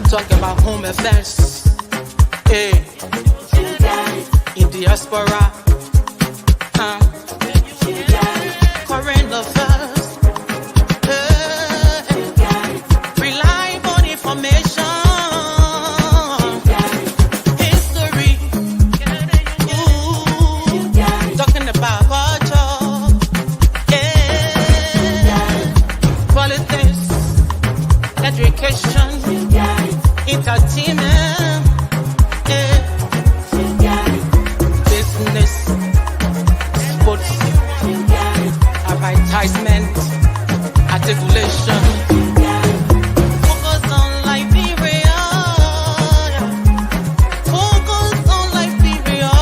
Talk about home affairs, hey, in diaspora, current affairs, hey, reliable information, history, ooh, talking about culture, yeah, politics, education, entertainment, business, sports, advertisement, articulation. Focus on Liberia. Focus on Liberia.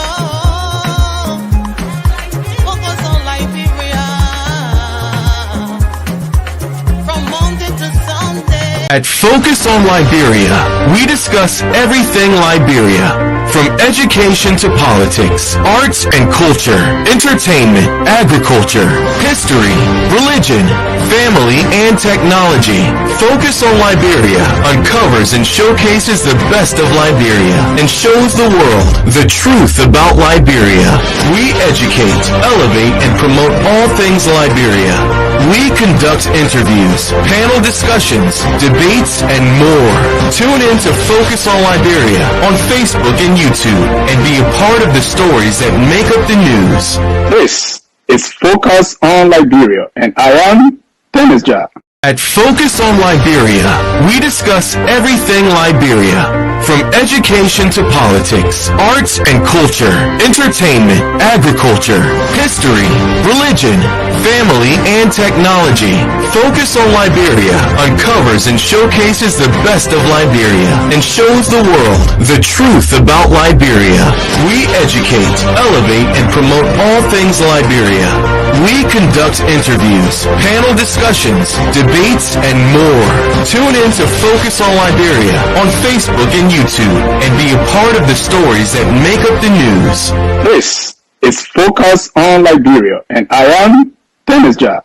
Focus on Liberia. From Monday to Sunday. At Focus on Liberia, we discuss everything Liberia, from education to politics, arts and culture, entertainment, agriculture, history, religion, family, and technology. Focus on Liberia uncovers and showcases the best of Liberia and shows the world the truth about Liberia. We educate, elevate, and promote all things Liberia. We conduct interviews, panel discussions, debates, and more. Tune in to Focus on Liberia on Facebook and YouTube and be a part of the stories that make up the news. This is Focus on Liberia, and I am Dennis Jah. At Focus on Liberia, we discuss everything Liberia, from education to politics, arts and culture, entertainment, agriculture, history, religion, family, and technology. Focus on Liberia uncovers and showcases the best of Liberia and shows the world the truth about Liberia. We educate, elevate, and promote all things Liberia. We conduct interviews, panel discussions, debates, and more. Tune in to Focus on Liberia on Facebook and YouTube and be a part of the stories that make up the news. This is Focus on Liberia, and I am Dennis Jah.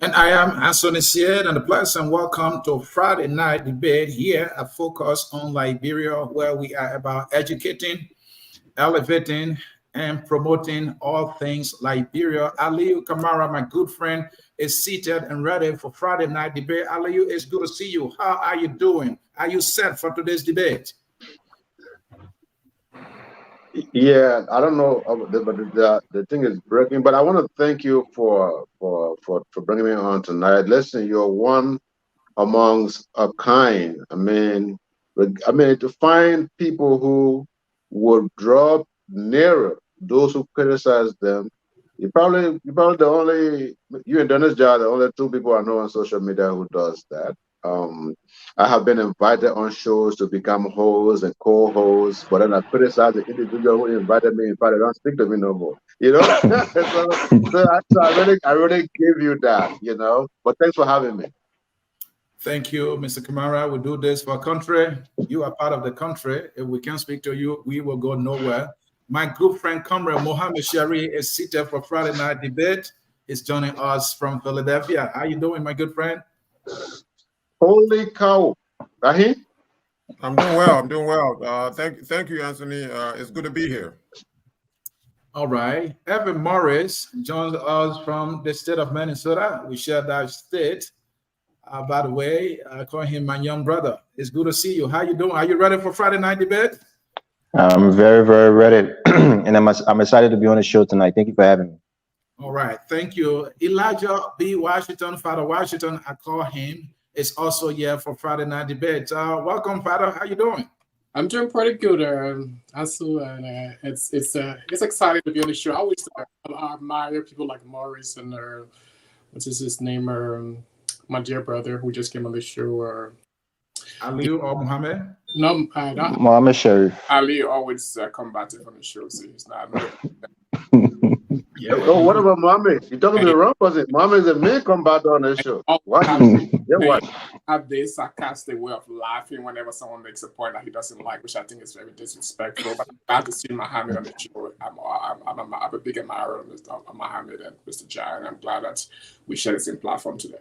And I am Anthony Sied, and a pleasant welcome to Friday night debate here at Focus on Liberia, where we are about educating, elevating, and promoting all things Liberia. Aliyu Kamara, my good friend, is seated and ready for Friday night debate. Aliyu, it's good to see you. How are you doing? Are you set for today's debate? Yeah, I don't know, but the thing is breaking. But I want to thank you for bringing me on tonight. Listen, you're one amongst a kind. I mean, to find people who would draw nearer those who criticize them. You probably the only, you and Dennis Jah, the only two people I know on social media who does that. I have been invited on shows to become hosts and co-hosts, but then I criticize the individual who invited me. In fact, they don't speak to me no more. You know, so I really give you that. You know, but thanks for having me. Thank you, Mr. Kamara. We do this for our country. You are part of the country. If we can't speak to you, we will go nowhere. My good friend, Comrade Mohammed Shari, is seated for Friday night debate. He's joining us from Philadelphia. How you doing, my good friend? Holy cow, Raheem? I'm doing well. Thank you, Anthony. It's good to be here. All right. Evan Morris joins us from the state of Minnesota. We share that state. By the way, I call him my young brother. It's good to see you. How you doing? Are you ready for Friday night debate? I'm very, very ready, and I'm excited to be on the show tonight. Thank you for having me. All right, thank you. Elijah B. Washington, Father Washington, I call him, is also here for Friday night debate. Welcome, Father. How you doing? I'm doing pretty good, also, and it's exciting to be on the show. I always I admire people like Morris and what's his name, my dear brother who just came on the show. Aliu or Muhammad? No, Mohammed Sharif. Ali always combative on the show, so he's not. Yeah. Oh, what about Mohammed? You're talking to the wrong person. Mohammed is a main combatant on this show. What? Have this sarcastic way of laughing whenever someone makes a point that he doesn't like, which I think is very disrespectful. But I'm glad to see Mohammed on the show. I'm a big admirer of Mohammed and Mr. Jai, and I'm glad that we share the same platform today.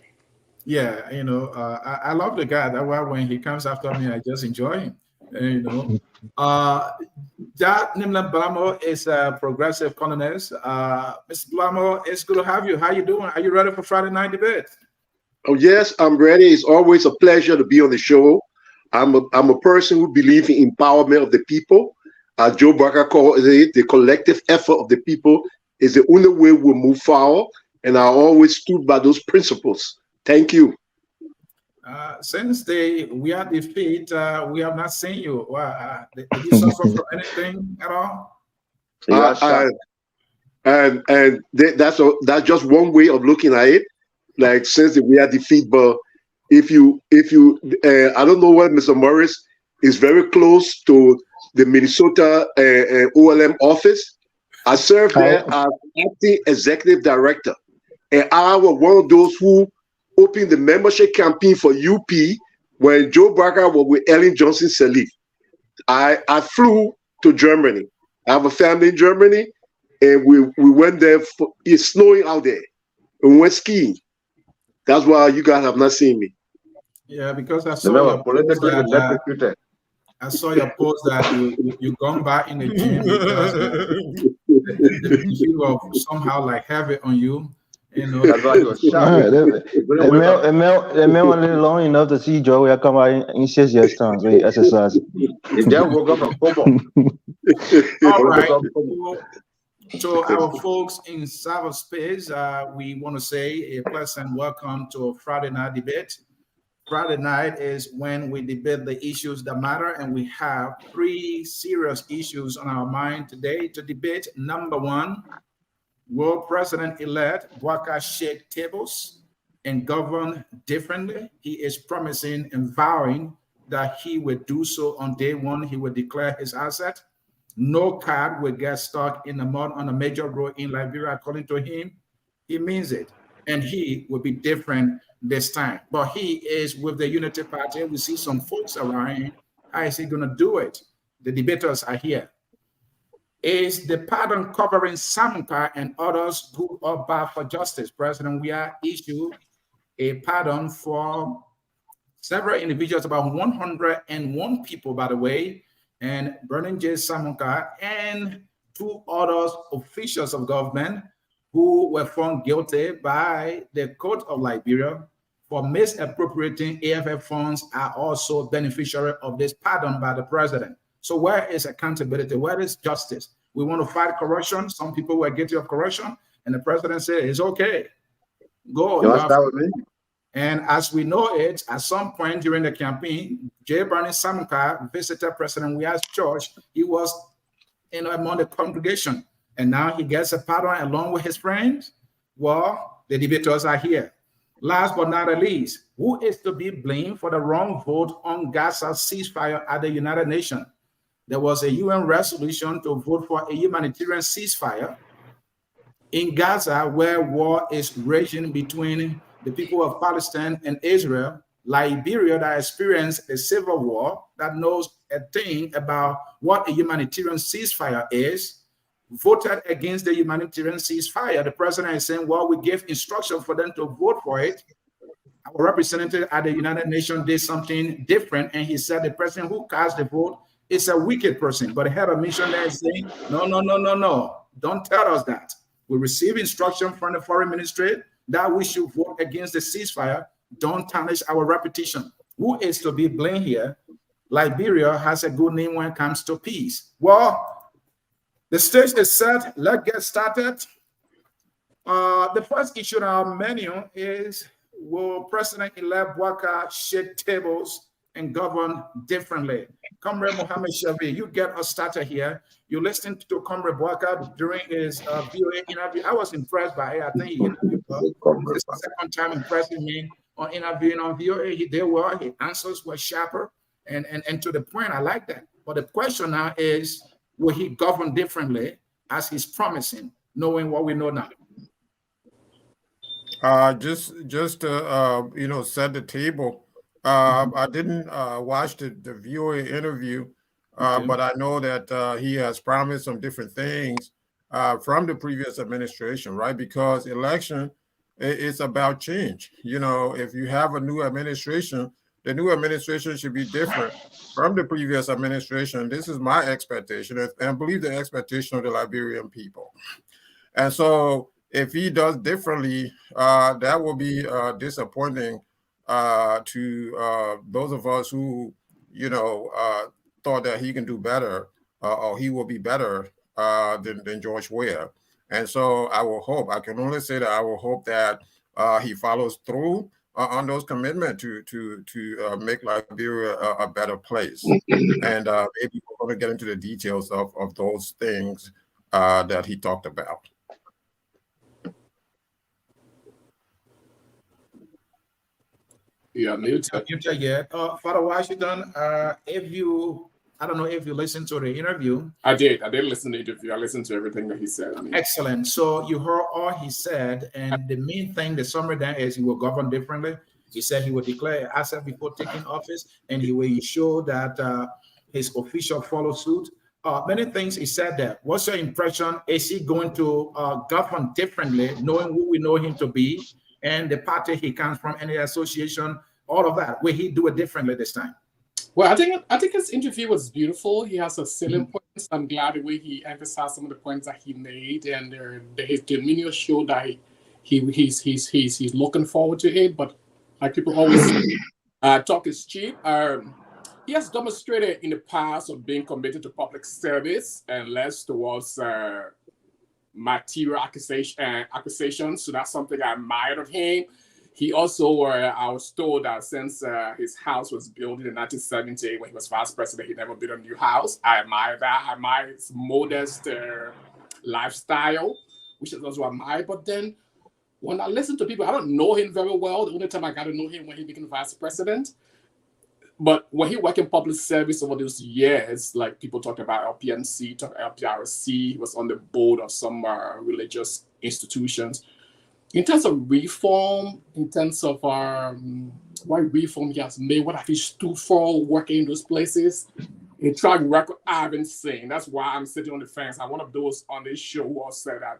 Yeah, I love the guy. That's why when he comes after me, I just enjoy him. That Nimla Blamo is a progressive columnist. Mr. Blamo, it's good to have you. How you doing? Are you ready for Friday night debate? Oh yes, I'm ready. It's always a pleasure to be on the show. I'm a person who believes in empowerment of the people. Joe Boakai calls it the collective effort of the people is the only way we'll move forward. And I always stood by those principles. Thank you. Since the Weah defeat, we have not seen you. Did you suffer from anything at all? That's just one way of looking at it. Like since the Weah defeat, but if you, I don't know what Mr. Morris is very close to the Minnesota OLM office. I served there as acting executive director, and I was one of those who opened the membership campaign for UP when Joe Boakai was with Ellen Johnson Sirleaf. I flew to Germany. I have a family in Germany, and we went there. It's snowing out there, and we went skiing. That's why you guys have not seen me. Yeah, because I saw your post that you gone back in the gym because the issue of somehow like have it on you. That's why he was shocked. The man was long enough to see Joe Weah come out in 6 years' time. So he exercised. He just woke up from coma. All right. So our folks in cyberspace, we want to say a pleasant welcome to a Friday night debate. Friday night is when we debate the issues that matter, and we have 3 serious issues on our mind today to debate. Number 1, will President-elect Boakai shake tables and govern differently? He is promising and vowing that he will do so on day 1. He will declare his asset. No card will get stuck in the mud on a major road in Liberia, according to him. He means it. And he will be different this time. But he is with the Unity Party. We see some folks around him. How is he going to do it? The debaters are here. Is the pardon covering Samukai and others who are bad for justice? President Weah issued a pardon for several individuals, about 101 people, by the way, and Vernon J. Samukai and 2 other officials of government who were found guilty by the court of Liberia for misappropriating AFF funds are also beneficiary of this pardon by the president. So where is accountability? Where is justice? We want to fight corruption. Some people were guilty of corruption, and the president said, it's okay. Go. And as we know it, at some point during the campaign, J. Barney Samukai visited President Weah's church. He was among the congregation, and now he gets a pardon along with his friends. Well, the debaters are here. Last but not least, who is to be blamed for the wrong vote on Gaza's ceasefire at the United Nations? There was a UN resolution to vote for a humanitarian ceasefire in Gaza, where war is raging between the people of Palestine and Israel. Liberia, that experienced a civil war, that knows a thing about what a humanitarian ceasefire is, voted against the humanitarian ceasefire. The president is saying, well, we gave instruction for them to vote for it. Our representative at the United Nations did something different, and he said the president who cast the vote is a wicked person. But the head of mission there is saying, no, don't tell us that. We receive instruction from the foreign ministry that we should vote against the ceasefire. Don't tarnish our reputation. Who is to be blamed here? Liberia has a good name when it comes to peace. Well, the stage is set. Let's get started. The first issue on our menu is, will President-elect Boakai shake tables and govern differently. Comrade Mohammed Shavi, you get us started here. You listened to Comrade Boakai during his VOA interview. I was impressed by it. I think he interviewed us. This is the second time impressing me on interviewing on VOA. He did well. His answers were sharper and to the point. I like that. But the question now is, will he govern differently as he's promising, knowing what we know now? Just to set the table. I didn't watch the VOA interview, but I know that he has promised some different things from the previous administration, right? Because election is about change. If you have a new administration, the new administration should be different from the previous administration. This is my expectation, and I believe the expectation of the Liberian people. And so if he does differently, that will be disappointing to those of us who, thought that he can do better or he will be better than George Weah. And so I can only say that I will hope that he follows through on those commitments to make Liberia a better place. And maybe we're going to get into the details of those things that he talked about. Yeah, mute yet. Father Washington, I don't know if you listened to the interview. I did listen to the interview. I listened to everything that he said. Excellent. So you heard all he said, and the main thing, the summary there is he will govern differently. He said he will declare asset before taking office, and he will ensure that his official follow suit. Many things he said there. What's your impression? Is he going to govern differently, knowing who we know him to be, and the party he comes from, any association, all of that? Will he do it differently this time? Well, I think his interview was beautiful. He has a salient points. I'm glad the way he emphasized some of the points that he made, and his demeanor showed that he's looking forward to it. But like people always say, talk is cheap. He has demonstrated in the past of being committed to public service and less towards material accusations. So that's something I admired of him. He also, I was told that since his house was built in 1970, when he was vice president, he never built a new house. I admire that. I admire his modest lifestyle, which is also admired. But then when I listen to people, I don't know him very well. The only time I got to know him when he became vice president. But when he worked in public service over those years, like people talked about LPNC, LPRC, he was on the board of some religious institutions. In terms of reform, in terms of what reform he has made, what have he stood for working in those places, a track record I haven't seen. That's why I'm sitting on the fence. I'm one of those on this show who said that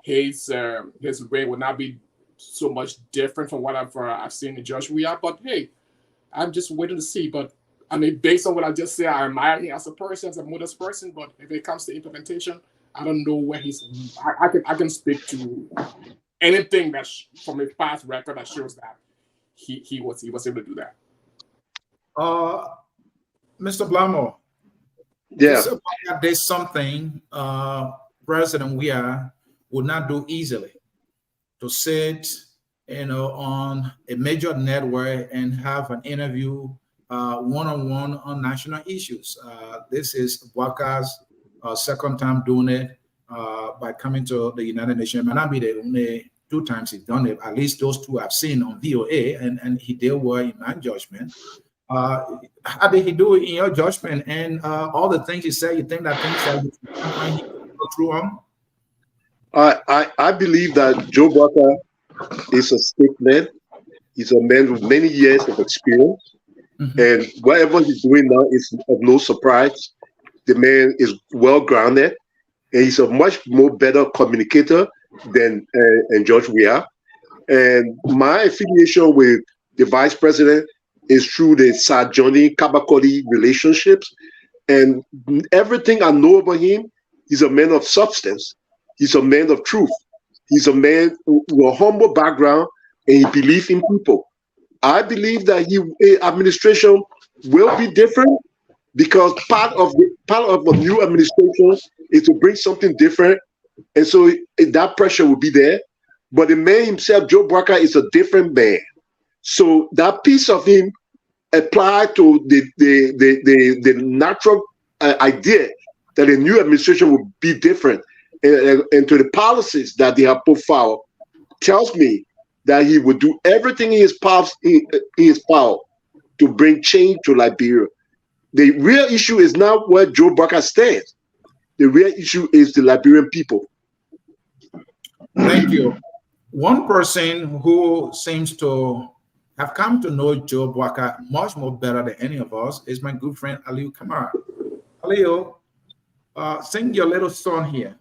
his reign would not be so much different from what I've seen in George Weah. But hey, I'm just waiting to see. But I mean, based on what I just said, I admire him as a person, as a modest person. But if it comes to implementation, I don't know where he's. I can speak to anything that from a past record that shows that he was able to do that. Mr. Blamo, yeah, there's something President Weah would not do easily, to sit, on a major network and have an interview one-on-one on national issues. This is Boakai's second time doing it. By coming to the United Nations. It might not be the only 2 times he's done it. At least those 2 I've seen on VOA, and he did well in my judgment. How did he do it in your judgment? And all the things he said, you think that things that he go through on? I believe that Joe Boakai is a statesman. He's a man with many years of experience. And whatever he's doing now is of no surprise. The man is well-grounded. And he's a much more better communicator than George Weah. And my affiliation with the vice president is through the Sir Johnny Kabakoli relationships. And everything I know about him, he's a man of substance. He's a man of truth. He's a man with a humble background, and he believes in people. I believe that his administration will be different, because part of a new administration is to bring something different, and so that pressure will be there. But the man himself, Joe Boakai, is a different man. So that piece of him apply to the natural idea that a new administration will be different and to the policies that they have put forward, tells me that he would do everything in his power to bring change to Liberia. The real issue is not where Joe Boakai stands. The real issue is the Liberian people. Thank you. One person who seems to have come to know Joe Boakai much more better than any of us is my good friend Aliu Kamara. Aliu, sing your little song here.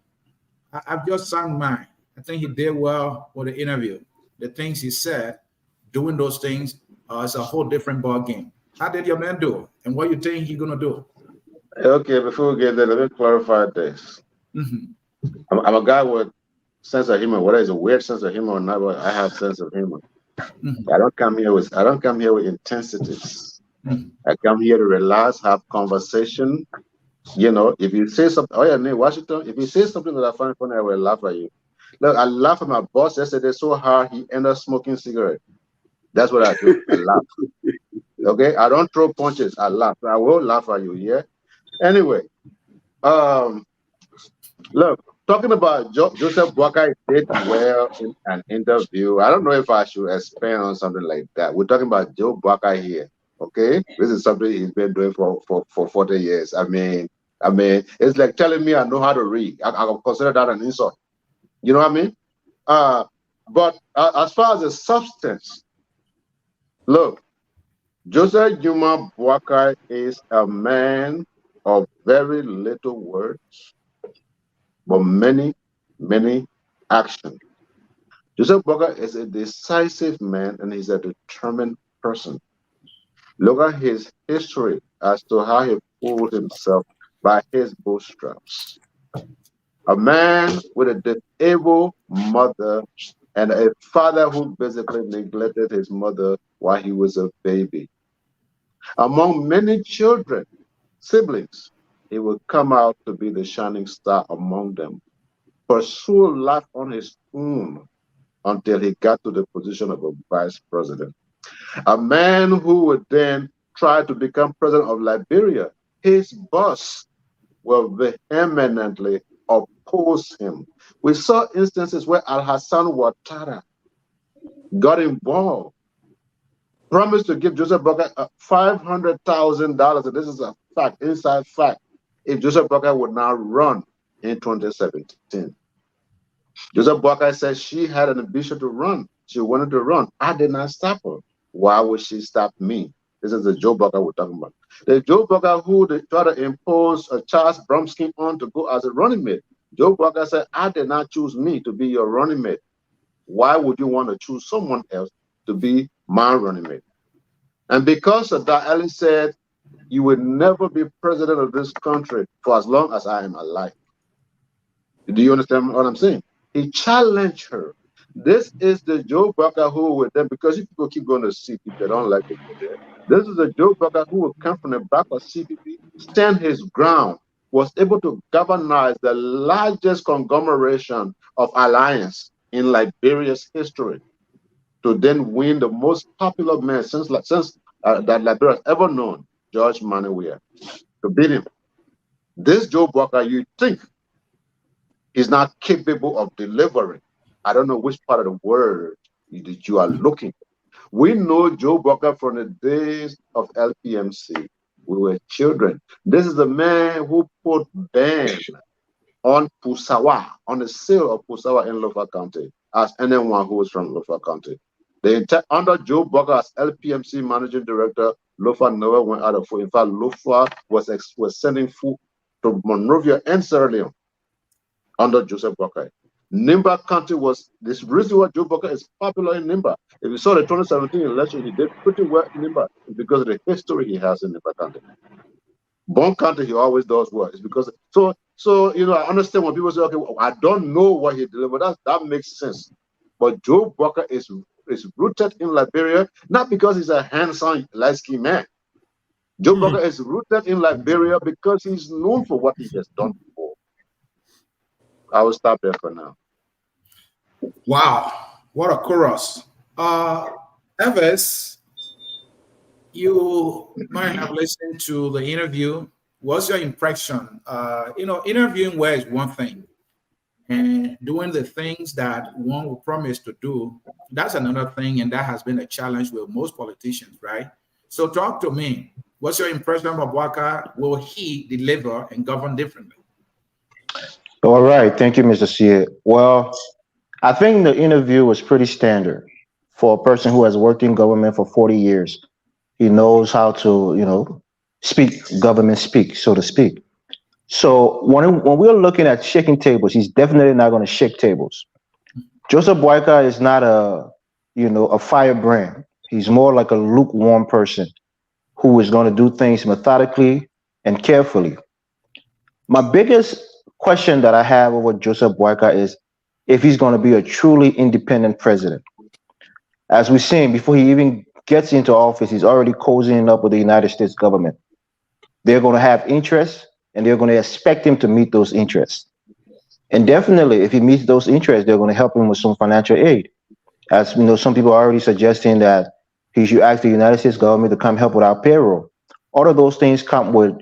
I've just sung mine. I think he did well with the interview. The things he said, doing those things, is a whole different ball game. How did your man do? And what you think he's gonna do? Okay, before we get there, let me clarify this. I'm a guy with sense of humor. Whether it's a weird sense of humor or not, but I have sense of humor. I don't come here with intensities. I come here to relax, have conversation. You know, if you say something, oh yeah, Nate Washington, if you say something that I find funny, I will laugh at you. Look, I laughed at my boss yesterday so hard he ended up smoking cigarette. That's what I do. I laugh. Okay, I don't throw punches. I laugh. I will laugh at you. Yeah. Anyway, look, talking about Joseph Boakai did well in an interview. I don't know if I should expand on something like that. We're talking about Joe Boakai here. Okay, this is something he's been doing for 40 years. I mean, it's like telling me I know how to read. I consider that an insult. You know what I mean? But as far as the substance, look, Joseph Juma Boakai is a man of very little words, but many, many actions. Joseph Boakai is a decisive man and he's a determined person. Look at his history as to how he pulled himself by his bootstraps. A man with a disabled mother and a father who basically neglected his mother while he was a baby. Among many children, siblings, he would come out to be the shining star among them, pursue life on his own until he got to the position of a vice president. A man who would then try to become president of Liberia. His boss will vehemently oppose him. We saw instances where Al-Hassan Ouattara got involved, promised to give Joseph Boakai $500,000, and this is a fact, inside fact, if Joseph Boakai would now run in 2017. Joseph Boakai said she had an ambition to run. She wanted to run. I did not stop her. Why would she stop me? This is the Joe Boakai we're talking about. The Joe Boakai who they tried to impose a Charles Bromsky on to go as a running mate. Joe Boakai said, I did not choose me to be your running mate. Why would you want to choose someone else to be my running mate? And because of that, Ellen said, you will never be president of this country for as long as I am alive. Do you understand what I'm saying? He challenged her. This is the Joe Boakai who would then, because if people keep going to CPP, they don't like it there. This is the Joe Boakai who would come from the back of CPP, stand his ground, was able to galvanize the largest conglomeration of alliance in Liberia's history to then win the most popular man since that Liberia has ever known, George Weah, to beat him. This Joe Boakai, you think he's not capable of delivering. I don't know which part of the word that you are looking at. We know Joe Boakai from the days of LPMC. We were children. This is the man who put ban on Pusawa, on the sale of Pusawa in Lofa County, as anyone who was from Lofa County. Under Joe Boakai as LPMC managing director, Lofa never went out of food. In fact, Lofa was sending food to Monrovia and Sierra Leone under Joseph Boakai. Nimba County was this reason why Joe Boakai is popular in Nimba. If you saw the 2017 election, he did pretty well in Nimba because of the history he has in Nimba County. Bon County, he always does well. It's because so you know, I understand when people say, okay, well, I don't know what he delivered. That makes sense. But Joe Boakai is rooted in Liberia, not because he's a handsome, light-skinned man. Joe Boakai is rooted in Liberia because he's known for what he has done before. I will stop there for now. Wow, what a chorus. Evers, You might have listened to the interview. What's your impression? Interviewing Weah is one thing, and doing the things that one will promise to do, that's another thing, and that has been a challenge with most politicians, right? So talk to me. What's your impression of Boakai? Will he deliver and govern differently? All right. Thank you, Mr. Sia. Well, I think the interview was pretty standard for a person who has worked in government for 40 years. He knows how to, speak government speak, so to speak. So when we're looking at shaking tables, he's definitely not going to shake tables. Joseph Boakai is not a firebrand. He's more like a lukewarm person who is going to do things methodically and carefully. My biggest question that I have over Joseph Boakai is if he's going to be a truly independent president. As we're seeing, before he even gets into office, he's already cozying up with the United States government. They're going to have interests, and they're going to expect him to meet those interests. And definitely, if he meets those interests, they're going to help him with some financial aid. As you know, some people are already suggesting that he should ask the United States government to come help with our payroll. All of those things come with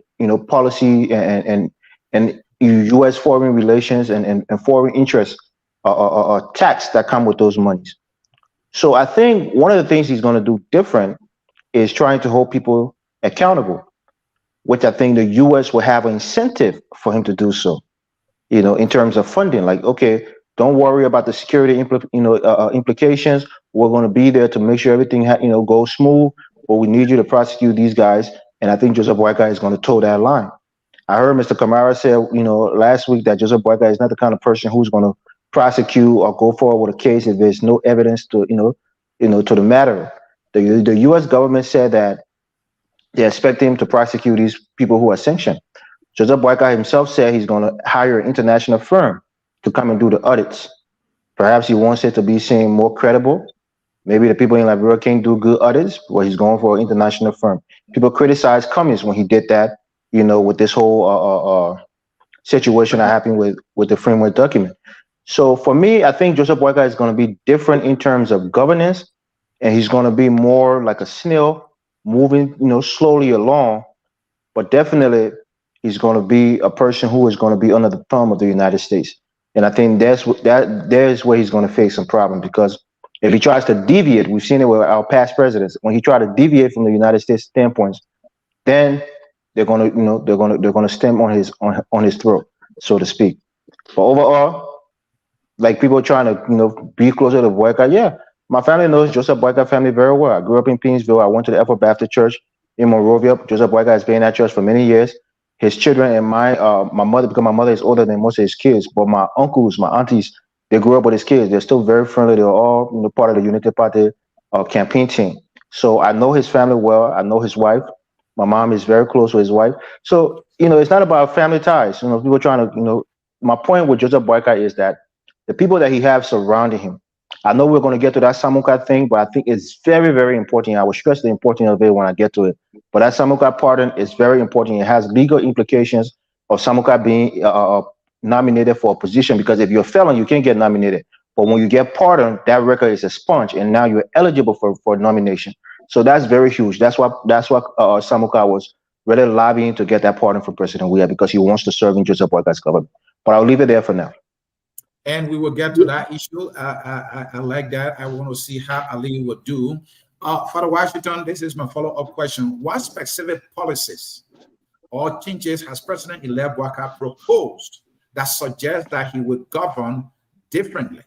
policy and U.S. foreign relations and foreign interests tax that come with those monies. So I think one of the things he's going to do different is trying to hold people accountable, which I think the U.S. will have an incentive for him to do so. In terms of funding, like, okay, don't worry about the security implications. We're going to be there to make sure everything goes smooth, but we need you to prosecute these guys. And I think Joseph Boakai is going to toe that line. I heard Mr. Kamara say, last week that Joseph Boakai is not the kind of person who's going to prosecute or go forward with a case if there's no evidence to the matter. The U.S. government said that they expect him to prosecute these people who are sanctioned. Joseph Boakai himself said he's going to hire an international firm to come and do the audits. Perhaps he wants it to be seen more credible. Maybe the people in Liberia can't do good audits, but he's going for an international firm. People criticized Cummings when he did that, with this whole situation that happened with the framework document. So for me, I think Joseph Boakai is going to be different in terms of governance, and he's going to be more like a snail moving, slowly along, but definitely he's going to be a person who is going to be under the thumb of the United States. And I think there's where he's going to face some problems, because if he tries to deviate, we've seen it with our past presidents, when he tried to deviate from the United States standpoints, then they're going to stem on his throat, so to speak. But overall, like, people trying to, be closer to Boakai. Yeah, my family knows Joseph Boakai family very well. I grew up in Painesville. I went to the Ethel Baptist Church in Monrovia. Joseph Boakai has been in that church for many years. His children and my mother, because my mother is older than most of his kids, but my uncles, my aunties, they grew up with his kids. They're still very friendly. They're all part of the Unity Party campaign team. So I know his family well. I know his wife. My mom is very close with his wife. So, it's not about family ties. People trying to, my point with Joseph Boakai is that the people that he has surrounding him, I know we're going to get to that Samukai thing, but I think it's very, very important. I will stress the importance of it when I get to it. But that Samukai pardon is very important. It has legal implications of Samukai being nominated for a position, because if you're a felon, you can't get nominated. But when you get pardoned, that record is a sponge, and now you're eligible for nomination. So that's very huge. That's why Samukai was really lobbying to get that pardon for President Weah, because he wants to serve in Joseph Boakai's government. But I'll leave it there for now. And we will get to that issue. I like that. I want to see how Ali would do. Father Washington, this is my follow-up question. What specific policies or changes has President-elect Boakai proposed that suggest that he would govern differently?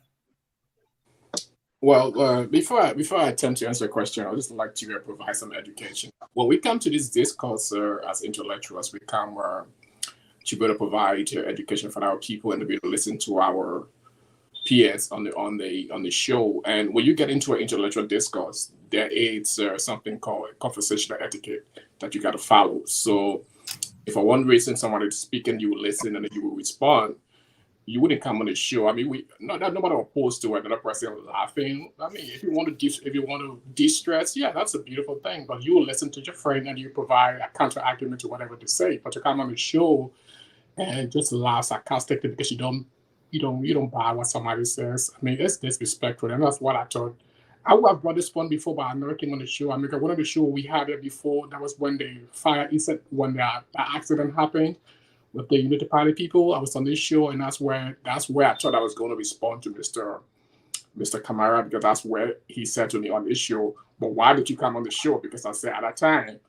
Well, before I attempt to answer the question, I would just like to provide some education. When we come to this discourse as intellectuals, we come to be able to provide education for our people and to be able to listen to our peers on the show. And when you get into an intellectual discourse, there is something called conversational etiquette that you got to follow. So if for one reason someone is speaking, you will listen and then you will respond. You wouldn't come on the show. I mean, nobody opposed to another person laughing. I mean, if you want to de-stress, yeah, that's a beautiful thing. But you will listen to your friend and you provide a counter argument to whatever they say. But to come on the show and just laugh sarcastically because you don't buy what somebody says, I mean, it's disrespectful. And that's what I I would have brought this one before, but I never came on the show. I mean, one of the show we had it before, that was when the fire incident, when the accident happened with the Unity Party people. I was on this show, and that's where I thought I was going to respond to Mr. Kamara, because that's where he said to me on this show, but why did you come on the show? Because I said at that time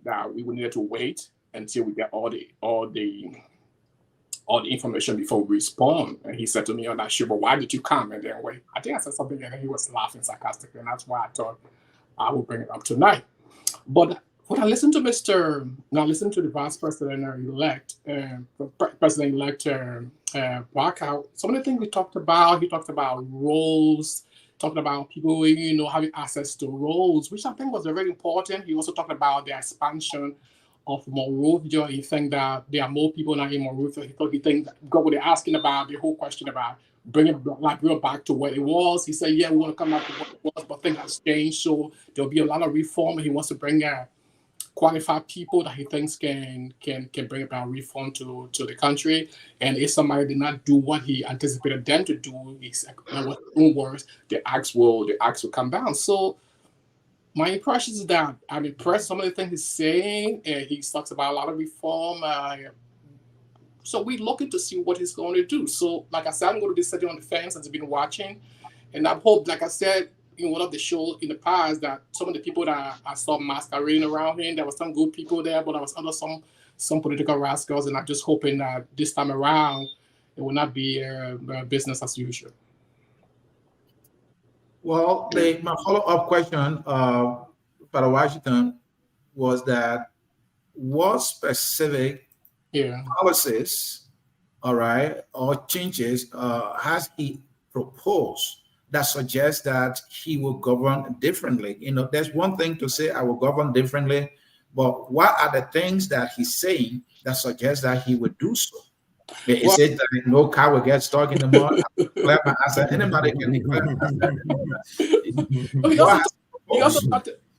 that we would need to wait until we get all the information before we respond. And he said to me on that show, but why did you come? And then wait, I think I said something and he was laughing sarcastically, and that's why I thought I would bring it up tonight. But when I listened to the Vice President-elect, President-elect Boakai, some of the things he talked about roles, talking about people, having access to roles, which I think was very important. He also talked about the expansion of Monrovia. He think that there are more people now in Monrovia. He think God was asking about the whole question about bringing Liberia back to what it was. He said, yeah, we want to come back to what it was, but things has changed, so there'll be a lot of reform. He wants to bring qualified people that he thinks can bring about reform to the country. And if somebody did not do what he anticipated them to do, his own words, the axe will come down. So my impression is that I'm impressed with some of the things he's saying. He talks about a lot of reform. So we're looking to see what he's going to do. So, like I said, I'm going to be sitting on the fence and been watching. And I hope, like I said, in one of the shows in the past, that some of the people that I saw masquerading around him, there were some good people there, but there was some political rascals. And I'm just hoping that this time around, it will not be business as usual. Well, my follow-up question, Father Washington, was that what specific policies, all right, or changes has he proposed that suggests that he will govern differently? There's one thing to say I will govern differently, but what are the things that he's saying that suggests that he would do so? He said that no car will get stuck in the mud. Anybody can declare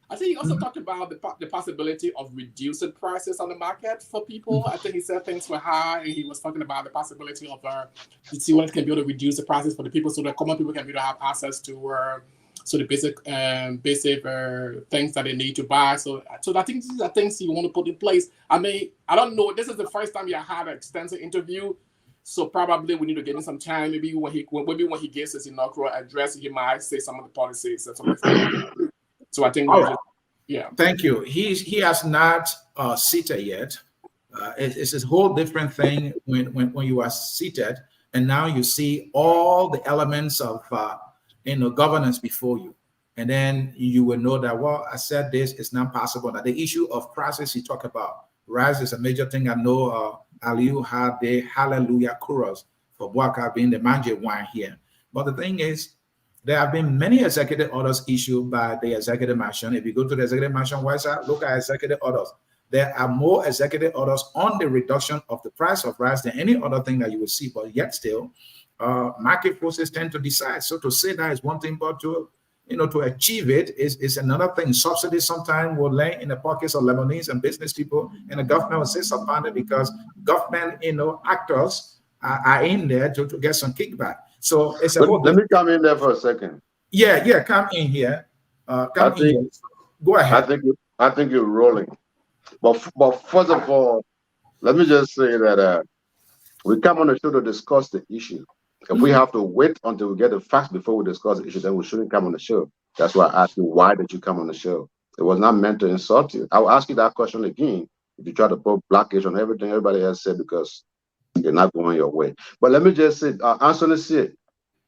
I think he also talked about the possibility of reducing prices on the market for people. I think he said things were high, and he was talking about the possibility of to see when it can be able to reduce the prices for the people, so that common people can be able to have access to the basic things that they need to buy. So I think these are things you want to put in place. I mean, I don't know. This is the first time you had an extensive interview, so probably we need to give him some time. Maybe when he gives his inaugural address, he might say some of the policies and something. So I think, Thank you. He has not seated yet. It's a whole different thing when you are seated, and now you see all the elements of governance before you, and then you will know that, well, I said this is not possible. Now the issue of process you talk about, rise is a major thing. I know Aliu had the Hallelujah chorus for Boakai being the manje wine here, but the thing is, there have been many executive orders issued by the executive mansion. If you go to the executive mansion website, look at executive orders. There are more executive orders on the reduction of the price of rice than any other thing that you will see. But yet still, market forces tend to decide. So to say that is one thing, but to achieve it is another thing. Subsidies sometimes will lay in the pockets of Lebanese and business people, and the government will say something because government, actors are in there to get some kickback. So it's let me come in there for a second. Yeah, come in here. Go ahead. I think you're rolling. But first of all, let me just say that we come on the show to discuss the issue. If we have to wait until we get the facts before we discuss the issue, then we shouldn't come on the show. That's why I asked you, why did you come on the show? It was not meant to insult you. I'll ask you that question again if you try to put blockage on everything everybody has said, because you're not going your way. But let me just say, Anthony said,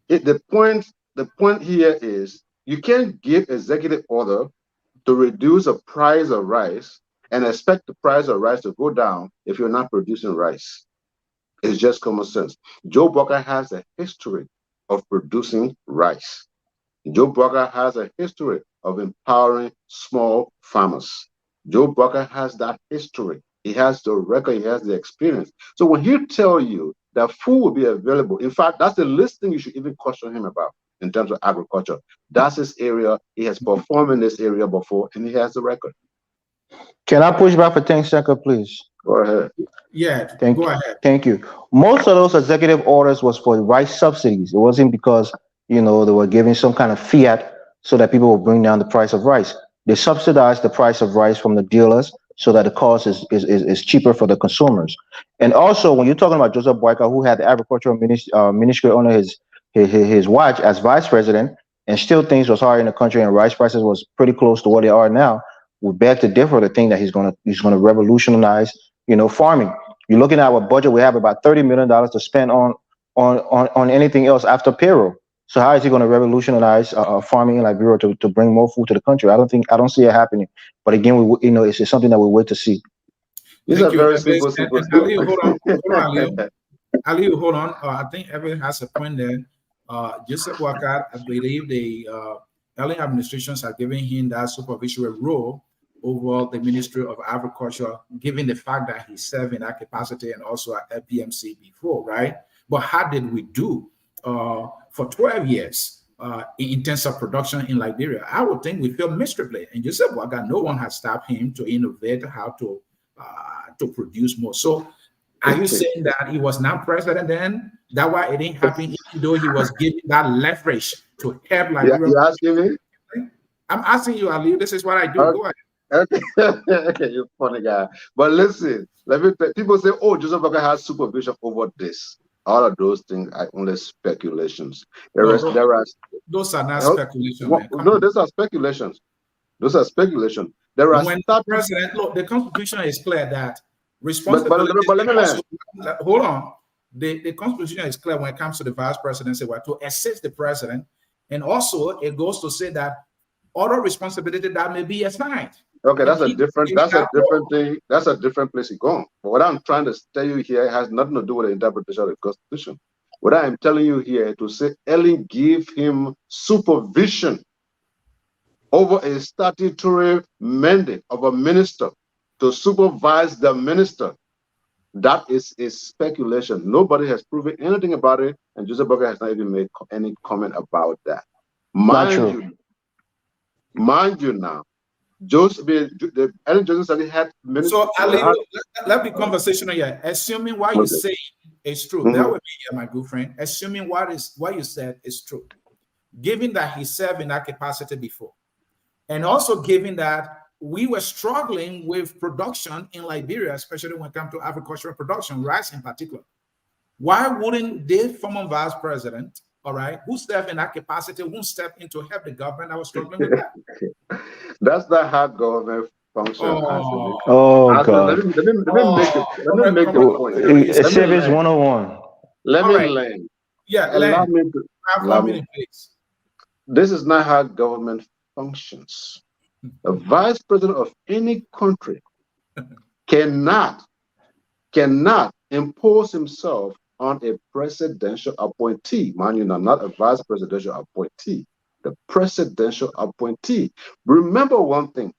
the point here is you can't give executive order to reduce the price of rice and expect the price of rice to go down if you're not producing rice. It's just common sense. Joe Boakai has a history of producing rice. Joe Boakai has a history of empowering small farmers. Joe Boakai has that history. He has the record, he has the experience. So when he tell you that food will be available, in fact, that's the least thing you should even question him about in terms of agriculture. That's his area. He has performed in this area before, and he has the record. Can I push back for 10 seconds, please? Go ahead. Yeah, go ahead. Thank you. Most of those executive orders was for rice subsidies. It wasn't because, they were giving some kind of fiat so that people will bring down the price of rice. They subsidize the price of rice from the dealers so that the cost is cheaper for the consumers. And also, when you're talking about Joseph Boakai, who had the agricultural ministry under his watch as vice president, and still things was hard in the country, and rice prices was pretty close to what they are now, we beg to differ to think that he's gonna revolutionize, farming. You're looking at our budget; we have about $30 million to spend on anything else after payroll. So how is he going to revolutionize farming in Liberia to bring more food to the country? I don't see it happening. But again, it's something that we wait to see. These are very simple. Aliu, hold on, Aliu. Aliu, hold on. I think everyone has a point there. Joseph Boakai, I believe the early administrations are giving him that supervisory role over the Ministry of Agriculture, given the fact that he served in that capacity and also at PMC before, right? But how did we do for 12 years in intensive production in Liberia? I would think we feel miserably. And Joseph Boakai, no one has stopped him to innovate how to produce more. So are you saying that he was not president then? That's why it didn't happen, even though he was given that leverage to help Liberia? You're asking me? I'm asking you, Aliu. This is what I do. Okay. Go ahead. Okay, you're a funny guy. But listen, people say, oh, Joseph Boakai has supervision over this. All of those things are only speculations. Those are not speculations. No, those are speculations. Those are speculations. There are when the president, look, the Constitution is clear that responsibility. But let me hold on. The Constitution is clear when it comes to the vice presidency, to assist the president, and also it goes to say that other responsibility that may be assigned. Okay, that's a different thing. That's a different place you're going. But what I'm trying to tell you here has nothing to do with the interpretation of the Constitution. What I am telling you here to say Ellen give him supervision over a statutory mandate of a minister to supervise the minister. That is a speculation. Nobody has proven anything about it, and Joseph Boakai has not even made any comment about that. Mind you now, Ellen Johnson said had minister. So Ali, let me conversational here. Assuming what you say is true, that would be my good friend. Assuming what you said is true, given that he served in that capacity before, and also given that we were struggling with production in Liberia, especially when it comes to agricultural production, rice in particular. Why wouldn't the former vice president, all right, who served in that capacity, won't step in to help the government that was struggling with that? That's not how government functions. God. Let me make the point. Service 101. Let me land. Yeah, allow me to, please. This is not how government functions. The vice president of any country cannot impose himself on a presidential appointee. Mind you, not a vice presidential appointee, the presidential appointee. Remember one thing,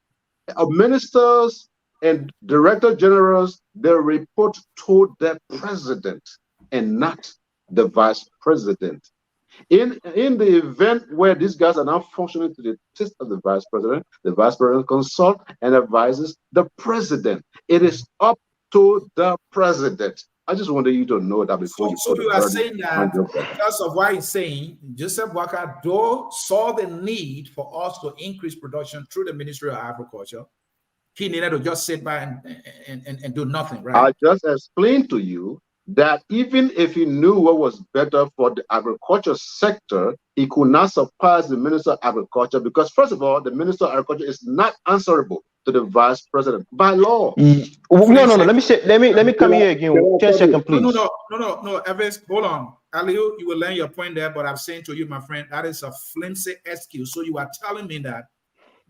ministers and director generals, they report to the president and not the vice president. In the event where these guys are not functioning to the taste of the vice president consults and advises the president. It is up to the president. I just wanted you to know that before. So you are saying that because of what he's saying, Joseph Boakai though saw the need for us to increase production through the Ministry of Agriculture, he needed to just sit by and do nothing, right? I just explained to you that even if he knew what was better for the agriculture sector, he could not surpass the Minister of Agriculture because, first of all, the Minister of Agriculture is not answerable to the Vice President by law. No. Let me come here again. 10 seconds, please. No. Evans, hold on. Aliu, you will learn your point there, but I'm saying to you, my friend, that is a flimsy excuse. So you are telling me that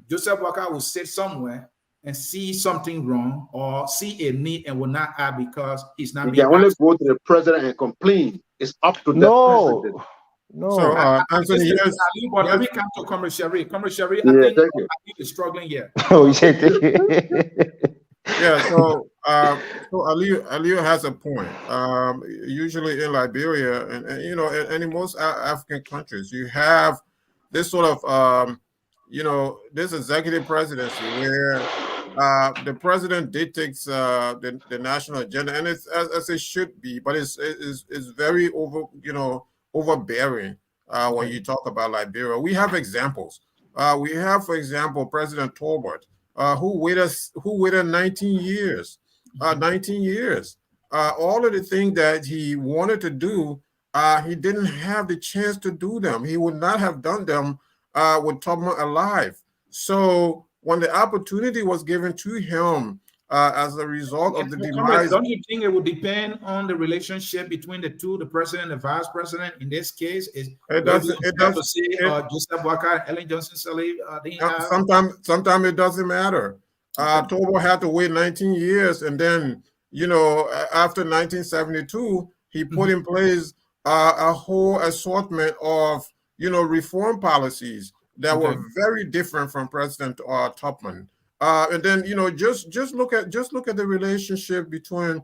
Joseph Boakai will sit somewhere and see something wrong or see a need and will not act because he's not. You can only go to the president and complain. It's up to the president. No. So, Anthony, yes. But let me come to Comrade Sherry. Comrade Sherry, Yeah, I think thank you. is struggling here. Oh, you said Yeah, so Aliu has a point. Usually in Liberia and you know, and in most African countries, you have this sort of this executive presidency where the president dictates the national agenda, and it's as it should be, but it's very overbearing when you talk about Liberia. We have examples. We have, for example, President Tolbert, who waited 19 years. 19 years. All of the things that he wanted to do, he didn't have the chance to do them. He would not have done them with Tubman alive. So when the opportunity was given to him as a result of the demise, don't you think it would depend on the relationship between the two, the president and the vice president? In this case, is it doesn't. It doesn't. Joseph Boakai, Ellen Johnson Sirleaf. Sometimes it doesn't matter. Tobo had to wait 19 years, and then after 1972, he put in place a whole assortment of reform policies that were very different from President Tubman. And then just look at the relationship between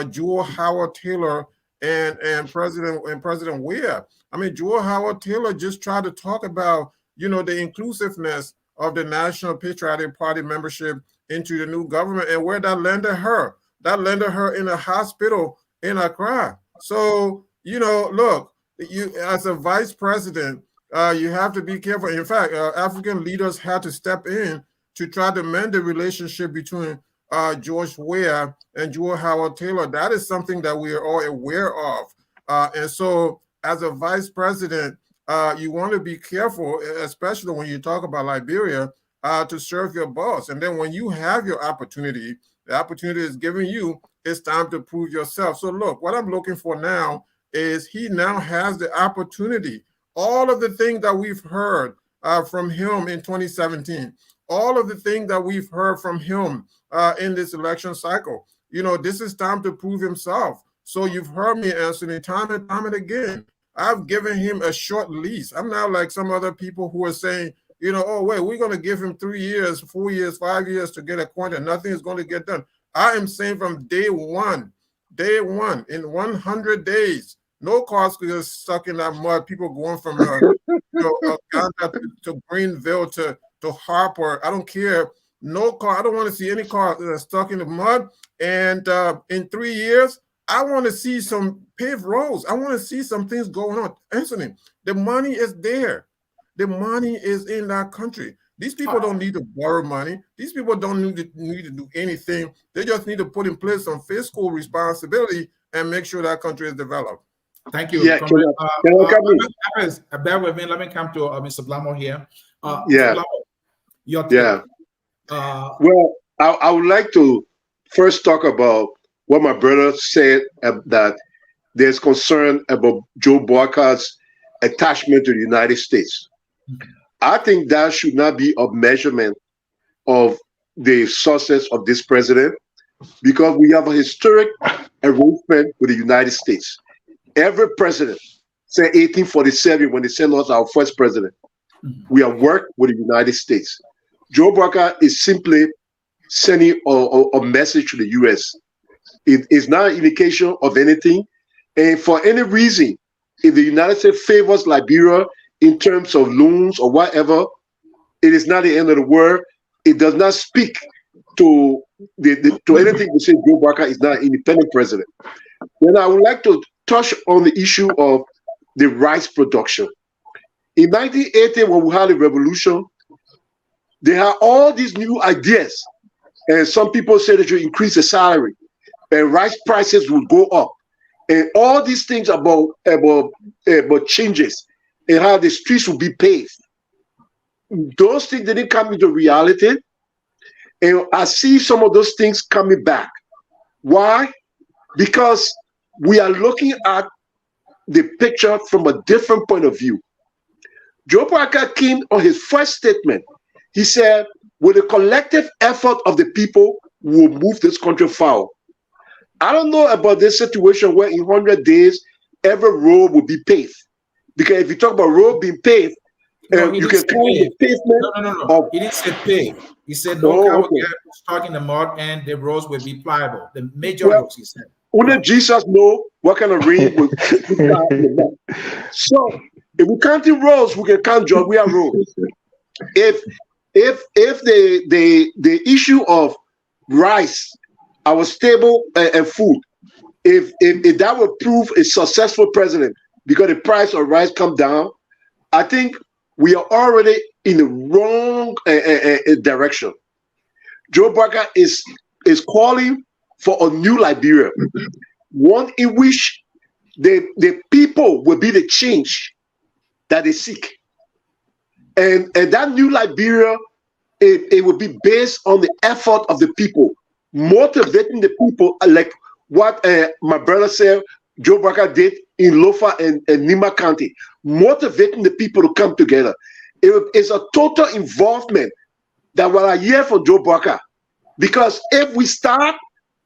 Jewel Howard Taylor and President Weah. I mean, Jewel Howard Taylor just tried to talk about the inclusiveness of the National Patriotic Party membership into the new government, and where that landed her. That landed her in a hospital in Accra. So look, you as a vice president, you have to be careful. In fact, African leaders had to step in to try to mend the relationship between George Weah and Jewel Howard Taylor. That is something that we are all aware of. And so as a vice president, you want to be careful, especially when you talk about Liberia, to serve your boss. And then when you have your opportunity, the opportunity is given you, it's time to prove yourself. So look, what I'm looking for now is he now has the opportunity. All of the things that we've heard from him in 2017, all of the things that we've heard from him in this election cycle, this is time to prove himself. So you've heard me, Anthony, time and again. I've given him a short lease. I'm not like some other people who are saying, oh, wait, we're going to give him 3 years, 4 years, 5 years to get acquainted. Nothing is going to get done. I am saying from day one, in 100 days, no cars could get stuck in that mud. People going from Uganda to Greenville to Harper. I don't care. No car. I don't want to see any car stuck in the mud. And in 3 years, I want to see some paved roads. I want to see some things going on. Anthony, the money is there. The money is in that country. These people don't need to borrow money. These people don't need to do anything. They just need to put in place some fiscal responsibility and make sure that country is developed. Thank you. Yeah, bear with me. Let me come to Mr. Blamo here. Yeah. Blamo, your take. Yeah. Well, I would like to first talk about what my brother said, that there's concern about Joe Boakai's attachment to the United States. I think that should not be a measurement of the success of this president, because we have a historic arrangement with the United States. Every president, say 1847, when they sent us our first president, we have worked with the United States. Joe Boakai is simply sending a message to the U.S. It is not an indication of anything. And for any reason, if the United States favors Liberia in terms of loans or whatever, it is not the end of the world. It does not speak to anything to say Joe Boakai is not an independent president. Then I would like to touch on the issue of the rice production. In 1980, when we had a revolution, they had all these new ideas. And some people said that you increase the salary and rice prices would go up. And all these things about changes and how the streets will be paved. Those things didn't come into reality. And I see some of those things coming back. Why? Because we are looking at the picture from a different point of view. Joe Boakai came on his first statement. He said, with the collective effort of the people, we'll move this country forward. I don't know about this situation where in 100 days, every road will be paved. Because if you talk about road being paved, you can call the pavement. No. He didn't say paved. He said no car will get stuck in the mud and the roads will be pliable. The major roads, he said. Only Jesus knows what kind of rain will be. So if we count the roads, we can count John Weah roads. If the issue of rice, our staple and food, if that would prove a successful president because the price of rice come down, I think we are already in the wrong direction. Joe Boakai is calling for a new Liberia, one in which the people will be the change that they seek. And that new Liberia, it will be based on the effort of the people, motivating the people, like what my brother said Joe Boakai did in Lofa and Nima County, motivating the people to come together. It's a total involvement that what I hear for Joe Boakai. Because if we start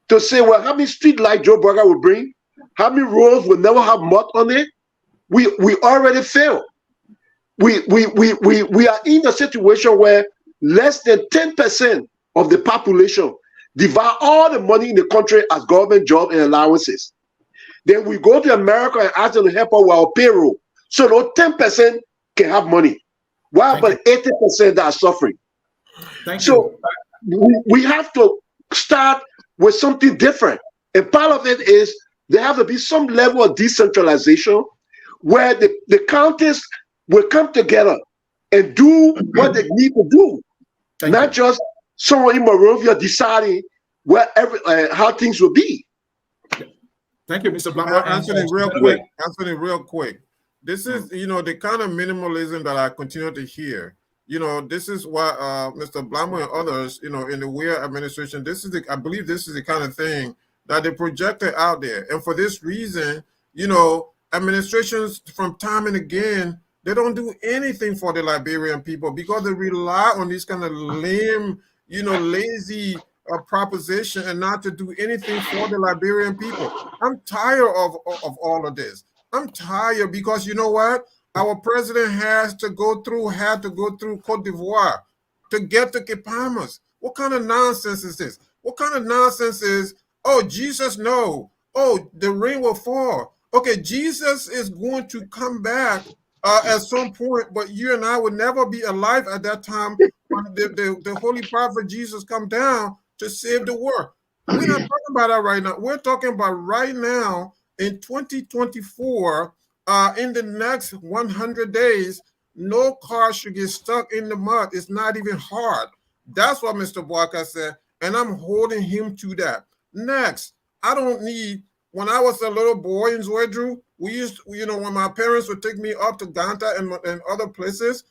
to say, well, how many street lights Joe Boakai will bring, how many roads will never have mud on it, we already fail. We are in a situation where less than 10% of the population divide all the money in the country as government job and allowances. Then we go to America and ask them to help us with our payroll. So those 10% can have money. Why about 80% that are suffering? So we have to start with something different. And part of it is there have to be some level of decentralization where the counties will come together and do what they need to do. Not just someone in Monrovia deciding where how things will be. Thank you, Mr. Blunder. Anthony, real quick. This is, the kind of minimalism that I continue to hear. This is what Mr. Blamo and others, in the Weah administration, I believe this is the kind of thing that they projected out there. And for this reason, administrations from time and again, they don't do anything for the Liberian people because they rely on these kind of lame, lazy proposition and not to do anything for the Liberian people. I'm tired of all of this. I'm tired because you know what? Our president had to go through Cote d'Ivoire to get to Kepamas. What kind of nonsense is this? What kind of nonsense is, oh, Jesus, no. Oh, the rain will fall. Okay, Jesus is going to come back at some point, but you and I will never be alive at that time when the Holy Prophet Jesus come down to save the world. We're not talking about that right now. We're talking about right now in 2024, in the next 100 days, no car should get stuck in the mud. It's not even hard. That's what Mr. Boakai said, and I'm holding him to that. Next, I don't need, when I was a little boy in Zoedru, we used, when my parents would take me up to Ganta and other places,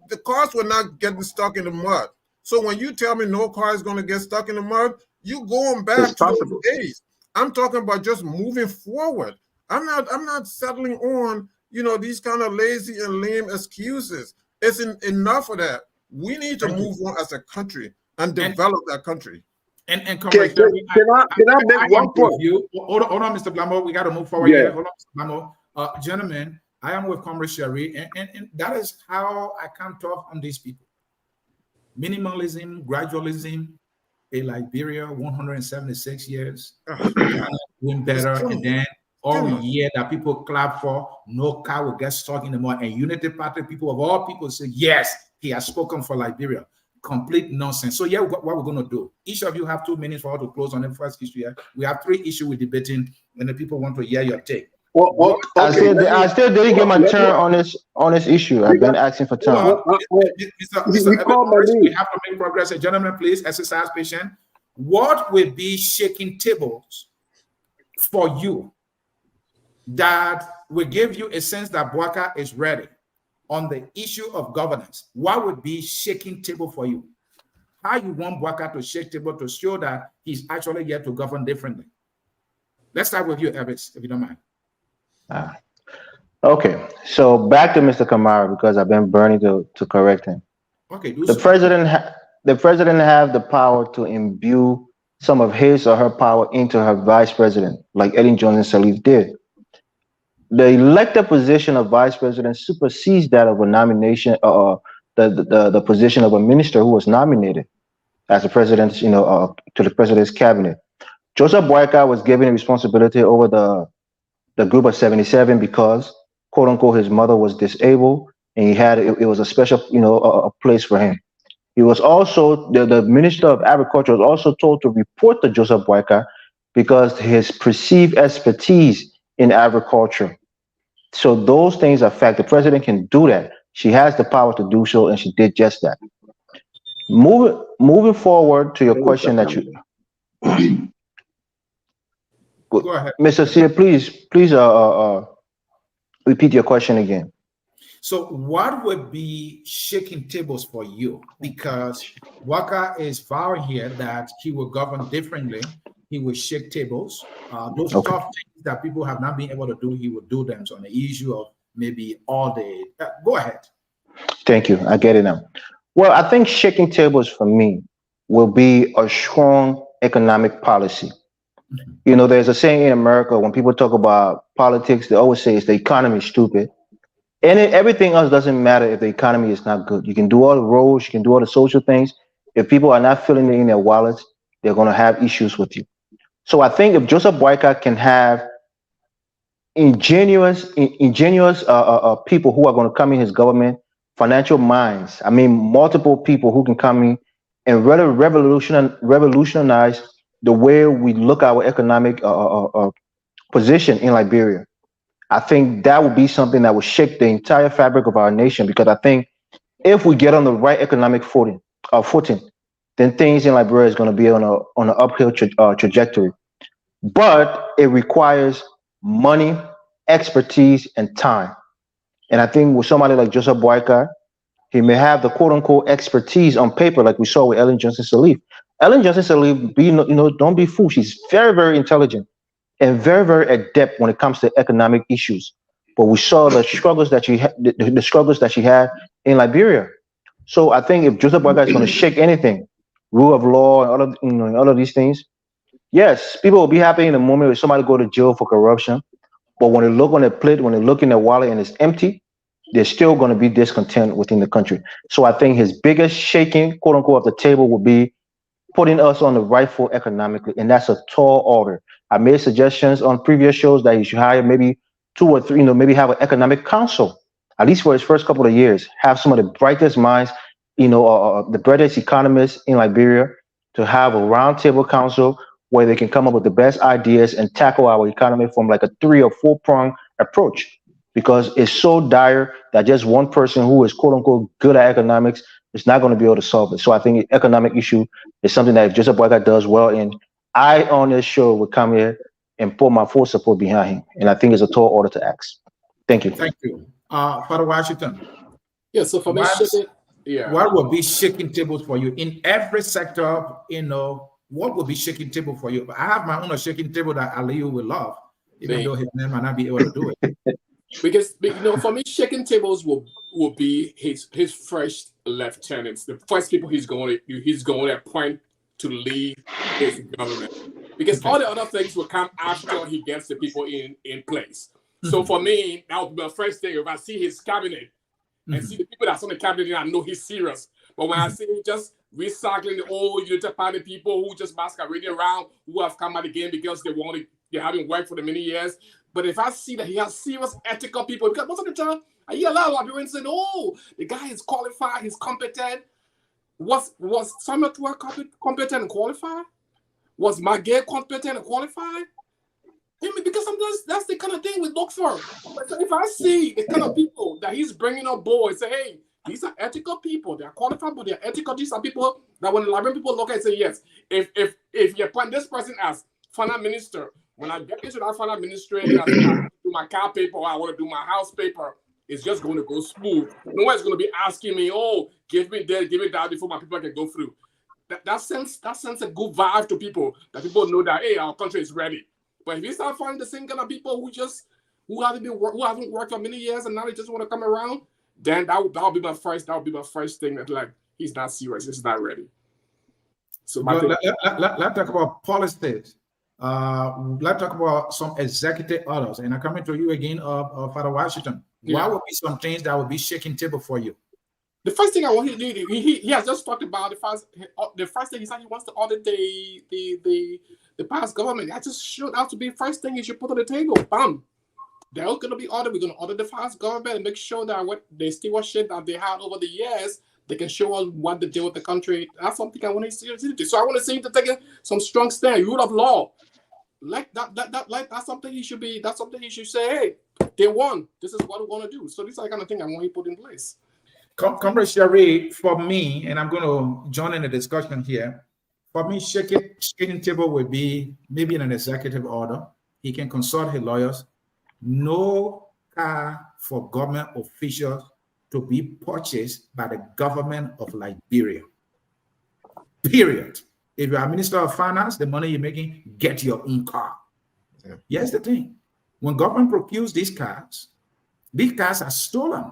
the cars were not getting stuck in the mud. So when you tell me no car is going to get stuck in the mud, you going back to those days. I'm talking about just moving forward. I'm not settling on, these kind of lazy and lame excuses. It's enough of that. We need to move on as a country and develop that country. Can I make one point? Hold on, Mr. Blamo. We got to move forward here. Hold on, Mr. Blamo. Gentlemen, I am with Comrade Sherry, and that is how I can talk on these people. Minimalism, gradualism, a Liberia, 176 years, doing better, and then all year that people clap for, no car will get stuck in the mud, and Unity Party people of all people say, yes, he has spoken for Liberia. Complete nonsense. So what we're going to do, each of you have 2 minutes for us to close on the first issue here. We have 3 issues we're debating, and the people want to hear your take. I still didn't get my turn on this issue. I've been asking for time. Mr. We have to make progress. Gentlemen, please exercise patience. What will be shaking tables for you that will give you a sense that Boakai is ready on the issue of governance? What would be shaking table for you? How you want Boakai to shake table to show that he's actually here to govern differently? Let's start with you, Elvis, if you don't mind. Okay, so back to Mr. Kamara because I've been burning to correct him. Okay, the president have the power to imbue some of his or her power into her vice president, like Ellen Johnson Sirleaf did. The elected position of vice president supersedes that of a nomination, the position of a minister who was nominated as a president, to the president's cabinet. Joseph Boakai was given responsibility over the group of 77 because, quote unquote, his mother was disabled and it was a special, a place for him. He was also, the Minister of Agriculture was also told to report to Joseph Boakai because his perceived expertise in agriculture. So those things are fact. The president can do that. She has the power to do so, and she did just that. Moving forward to your question that you, Go ahead. Mr. Sear, please repeat your question again. So what would be shaking tables for you? Because Waka is vowing here that he will govern differently. He will shake tables. Those tough things that people have not been able to do, he will do them. So on the issue of maybe all day. Go ahead. Thank you. I get it now. Well, I think shaking tables for me will be a strong economic policy. You know, there's a saying in America when people talk about politics, they always say it's the economy is stupid. And everything else doesn't matter if the economy is not good. You can do all the roads, you can do all the social things. If people are not feeling it in their wallets, they're going to have issues with you. So I think if Joseph Boakai can have ingenious people who are going to come in his government, financial minds, I mean, multiple people who can come in and really revolutionize the way we look at our economic position in Liberia. I think that would be something that would shake the entire fabric of our nation, because I think if we get on the right economic footing, then things in Liberia is going to be on an uphill trajectory. But it requires money, expertise, and time. And I think with somebody like Joseph Boakai, he may have the quote-unquote expertise on paper, like we saw with Ellen Johnson Sirleaf. Ellen Johnson Sirleaf, don't be fooled. She's very, very intelligent and very, very adept when it comes to economic issues. But we saw the struggles that she had, the struggles that she had in Liberia. So I think if Joseph Boakai is going to shake anything, rule of law and all of these things, yes, people will be happy in the moment if somebody go to jail for corruption. But when they look on their plate, when they look in their wallet and it's empty, there's still going to be discontent within the country. So I think his biggest shaking, quote unquote, of the table will be putting us on the right foot economically. And that's a tall order. I made suggestions on previous shows that he should hire maybe 2 or 3, maybe have an economic council, at least for his first couple of years, have some of the brightest minds, the brightest economists in Liberia, to have a roundtable council where they can come up with the best ideas and tackle our economy from like a 3 or 4 prong approach, because it's so dire that just one person who is quote unquote good at economics is not going to be able to solve it. So I think the economic issue is something that if Joseph Boakai does well, and I on this show would come here and put my full support behind him. And I think it's a tall order to ask. Thank you. Thank you. Father Washington. Yeah, so for me, what will be shaking tables for you in every sector? What will be shaking table for you? I have my own shaking table that Aliyu will love, even though his man might not be able to do it. Because for me, shaking tables will be his first lieutenants, the first people he's going to appoint to lead his government. Because all the other things will come after he gets the people in place. So for me, that would be the first thing. If I see his cabinet and see the people that's on the cabinet, I know he's serious. But when I see him just recycling the old United Party people who just masquerading around, who have come out again because they haven't worked for the many years. But if I see that he has serious ethical people, because most of the time I hear a lot of Liberians saying, "Oh, the guy is qualified, he's competent." Was Samukai competent and qualified? Was Magay competent and qualified? Because sometimes that's the kind of thing we look for. But if I see the kind of people that he's bringing on board, say, "Hey, these are ethical people. They are qualified, but they are ethical." These are people that when the Liberian people look at it, say, "Yes, if you appoint this person as finance minister, when I get into that finance ministry, I do my car paper or I want to do my house paper, it's just going to go smooth. No one's going to be asking me, oh, give me this, give me that before my people can go through." That sends a good vibe to people, that people know that, hey, our country is ready. But if you start finding the same kind of people who haven't worked for many years and now they just want to come around, then that'll be my first thing that, like, he's not serious, he's not ready. So let's talk about policies. Let's talk about some executive orders. And I'm coming to you again, Father Washington. What would be some things that would be shaking table for you? The first thing I want to do, he has just talked about the first thing he said he wants to audit the past government. That just should have to be the first thing he should put on the table. Bam. They're going to be audited. We're going to audit the past government and make sure that what the stewardship that they had over the years, they can show us what they did with the country. That's something I want to see. So I want to see him to take some strong stand. Rule of law. That's something he should be. That's something he should say. Hey, they won. This is what we want to do. So these are the kind of thing I want to put in place. Comrade Sherry, for me, and I'm going to join in the discussion here. For me, shaking table would be maybe in an executive order. He can consult his lawyers. No car for government officials to be purchased by the government of Liberia. Period. If you are Minister of Finance, the money you're making, get your own car. Yeah. Here's the thing. When government procures these cars are stolen.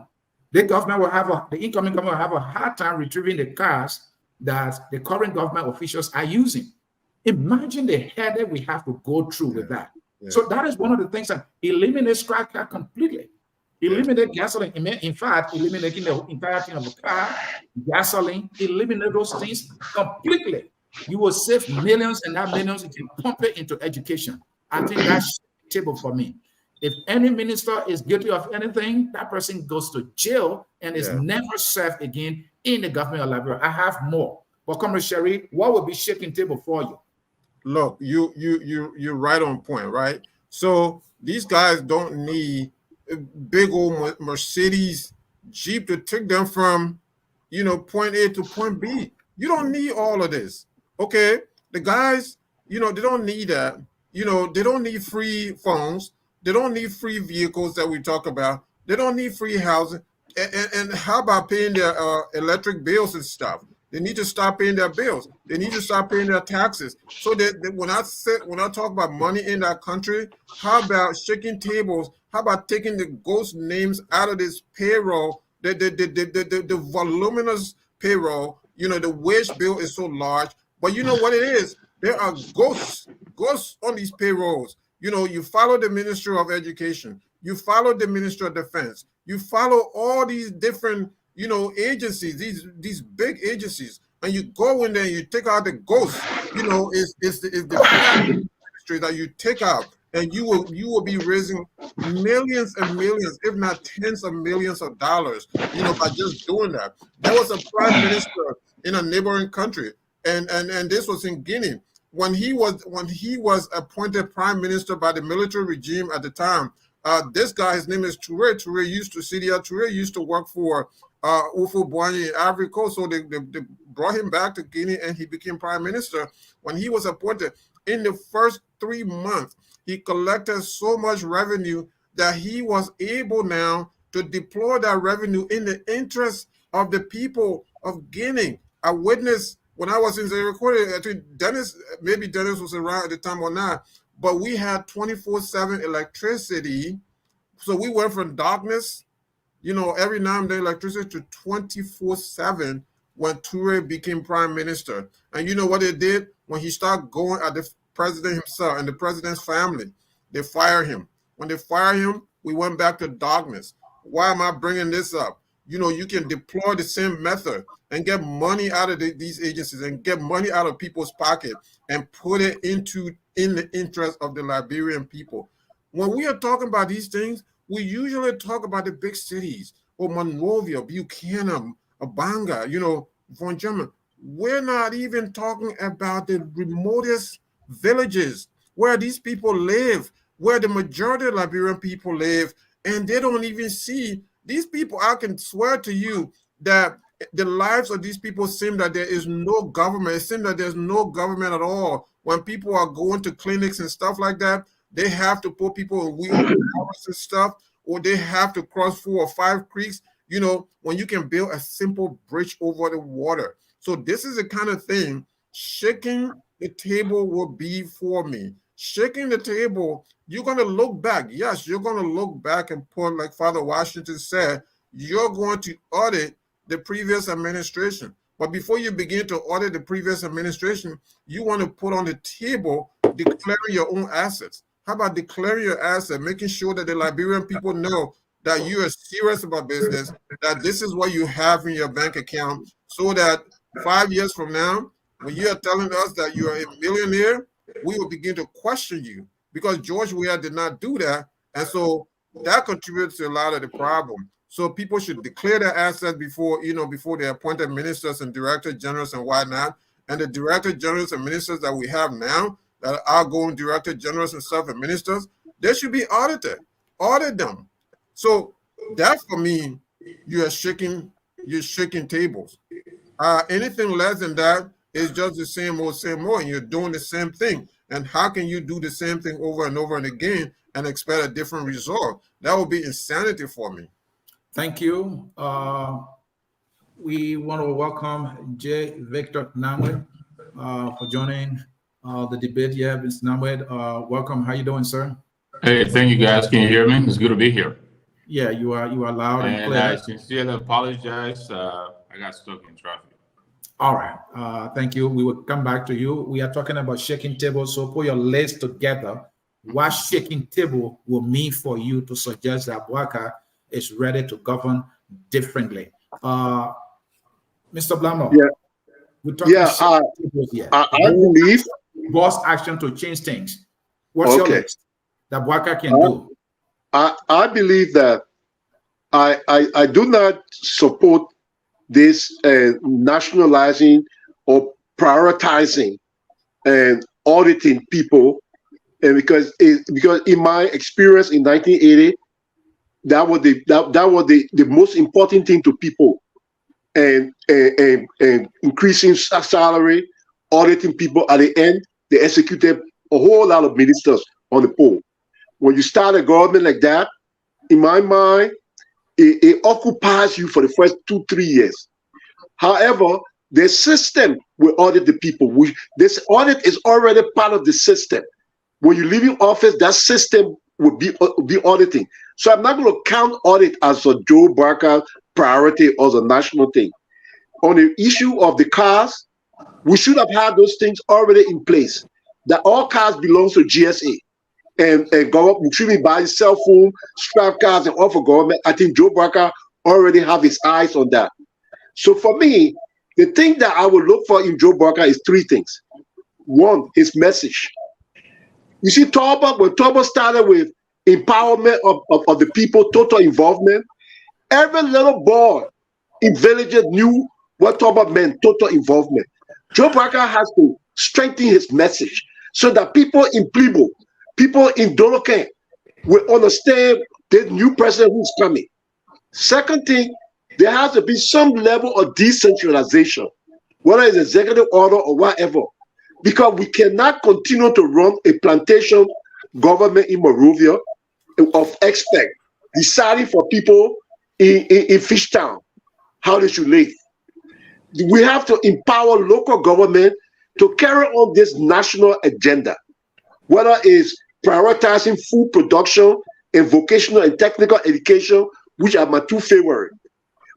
The government will have the incoming government will have a hard time retrieving the cars that the current government officials are using. Imagine the headache we have to go through with that. Yeah. So that is one of the things that eliminates scrap car completely. Eliminate gasoline. In fact, eliminating the entire thing of a car, gasoline, eliminate those things completely. You will save millions, and that millions you can pump it into education. I think that's the table for me. If any minister is guilty of anything, that person goes to jail and is never served again in the government of Liberia. I have more. But Comrade Sherry, what would be shaking table for you? Look, you're right on point, right? So these guys don't need a big old Mercedes Jeep to take them from, point A to point B. You don't need all of this. Okay, the guys, they don't need that. They don't need free phones. They don't need free vehicles that we talk about. They don't need free housing. And how about paying their electric bills and stuff? They need to stop paying their bills. They need to stop paying their taxes. So that when I talk about money in that country, how about shaking tables? How about taking the ghost names out of this payroll, the voluminous payroll? The wage bill is so large. But you know what it is? There are ghosts on these payrolls. You follow the Ministry of Education. You follow the Ministry of Defense. You follow all these different, agencies, these big agencies, and you go in there and you take out the ghosts. It's the ministry that you take out, and you will be raising millions and millions, if not tens of millions of dollars, by just doing that. There was a prime minister in a neighboring country, and this was in Guinea. When he was appointed prime minister by the military regime at the time, this guy, his name is Touré. Touré used to sit here. Touré used to work for Ufo Boigny in Ivory Coast. So they brought him back to Guinea, and he became prime minister. When he was appointed, in the first 3 months, he collected so much revenue that he was able now to deploy that revenue in the interest of the people of Guinea. I witnessed when I was in the recording, I think maybe Dennis was around at the time or not, but we had 24/7 electricity. So we went from darkness, every now and then electricity, to 24/7 when Touré became prime minister. And you know what they did? When he started going at the president himself and the president's family, they fired him. When they fired him, we went back to darkness. Why am I bringing this up? You can deploy the same method and get money out of these agencies and get money out of people's pocket and put it in the interest of the Liberian people. When we are talking about these things, we usually talk about the big cities, or Monrovia, Buchanan, Abanga, Von German. We're not even talking about the remotest villages where these people live, where the majority of Liberian people live, and they don't even see these people. I can swear to you that the lives of these people seem that there is no government. It seems that there's no government at all. When people are going to clinics and stuff like that, they have to put people in wheelchairs and stuff, or they have to cross 4 or 5 creeks, when you can build a simple bridge over the water. So this is the kind of thing shaking the table will be for me. Shaking the table, you're going to look back. Yes, you're going to look back and put, like Father Washington said, you're going to audit the previous administration. But before you begin to audit the previous administration, you want to put on the table declaring your own assets. How about declaring your assets, making sure that the Liberian people know that you are serious about business, that this is what you have in your bank account, so that 5 years from now, when you are telling us that you are a millionaire, we will begin to question you, because George Weah did not do that. And so that contributes to a lot of the problem. So people should declare their assets before they appointed ministers and director generals and whatnot. And the director generals and ministers that we have now, that are outgoing director generals and stuff and ministers, they should be audited. Audit them. So that for me, you're shaking tables. Anything less than that is just the same old, and you're doing the same thing. And how can you do the same thing over and over and again and expect a different result? That would be insanity for me. Thank you. We want to welcome J. Victor Namwed for joining the debate here. Mr. Namwed, welcome. How you doing, sir? Hey, thank you guys. Can you hear me? It's good to be here. Yeah, you are loud and And clear. I sincerely apologize. I got stuck in traffic. All right. Thank you. We will come back to you. We are talking about shaking tables. So put your legs together. What shaking table will mean for you to suggest that Boakai is ready to govern differently? Mr. Blamo, Yeah. we're talking Yeah, shaking tables here. I believe. Boss action to change things. What's your Okay. list that Boakai can do? I believe that I do not support this nationalizing or prioritizing and auditing people, and because in my experience in 1980, that was the most important thing to people, and increasing salary, auditing people. At the end, they executed a whole lot of ministers on the pole. When you start a government like that, in my mind, it occupies you for the first 2-3 years. However, the system will audit the people. This audit is already part of the system. When you leave your office, that system will be auditing. So I'm not going to count audit as a Joe Boakai priority or as a national thing. On the issue of the cars, we should have had those things already in place. That all cars belong to GSA. And government should be buying cell phone, scrap cars, and all for government. I think Joe Boakai already have his eyes on that. So for me, the thing that I would look for in Joe Boakai is 3 things. One, his message. You see, when Turbo started with empowerment of the people, total involvement, every little boy in villages knew what Turbo meant, total involvement. Joe Boakai has to strengthen his message so that people in Plibo, people in Dolokan will understand the new president who's coming. Second thing, there has to be some level of decentralization, whether it's executive order or whatever, because we cannot continue to run a plantation government in Monrovia of expert deciding for people in Fishtown how they should live. We have to empower local government to carry on this national agenda, whether it's prioritizing food production and vocational and technical education, which are my 2 favorite.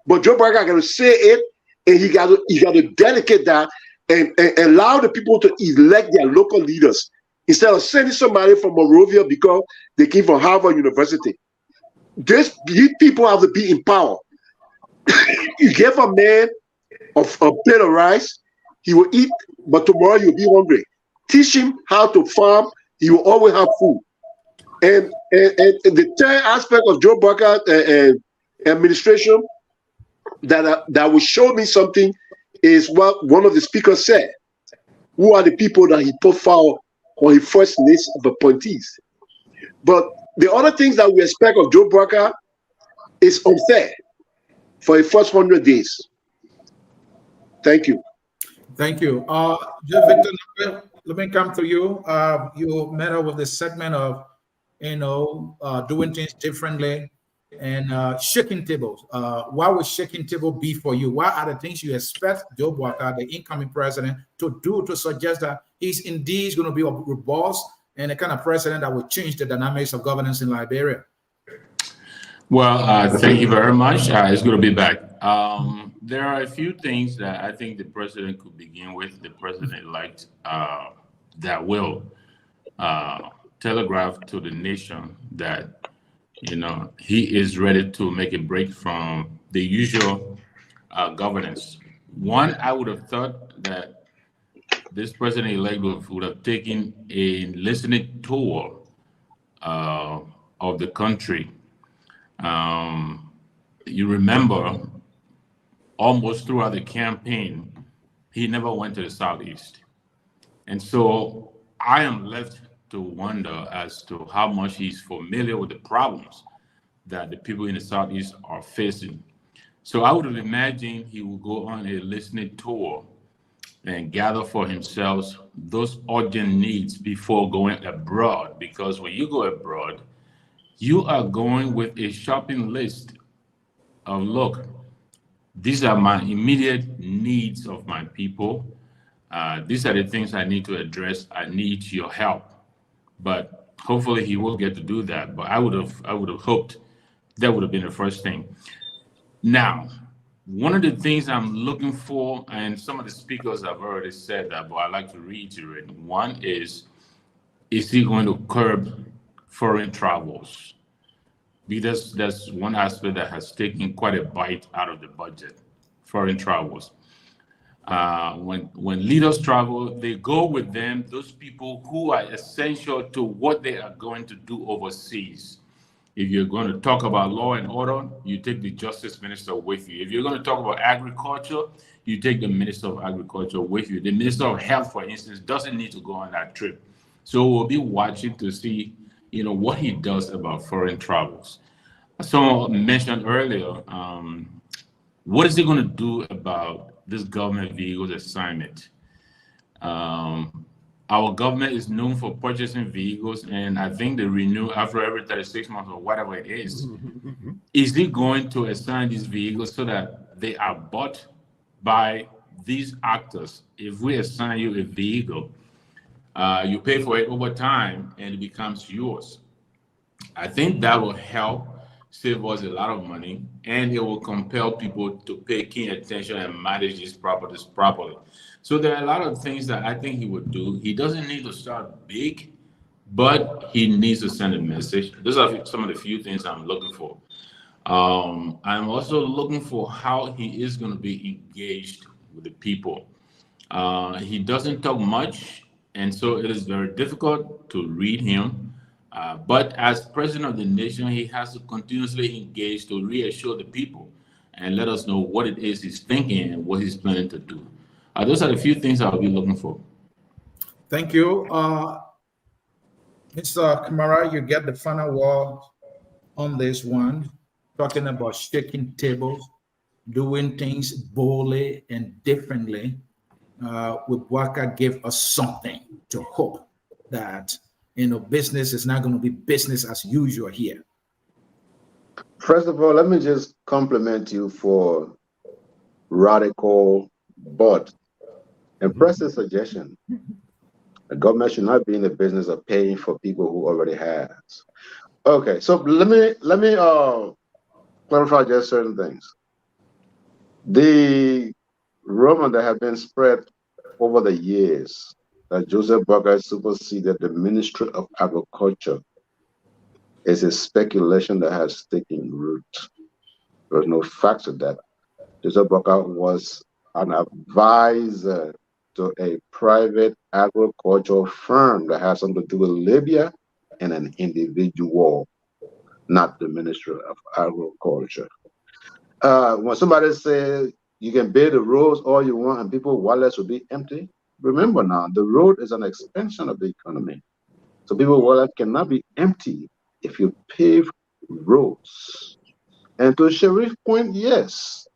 But Joe Boakai got to say it, and he got to dedicate that and allow the people to elect their local leaders instead of sending somebody from Monrovia because they came from Harvard University. These people have to be in power. You give a man a plate of rice, he will eat, but tomorrow he'll be hungry. Teach him how to farm, he will always have food. And the third aspect of Joe Boakai administration that will show me something is what one of the speakers said. Who are the people that he put forward on his first list of appointees? But the other things that we expect of Joe Boakai is unfair for the first 100 days. Thank you. Thank you. Jeff Victor, let me come to you. You met up with the segment of, doing things differently and shaking tables. What would shaking table be for you? What are the things you expect Joe Boakai, the incoming president, to do to suggest that he's indeed going to be a boss and a kind of president that will change the dynamics of governance in Liberia? Well, thank you very much. It's good to be back. There are a few things that I think the president could begin with, the president-elect, that will telegraph to the nation that, he is ready to make a break from the usual governance. One, I would have thought that this president-elect would have taken a listening tour of the country. You remember, almost throughout the campaign, he never went to the Southeast. And so I am left to wonder as to how much he's familiar with the problems that the people in the Southeast are facing. So I would have imagined he would go on a listening tour and gather for himself those urgent needs before going abroad. Because when you go abroad, you are going with a shopping list of, look, these are my immediate needs of my people. These are the things I need to address. I need your help. But hopefully he will get to do that. But I would have hoped that would have been the first thing. Now, one of the things I'm looking for, and some of the speakers have already said that, but I'd like to reiterate. One is he going to curb foreign travels? Because that's one aspect that has taken quite a bite out of the budget, foreign travels. When leaders travel, they go with them those people who are essential to what they are going to do overseas. If you're going to talk about law and order, you take the justice minister with you. If you're going to talk about agriculture, you take the minister of agriculture with you. The minister of health, for instance, doesn't need to go on that trip. So we'll be watching to see, what he does about foreign travels. Someone mentioned earlier, what is he going to do about this government vehicles assignment? Our government is known for purchasing vehicles, and I think they renew after every 36 months or whatever it is. Is he going to assign these vehicles so that they are bought by these actors? If we assign you a vehicle, you pay for it over time and it becomes yours. I think that will help save us a lot of money, and it will compel people to pay keen attention and manage these properties properly. So there are a lot of things that I think he would do. He doesn't need to start big, but he needs to send a message. Those are some of the few things I'm looking for. I'm also looking for how he is going to be engaged with the people. He doesn't talk much, and so it is very difficult to read him. But as president of the nation, he has to continuously engage to reassure the people and let us know what it is he's thinking and what he's planning to do. Those are the few things I'll be looking for. Thank you. Mr. Kamara, you get the final word on this one, talking about shaking tables, doing things boldly and differently. Boakai gave us something to hope that business is not going to be business as usual here. First of all, let me just compliment you for radical but impressive suggestion. The government should not be in the business of paying for people who already has. Okay, so let me clarify just certain things. The rumor that have been spread over the years that Joseph Boakai superseded the Ministry of Agriculture is a speculation that has taken root. There's no fact to that. Joseph Boakai was an advisor to a private agricultural firm that has something to do with Libya and an individual, not the Ministry of Agriculture. When somebody says you can build the roads all you want and people's wallets will be empty, remember now, the road is an expansion of the economy. So people's wallets cannot be empty if you pave roads. And to Sharif's point, yes.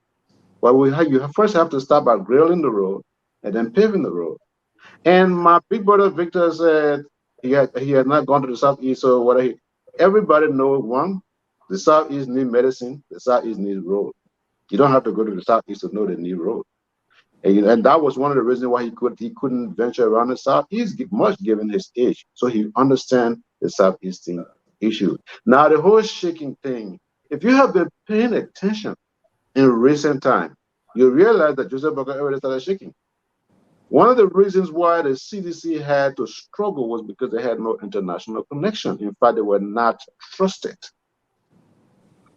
But you first have to start by grilling the road and then paving the road. And my big brother Victor said he had not gone to the Southeast, so whatever. Everybody knows, one, the Southeast need medicine, the Southeast needs road. You don't have to go to the Southeast to know they need road. And that was one of the reasons why he couldn't venture around the Southeast, much given his age. So he understands the Southeastern issue. Now, the whole shaking thing, if you have been paying attention in recent time, you realize that Joseph Boakai already started shaking. One of the reasons why the CDC had to struggle was because they had no international connection. In fact, they were not trusted.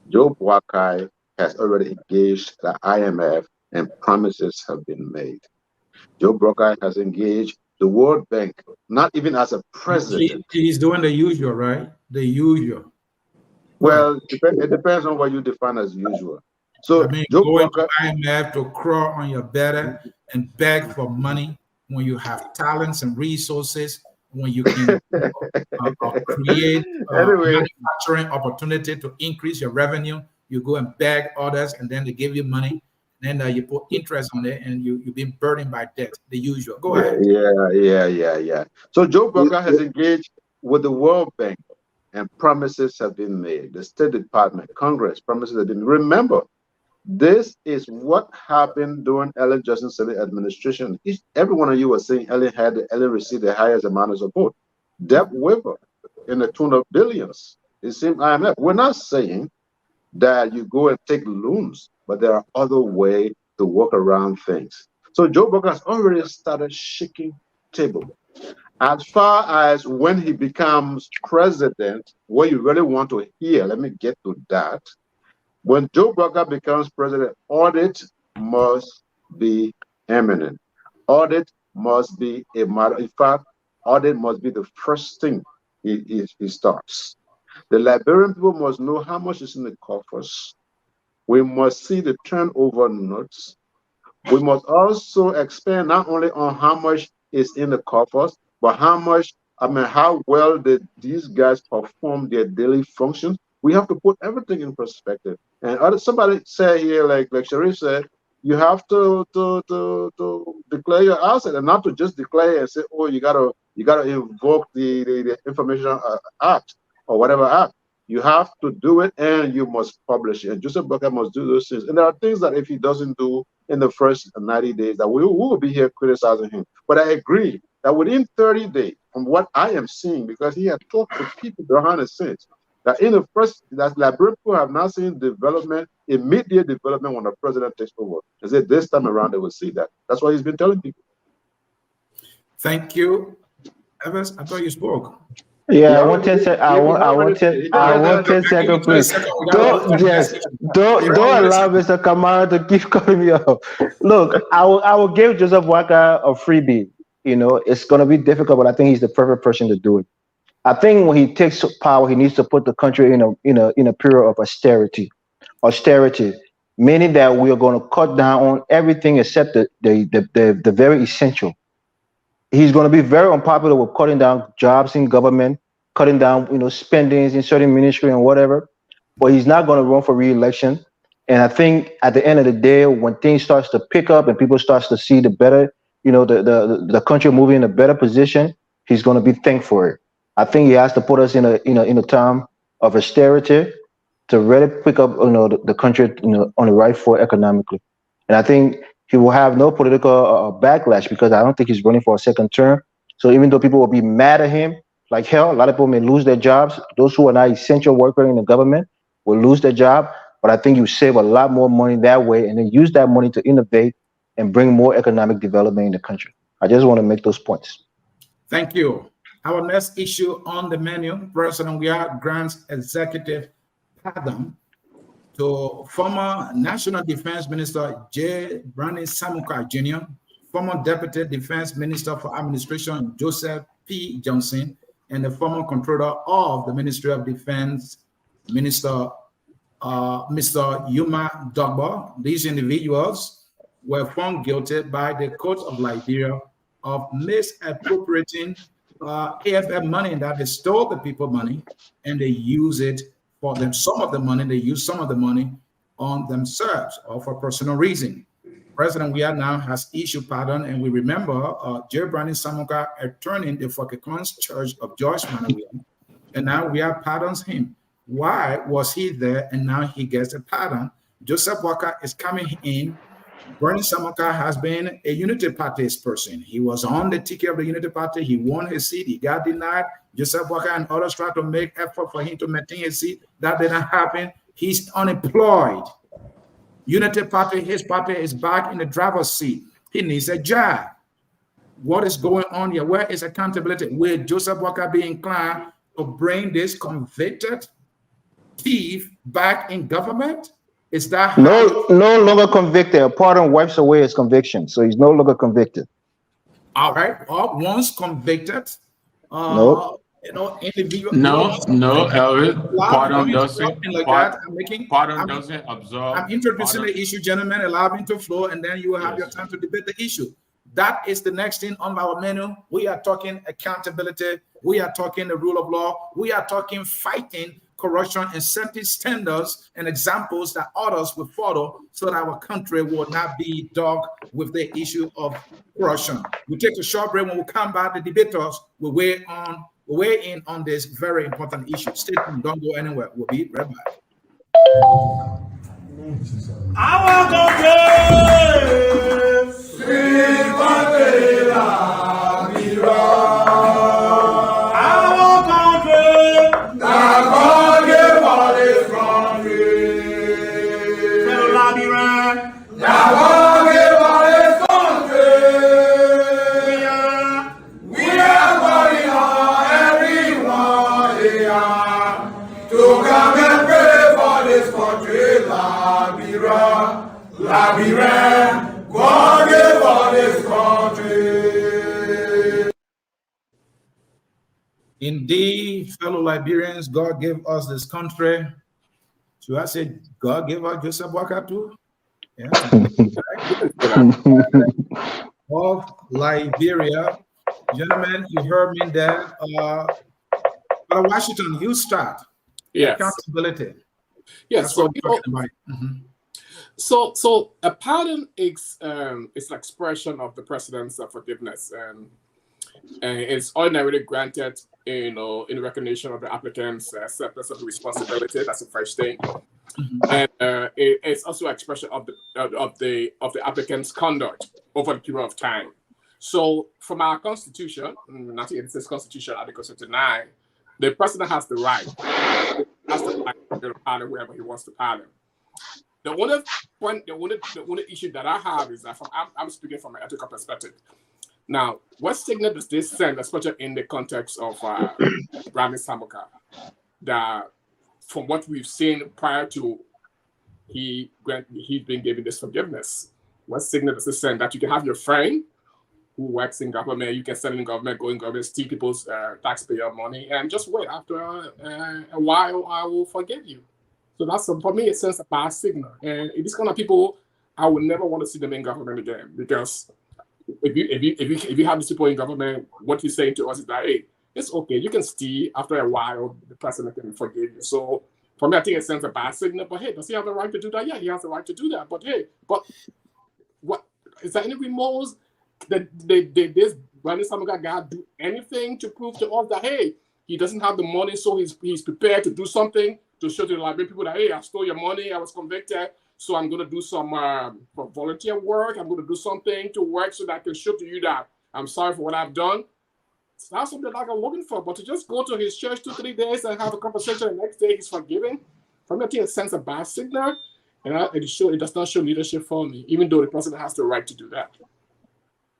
Joe Boakai has already engaged the IMF and promises have been made. Joe Boakai has engaged the World Bank, not even as a president. He's doing the usual, right? The usual. Well, it depends on what you define as usual. So Joe going Boakai, to IMF to crawl on your belly and beg for money when you have talents and resources when you can create Anyway. manufacturing opportunity to increase your revenue. You go and beg others, and then they give you money. Then you put interest on it, and you've been burdened by debt, the usual. Go ahead. Yeah. So Joe Boakai has engaged with the World Bank, and promises have been made. The State Department, Congress, promises have been made. Remember, this is what happened during Ellen Johnson Sirleaf administration. Every one of you was saying Ellen received the highest amount of support. Debt waiver in the tune of billions. It seems IMF. We're not saying that you go and take loans, but there are other ways to work around things. So Joe Boakai has already started shaking table. As far as when he becomes president, what you really want to hear, let me get to that. When Joe Boakai becomes president, audit must be imminent. Audit must be a matter. In fact, audit must be the first thing he starts. The Liberian people must know how much is in the coffers. We must see the turnover notes. We must also expand not only on how much is in the coffers, but how well did these guys perform their daily functions. We have to put everything in perspective. And somebody said here, like Sharif said, you have to declare your asset, and not to just declare and say, oh, you gotta invoke the Information Act or whatever act. You have to do it, and you must publish it. And Joseph Boakai must do those things. And there are things that if he doesn't do in the first 90 days, that we will be here criticizing him. But I agree that within 30 days, from what I am seeing, because he had talked to people behind the scenes, that in the first, that Liberian people have not seen development, immediate development when the president takes over. They said this time around they will see that. That's what he's been telling people. Thank you. Evans, I thought you spoke. Yeah, I want 10 seconds, please. Don't allow Mr. Kamara to keep calling me up. Look, I will give Joseph Boakai a freebie. You know, it's gonna be difficult, but I think he's the perfect person to do it. I think when he takes power, he needs to put the country in a period of austerity, meaning that we are going to cut down on everything except the very essential. He's going to be very unpopular with cutting down jobs in government, cutting down spendings in certain ministry and whatever. But he's not going to run for re-election. And I think at the end of the day, when things starts to pick up and people starts to see the better, the country moving in a better position, he's going to be thanked for it. I think he has to put us in a time of austerity to really pick up the country on the right foot economically. And I think he will have no political backlash because I don't think he's running for a second term. So even though people will be mad at him, like hell, a lot of people may lose their jobs. Those who are not essential workers in the government will lose their job. But I think you save a lot more money that way and then use that money to innovate and bring more economic development in the country. I just want to make those points. Thank you. Our next issue on the menu, President Weah grants executive pardon to former National Defense Minister J. Brandon Samukai Jr., former Deputy Defense Minister for Administration Joseph P. Johnson, and the former Controller of the Ministry of Defense, Mr. Yuma Dogba. These individuals were found guilty by the Court of Liberia of misappropriating AFF money that they stole the people money and they use it for them. They use some of the money on themselves or for personal reason. President Weah now has issued pardon, and we remember J. Brandon Samukai attorney the Fokekons Church of George Manawiah, and now Weah pardons him. Why was he there and now he gets a pardon? Joseph Boakai is coming in. Brandon Samukai has been a Unity Party person. He was on the ticket of the Unity Party. He won his seat. He got denied. Joseph Boakai and others tried to make effort for him to maintain his seat. That didn't happen. He's unemployed. Unity Party, his party is back in the driver's seat. He needs a job. What is going on here? Where is accountability? Will Joseph Boakai be inclined to bring this convicted thief back in government? Is that no longer convicted? A pardon wipes away his conviction, so he's no longer convicted. All right. Once convicted, nope. Individual. No, Elvis. Pardon doesn't. Like pardon doesn't absolve. I'm introducing the issue, gentlemen. Allow me to flow, and then you will have your time to debate the issue. That is the next thing on our menu. We are talking accountability. We are talking the rule of law. We are talking fighting corruption and setting standards and examples that others will follow so that our country will not be dogged with the issue of corruption. We take a short break. When we come back, the debaters will weigh in on this very important issue. Stay tuned. Don't go anywhere. We'll be right back. Our country, sweet Mandela, our country, that God gave us this country. Fellow Liberian, that God gave us this country. We are calling on everyone here to come and pray for this country, Liberia, God gave us this country. Indeed, fellow Liberians, God gave us this country. So I said, God gave us Joseph Boakai too? Yeah. Of Liberia. Gentlemen, you heard me there. But Washington, you start. Yes. Accountability. Yes. So, so a pardon is an expression of the president's forgiveness, and it's ordinarily granted, in recognition of the applicant's acceptance of responsibility. That's the first thing, and it's also an expression of the applicant's conduct over the period of time. So, from our Constitution, 1986 Constitution, Article 79, the president has the right to pardon whoever he wants to pardon. The only issue that I have is that I'm speaking from an ethical perspective. Now, what signal does this send, especially in the context of Samukai, that from what we've seen prior to he's been given this forgiveness, what signal does this send that you can have your friend who works in government, you can send in government, go in government, steal people's taxpayer money, and just wait, after a while, I will forgive you. So that's, for me, it sends a bad signal. And these kind of people, I would never want to see them in government again, because if you have these people in government, what he's saying to us is that, hey, it's okay, you can steal, after a while, the president can forgive you. So for me, I think it sends a bad signal. But hey, does he have the right to do that? Yeah, he has the right to do that. But hey, what is there any remorse that this Brandon Samukai guy do anything to prove to us that, hey, he doesn't have the money, so he's prepared to do something to show to the Liberian people that, hey, I stole your money, I was convicted, so I'm going to do some volunteer work, I'm going to do something to work so that I can show to you that I'm sorry for what I've done. It's not something like I'm looking for, but to just go to his church 2-3 days and have a conversation, the next day he's forgiven, for me, I think it sends a bad signal, and it does not show leadership for me, even though the president has the right to do that.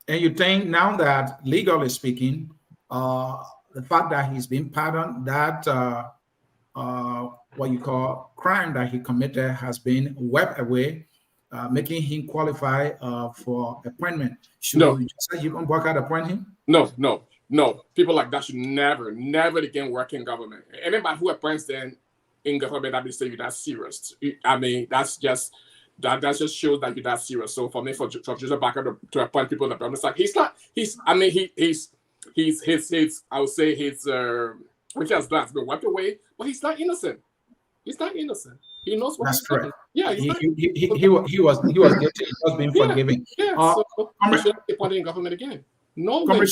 And you think now that, legally speaking, the fact that he's been pardoned, that what you call crime that he committed has been wiped away, making him qualify for appointment. Should you can work out appoint him? No. People like that should never again work in government. Anybody who appoints them in government, that means that you're that serious. I mean, that just shows that you're that serious. So for me, for Joseph Boakai to appoint people in the government, it's like I would say his Richard's glass been wiped away, but he's not innocent. He's not innocent. He knows what That's correct. Yeah, he was guilty. He was being forgiven. Yeah, so he should be appointed in government again. No way.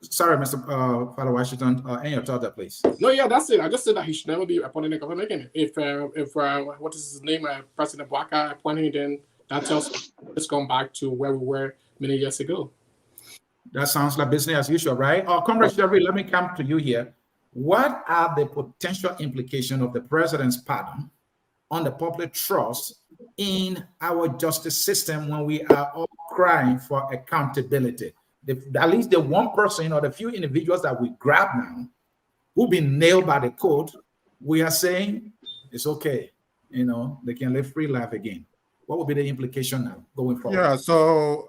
Sorry, Mr. Father Washington, any your thought there, please. No, yeah, that's it. I just said that he should never be appointed in government again. If what is his name, President Boakai appointed, then that tells us it's gone back to where we were many years ago. That sounds like business as usual, right? Comrade Sherry, let me come to you here. What are the potential implications of the president's pardon on the public trust in our justice system when we are all crying for accountability? At least the one person or the few individuals that we grab now who've been nailed by the court, we are saying it's okay. They can live free life again. What will be the implication now going forward? Yeah, so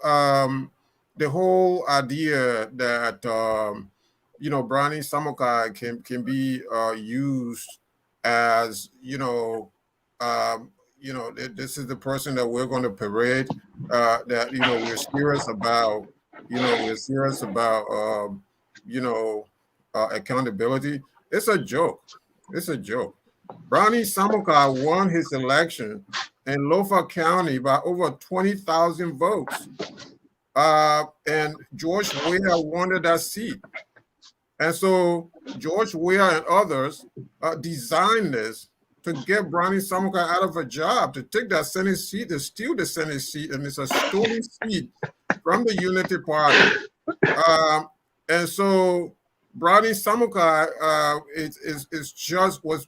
the whole idea that Brownie Samukai can be used as you know, this is the person that we're going to parade. That we're serious about. We're serious about. Accountability. It's a joke. It's a joke. Brownie Samukai won his election in Lofa County by over 20,000 votes. And George Weah wanted that seat. And so George Weah and others designed this to get Brownie Samukai out of a job, to take that Senate seat, to steal the Senate seat, and it's a stolen seat from the Unity Party. And so Brownie Samukai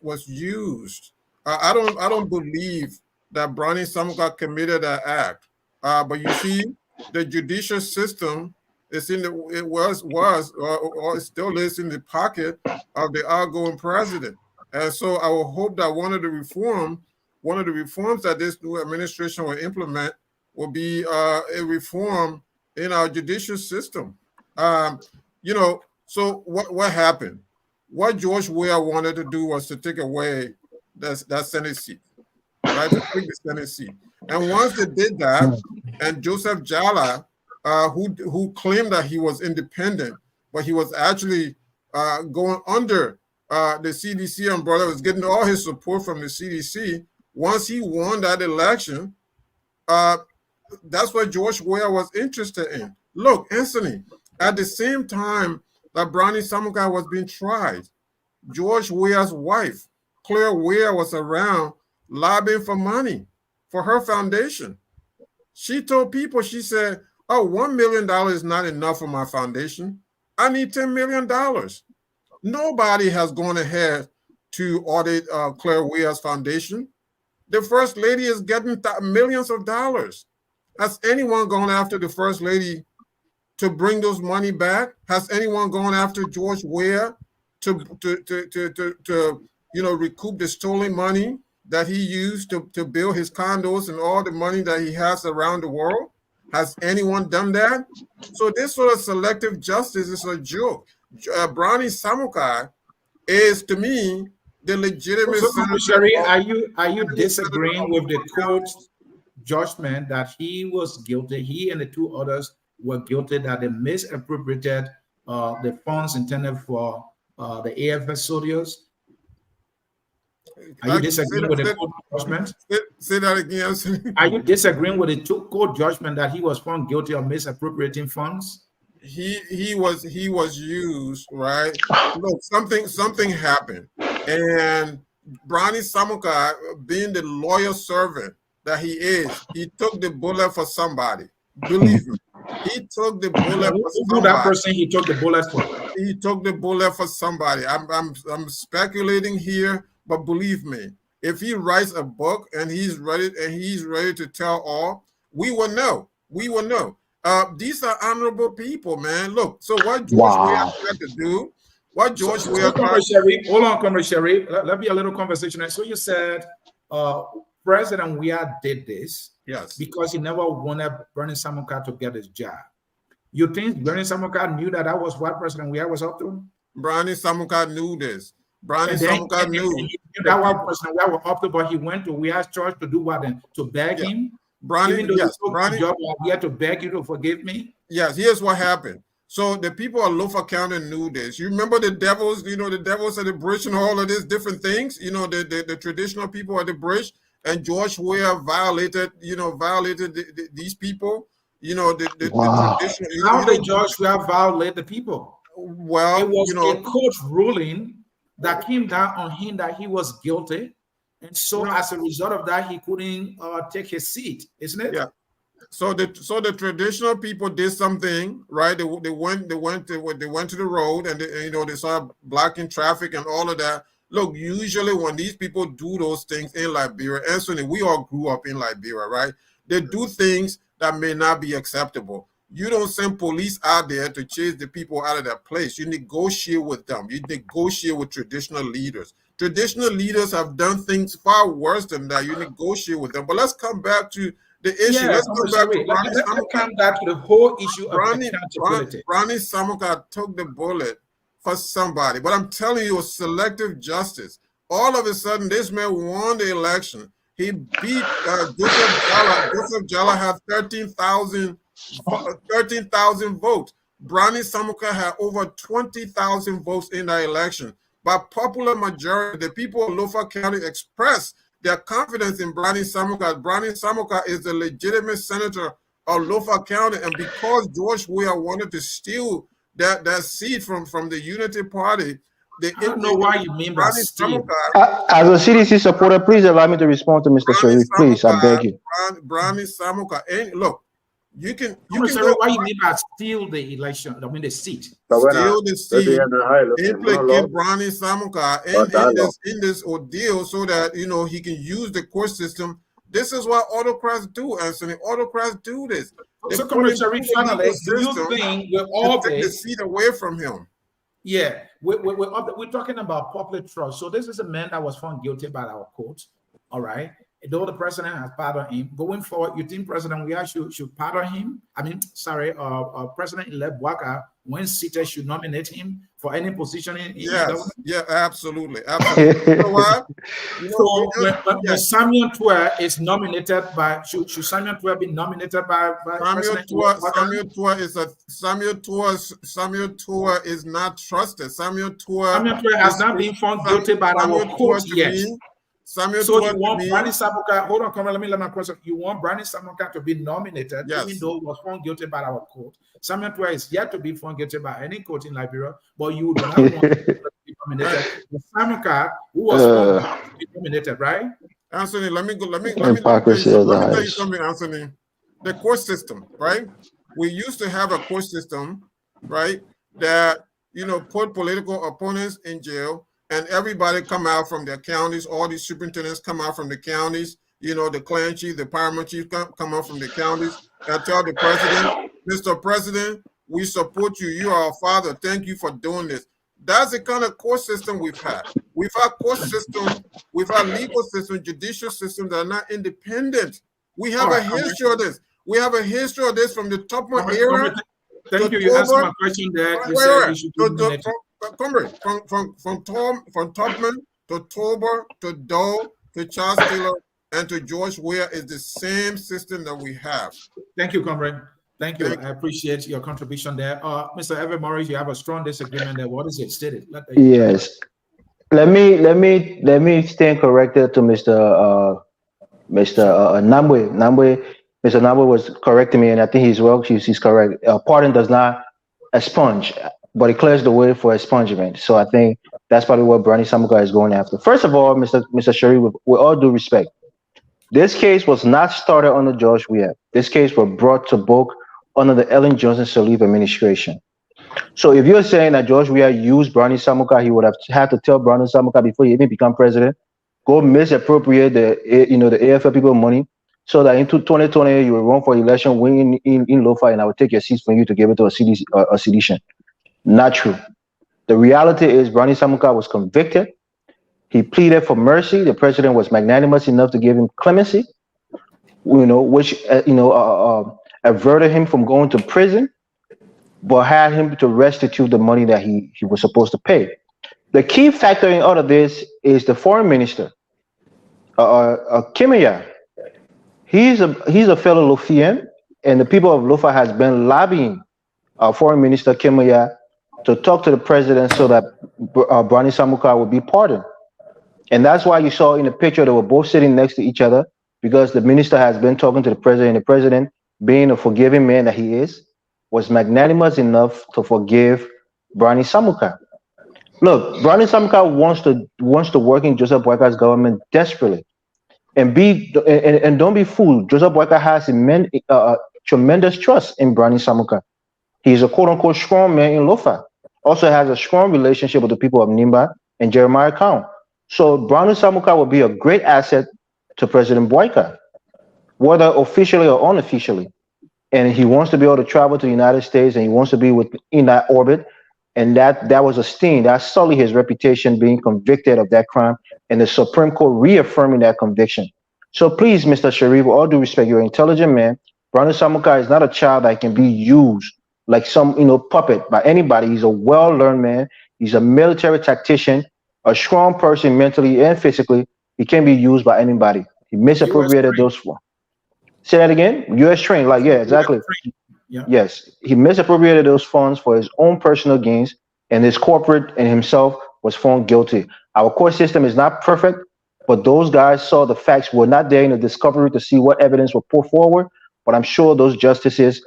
was used. I don't believe that Brownie Samukai committed that act. But you see, the judicial system is or it still is in the pocket of the outgoing president. And so I will hope that one of the reforms that this new administration will implement will be a reform in our judicial system. So what happened? What George Weah wanted to do was to take away that Senate seat, right? To take the Senate seat. And once they did that, and Joseph Jala, who claimed that he was independent, but he was actually going under the CDC umbrella, was getting all his support from the CDC. Once he won that election, that's what George Weah was interested in. Look, Anthony, at the same time that Brownie Samukai was being tried, George Weah's wife, Claire Weah, was around lobbying for money for her foundation. She told people, she said, oh, $1 million is not enough for my foundation. I need $10 million. Nobody has gone ahead to audit Claire Weah's foundation. The First Lady is getting millions of dollars. Has anyone gone after the First Lady to bring those money back? Has anyone gone after George Weah to recoup the stolen money that he used to build his condos and all the money that he has around the world? Has anyone done that? So this sort of selective justice is a joke. Brownie Samukai is, to me, the legitimate. So, Sherry, are you disagreeing with the court's judgment that he was guilty? He and the two others were guilty, that they misappropriated the funds intended for the AFS soldiers? Are you disagreeing with the court judgment? Say that again. Are you disagreeing with the court judgment that he was found guilty of misappropriating funds? He was used, right? Look, something happened, and Brownie Samukai, being the loyal servant that he is, he took the bullet for somebody. Believe me, he took the bullet for somebody. Who that person he took the bullet for? He took the bullet for somebody. I'm speculating here, but believe me, if he writes a book and he's ready to tell all, we will know. We will know. These are honorable people, man. Look, so what George Weah had to do, what George Weah... Hold on, Comrade Sherry. Let be a little conversation. So you said President Weah did this, yes, because he never wanted Brownie Samukai to get his job. You think Brownie Samukai knew that was what President Weah was up to? Brownie Samukai knew this. Brownie Samukai knew. He knew that what President Weah was up to, but he went to Weah's church to do what then? To beg him? Brownie, Brownie, he had to beg you to forgive me. Yes, here's what happened. So the people of Lofa County knew this. You remember the devils, the devils at the bridge and all of these different things, the traditional people at the bridge, and George Weah violated these people, the traditional. How did George Weah violate the people? Well, it was a court ruling that came down on him that he was guilty. And so, as a result of that, he couldn't take his seat, isn't it? Yeah. So the traditional people did something, right? They went to the road, and they started blocking traffic and all of that. Look, usually when these people do those things in Liberia, Anthony, we all grew up in Liberia, right? They do things that may not be acceptable. You don't send police out there to chase the people out of that place. You negotiate with them. You negotiate with traditional leaders. Traditional leaders have done things far worse than that. You negotiate with them. But let's come back to the issue. Let's come back to the whole issue of accountability. Brownie Samukai took the bullet for somebody. But I'm telling you, it was selective justice. All of a sudden, this man won the election. He beat Joseph Jala. Joseph Jala had 13,000 votes. Brownie Samukai had over 20,000 votes in the election. By popular majority, the people of Lofa County expressed their confidence in Brownie Samukai. Brownie Samukai is the legitimate senator of Lofa County, and because George Weah wanted to steal that seat from the Unity Party, I don't know why you mean by steal. As a CDC supporter, please allow me to respond to Mr. Sharif, please. I beg you. Brownie Samukai, and look, you can why you mean by steal the election? I mean the seat. Steal the seat, implicate Brownie Samukai in this ordeal so that he can use the court system. This is what autocrats do, Anthony. Autocrats do this. So, Comrade Sharif, finally, do you think with all take the this seat away from him? Yeah, we're talking about public trust. So this is a man that was found guilty by our court. All right. Though the president has pardoned him, going forward, you think President Weah should pardon him? I mean, sorry, President-elect Boakai, when seated, should nominate him for any position in government? Yeah, absolutely. You know what? When Samuel Weah is nominated by, should Samuel Weah be nominated by Samuel Weah is not trusted. Samuel Weah has not been found guilty by our court yet. So you want Brownie Samukai, hold on, let me let my question. You want Brownie Samukai to be nominated, even though he was found guilty by our court. Samuel Weah is yet to be found guilty by any court in Liberia, but you do not want him to be nominated. The Samukai, who was found to be nominated, right? Anthony, let me tell you something, Anthony. The court system, right? We used to have a court system, right, that put political opponents in jail. And everybody come out from their counties. All these superintendents come out from the counties. The clan chief, the paramount chief come out from the counties and tell the president, Mr. President, we support you. You are our father. Thank you for doing this. That's the kind of court system we've had. We've had court system, we've had legal system, judicial system that are not independent. We have a history of this. We have a history of this from the Topman era. Thank you. You answered my question there. From Topman to Tober to Doe to Charles Taylor and to George Weah is the same system that we have. Thank you, comrade. Thank you. I appreciate your contribution there. Mr. Evan Morris, you have a strong disagreement there. What is it? State it. Yes. Let me stand corrected to Mr. Nambwe. Mr. Nambwe was correcting me, and I think he's correct. Pardon does not expunge, but it clears the way for expungement. So I think that's probably what Brownie Samukai is going after. First of all, Mr. Sharif, with all due respect, this case was not started under George Weah. This case was brought to book under the Ellen Johnson Sirleaf administration. So if you're saying that George Weah used Brownie Samukai, he would have had to tell Brownie Samukai before he even become president, go misappropriate the AFL people money, so that into 2020 you will run for election, win in Lofa, and I will take your seats from you to give it to a sedition. Not true. The reality is Brownie Samukai was convicted. He pleaded for mercy. The president was magnanimous enough to give him clemency, which averted him from going to prison, but had him to restitute the money that he was supposed to pay. The key factor in all of this is the foreign minister, Kimia. He's a fellow Lofian, and the people of Lofa has been lobbying Foreign Minister Kimia to talk to the president so that Brownie Samukai would be pardoned. And that's why you saw in the picture they were both sitting next to each other, because the minister has been talking to the president, and the president, being a forgiving man that he is, was magnanimous enough to forgive Brownie Samukai. Look, Brownie Samukai wants to work in Joseph Boakai's government desperately. And don't be fooled. Joseph Boakai has tremendous trust in Brownie Samukai. He's a quote-unquote strong man in Lofa. Also has a strong relationship with the people of Nimba and Jeremiah County. So Brownie Samukai will be a great asset to President Boakai, whether officially or unofficially. And he wants to be able to travel to the United States, and he wants to be in that orbit. And that was a sting. That sullied his reputation, being convicted of that crime, and the Supreme Court reaffirming that conviction. So please, Mr. Sharif, with all due respect, you're an intelligent man. Brownie Samukai is not a child that can be used like some puppet by anybody. He's a well-learned man. He's a military tactician, a strong person mentally and physically. He can't be used by anybody. He misappropriated those funds. Say that again. U.S. trained, like, yeah, exactly. Yeah. Yes, he misappropriated those funds for his own personal gains, and his corporate and himself was found guilty. Our court system is not perfect, but those guys saw the facts. Were not there in the discovery to see what evidence were put forward. But I'm sure those justices,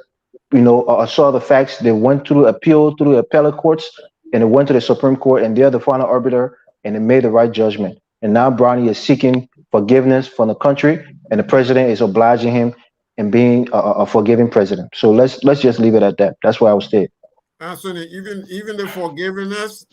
saw the facts. They went through appeal through the appellate courts, and it went to the Supreme Court, and they're the final arbiter, and they made the right judgment. And now Brownie is seeking forgiveness from the country, and the president is obliging him and being a forgiving president. So let's just leave it at that. That's why I was there. Anthony, even the forgiveness,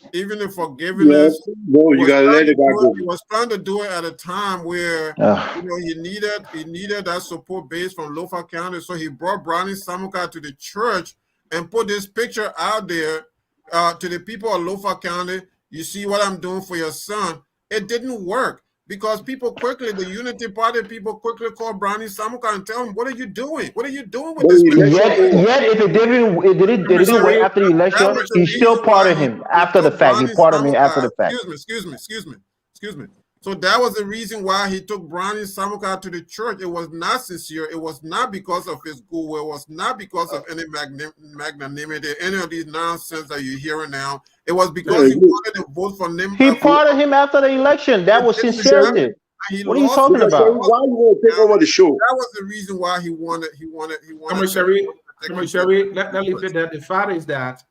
No, you gotta let it go. He was trying to do it at a time where he needed that support base from Lofa County. So he brought Brownie Samukai to the church and put this picture out there to the people of Lofa County. You see what I'm doing for your son. It didn't work because the Unity Party people quickly called Brownie Samukai and tell him, "What are you doing? What are you doing with this?" Yet, if it didn't wait after the election, he still pardoned him after the fact. He pardoned me after the fact. Excuse me. So that was the reason why he took Brownie Samukai to the church. It was not sincere. It was not because of his goodwill. It was not because of any magnanimity, any of these nonsense that you're hearing now. It was because he wanted to vote for him. He pardoned him after the election. That was sincerity. What are you talking about? Why you want to take over the show? That was the reason why he wanted. Commissioner, let me leave it there. The fact is that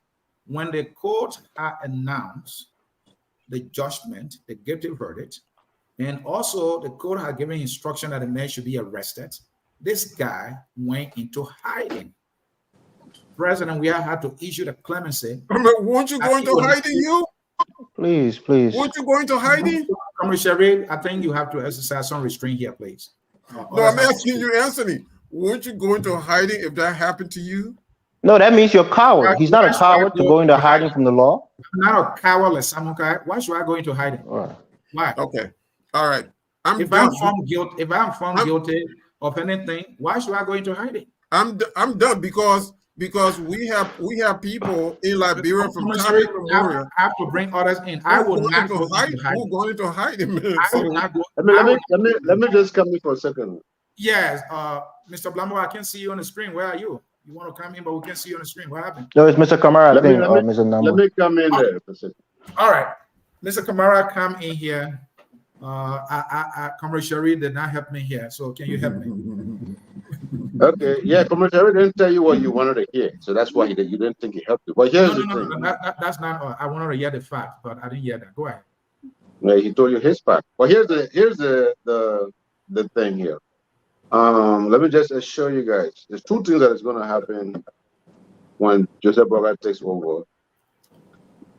when the court had announced the judgment, the guilty verdict, and also the court had given instruction that the man should be arrested, this guy went into hiding. President Weah had to issue the clemency. Weren't you going to hiding, you? Please. Weren't you going to hiding? Commissioner, I think you have to exercise some restraint here, please. No, I'm asking you, Anthony. Weren't you going to hiding if that happened to you? No, that means you're a coward. He's not a coward to go into hiding from the law. I'm not a coward like Samukai. Why should I go into hiding? Why? Okay. All right. If I'm found guilty of anything, why should I go into hiding? I'm done because we have people in Liberia from time I have to bring others in. I will not go into hiding. Who's going into hiding? Let me just come in for a second. Yes, Mr. Blambo, I can see you on the screen. Where are you? You want to come in, but we can't see you on the screen. What happened? No, it's Mr. Kamara, I think, Mr. Nambo. Let me come in there for a second. All right. Mr. Kamara, come in here. Comrade Sherry did not help me here, so can you help me? Okay, yeah, Comrade Sherry didn't tell you what you wanted to hear, so that's why you didn't think he helped you. But here's the thing. That's not. I wanted to hear the fact, but I didn't hear that. Go ahead. Yeah, he told you his fact. Well, here's the thing here. Let me just show you guys. There's two things that is going to happen when Joseph Boakai takes over.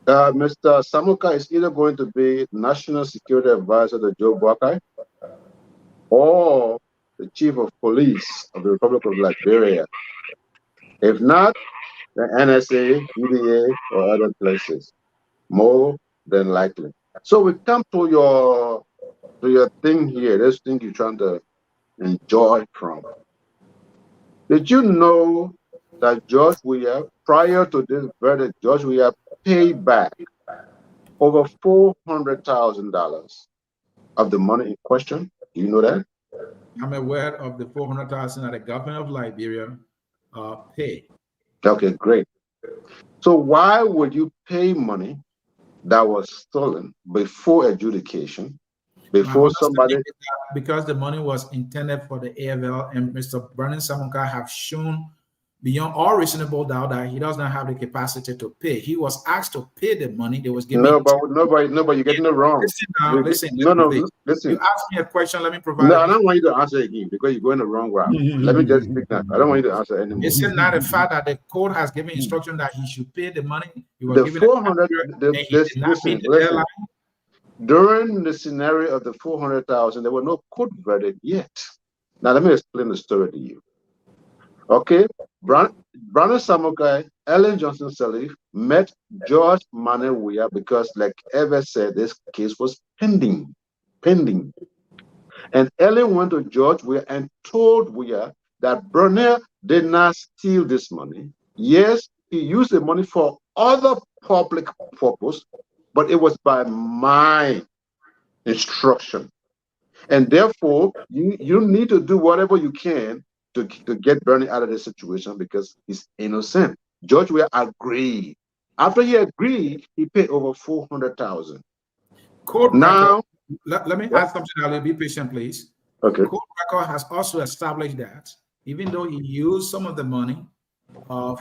Mr. Samukai is either going to be National Security Advisor to Joe Boakai or the Chief of Police of the Republic of Liberia. If not, the NSA, EDA, or other places, more than likely. So we come to your thing here, this thing you're trying to enjoy from. Did you know that George Weah, prior to this verdict, George Weah paid back over $400,000 of the money in question? Do you know that? I'm aware of the $400,000 that the government of Liberia paid. Okay, great. So why would you pay money that was stolen before adjudication, before somebody? Because the money was intended for the AFL, and Mr. Brandon Samukai have shown beyond all reasonable doubt that he does not have the capacity to pay. He was asked to pay the money they was given. No, but you're getting it wrong. Listen. Listen. You asked me a question. Let me provide. No, I don't want you to answer again because you're going the wrong route. Let me just speak now. I don't want you to answer anymore. Is it not a fact that the court has given instruction that he should pay the money? He was the given 400. listen. During the scenario of the 400,000, there were no court verdict yet. Now let me explain the story to you. Okay, Brandon Samukai, Ellen Johnson Sirleaf met George Mane Weah because, like Eva said, this case was pending. And Ellen went to George Weah and told Weah that Brunel did not steal this money. Yes, he used the money for other public purpose, but it was by my instruction. And therefore, you need to do whatever you can to get Bernie out of this situation because he's innocent. George Weah agreed. After he agreed, he paid over $400,000. Now, let me add something. I'll be patient, please. Okay. Court record has also established that even though he used some of the money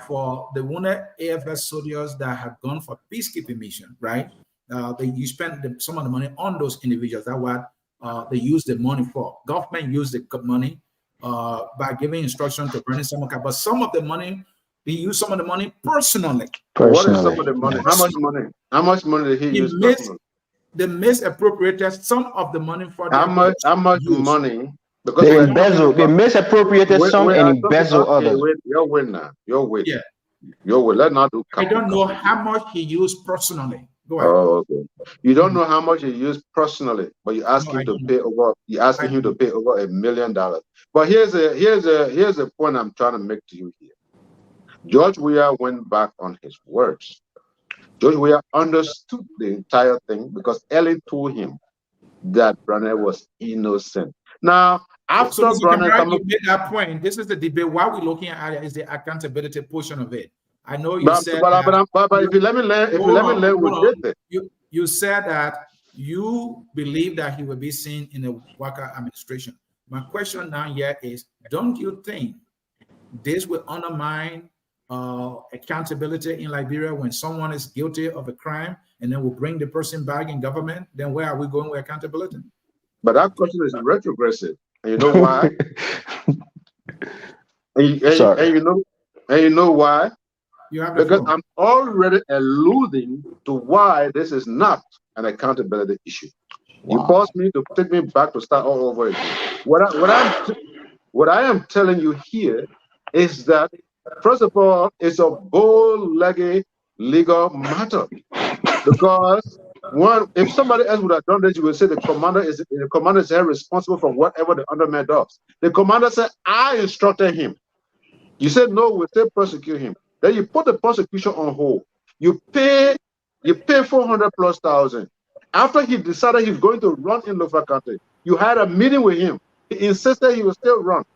for the wounded AFS soldiers that had gone for peacekeeping mission, right? You spent some of the money on those individuals. That's what they used the money for. Government used the money by giving instruction to Bernie Samukai, but some of the money, he used some of the money personally. What is some of the money? How much money? How much money did he use personally? They misappropriated some of the money for how much money? Because they misappropriated some and embezzled others. You're with now. You're with. Yeah. You're with. Let's not do. I don't know how much he used personally. Go ahead. Oh, okay. You don't know how much he used personally, but you ask him to pay over. You asking him to pay over $1 million. But here's a point I'm trying to make to you here. George Weah went back on his words. George Weah understood the entire thing because Ellie told him that Brenner was innocent. Now, after Brenner made that point, this is the debate. What we're looking at is the accountability portion of it. I know you said, but if you let me learn, we get there. You said that you believe that he will be seen in the Boakai administration. My question now here is, don't you think this will undermine accountability in Liberia when someone is guilty of a crime and then we'll bring the person back in government? Then where are we going with accountability? But that question is retrogressive. And you know why? and you know why? Because I'm already alluding to why this is not an accountability issue. Wow. You forced me to take me back to start all over again. What I am telling you here is that, first of all, it's a bow-legged legal matter. Because if somebody else would have done this, you would say the commander is held responsible for whatever the underman does. The commander said, I instructed him. You said no, we'll still prosecute him. Then you put the prosecution on hold. You pay $400,000+. After he decided he's going to run in Lofa County, you had a meeting with him. He insisted he will still run.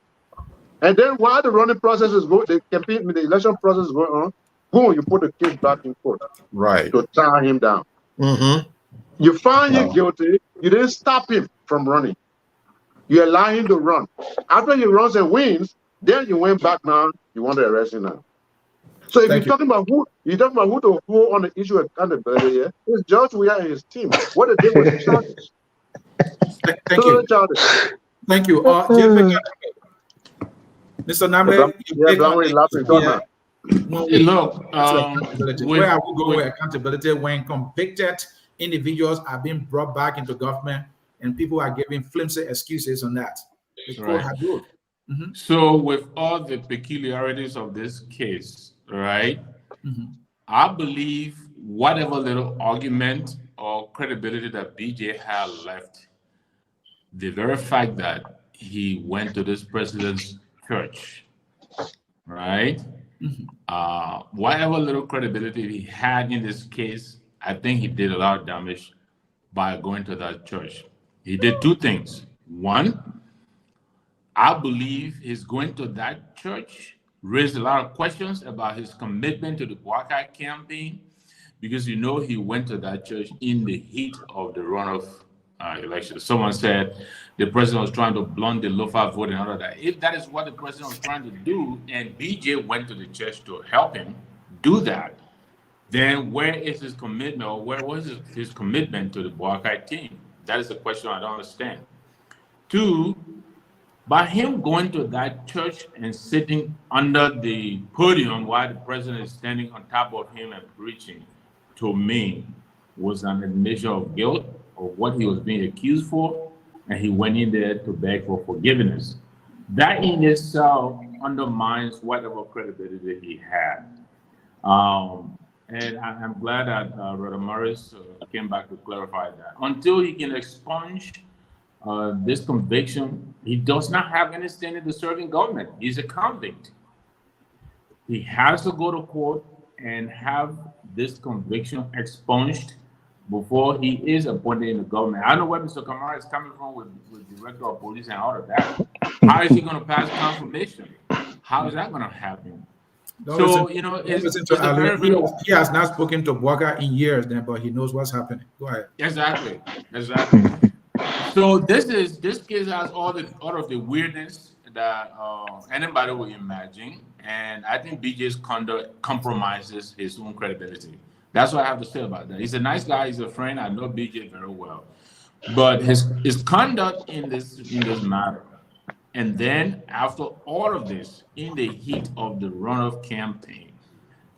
And then while the running process is going, the election process is going on, boom, you put the case back in court. Right. To tie him down. Mm-hmm. You find him guilty. You didn't stop him from running. You allow him to run. After he runs and wins, then you went back now. You want to arrest him now. So if you're talking about who to hold on the issue of accountability here, it's George Weah and his team. What they did was the charges. Thank you. Thank you. Mr. Namle, where are we going with accountability when convicted individuals are being brought back into government and people are giving flimsy excuses on that? So with all the peculiarities of this case, right, I believe whatever little argument or credibility that BJ had left, the very fact that he went to this president's church, right, whatever little credibility he had in this case, I think he did a lot of damage by going to that church. He did two things. One, I believe his going to that church raised a lot of questions about his commitment to the Boakai campaign, because he went to that church in the heat of the runoff election. Someone said the president was trying to blunt the Lofa vote and all of that. If that is what the president was trying to do, and BJ went to the church to help him do that, then where is his commitment, or where was his commitment to the Boakai team? That is the question I don't understand. Two, by him going to that church and sitting under the podium while the president is standing on top of him and preaching, to me, was an admission of guilt of what he was being accused for, and he went in there to beg for forgiveness. That in itself undermines whatever credibility he had. And I'm glad that Brother Morris came back to clarify that. Until he can expunge this conviction, he does not have any standing to serve in government. He's a convict. He has to go to court and have this conviction expunged before he is appointed in the government. I don't know where Mr. Kamara is coming from with director of police and all of that. How is he going to pass confirmation? How is that going to happen? So, you know, he has not spoken to Boakai in years then, but he knows what's happening. Go ahead. Exactly. So this case has all of the weirdness that anybody would imagine, and I think BJ's conduct compromises his own credibility. That's what I have to say about that. He's a nice guy. He's a friend. I know BJ very well, but his conduct in this matter, and then after all of this, in the heat of the runoff campaign,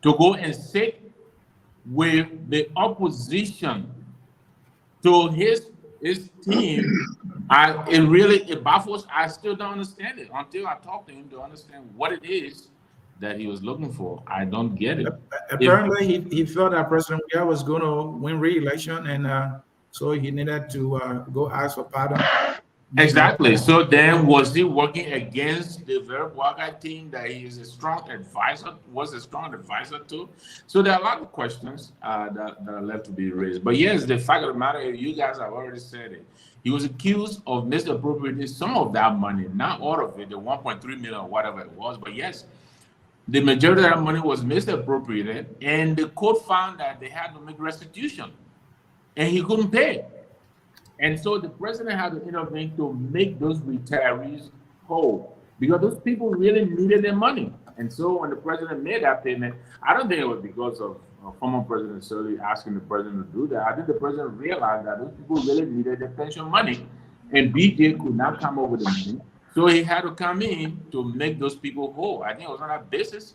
to go and sit with the opposition to his team, it baffles. I still don't understand it until I talk to him to understand what it is that he was looking for. I don't get it. Apparently, he felt that President Weah was going to win re-election, and so he needed to go ask for pardon. Exactly. So then, was he working against the very Boakai team that he is a strong advisor to? So there are a lot of questions that are left to be raised. But yes, the fact of the matter is, you guys have already said it. He was accused of misappropriating some of that money, not all of it, the 1.3 million or whatever it was. But yes, the majority of that money was misappropriated, and the court found that they had to make restitution, and he couldn't pay. And so the president had to intervene to make those retirees whole, because those people really needed their money. And so when the president made that payment, I don't think it was because of former President Shirley asking the president to do that. I think the president realized that those people really needed their pension money, and BJ could not come up with the money. So he had to come in to make those people whole. I think it was on that basis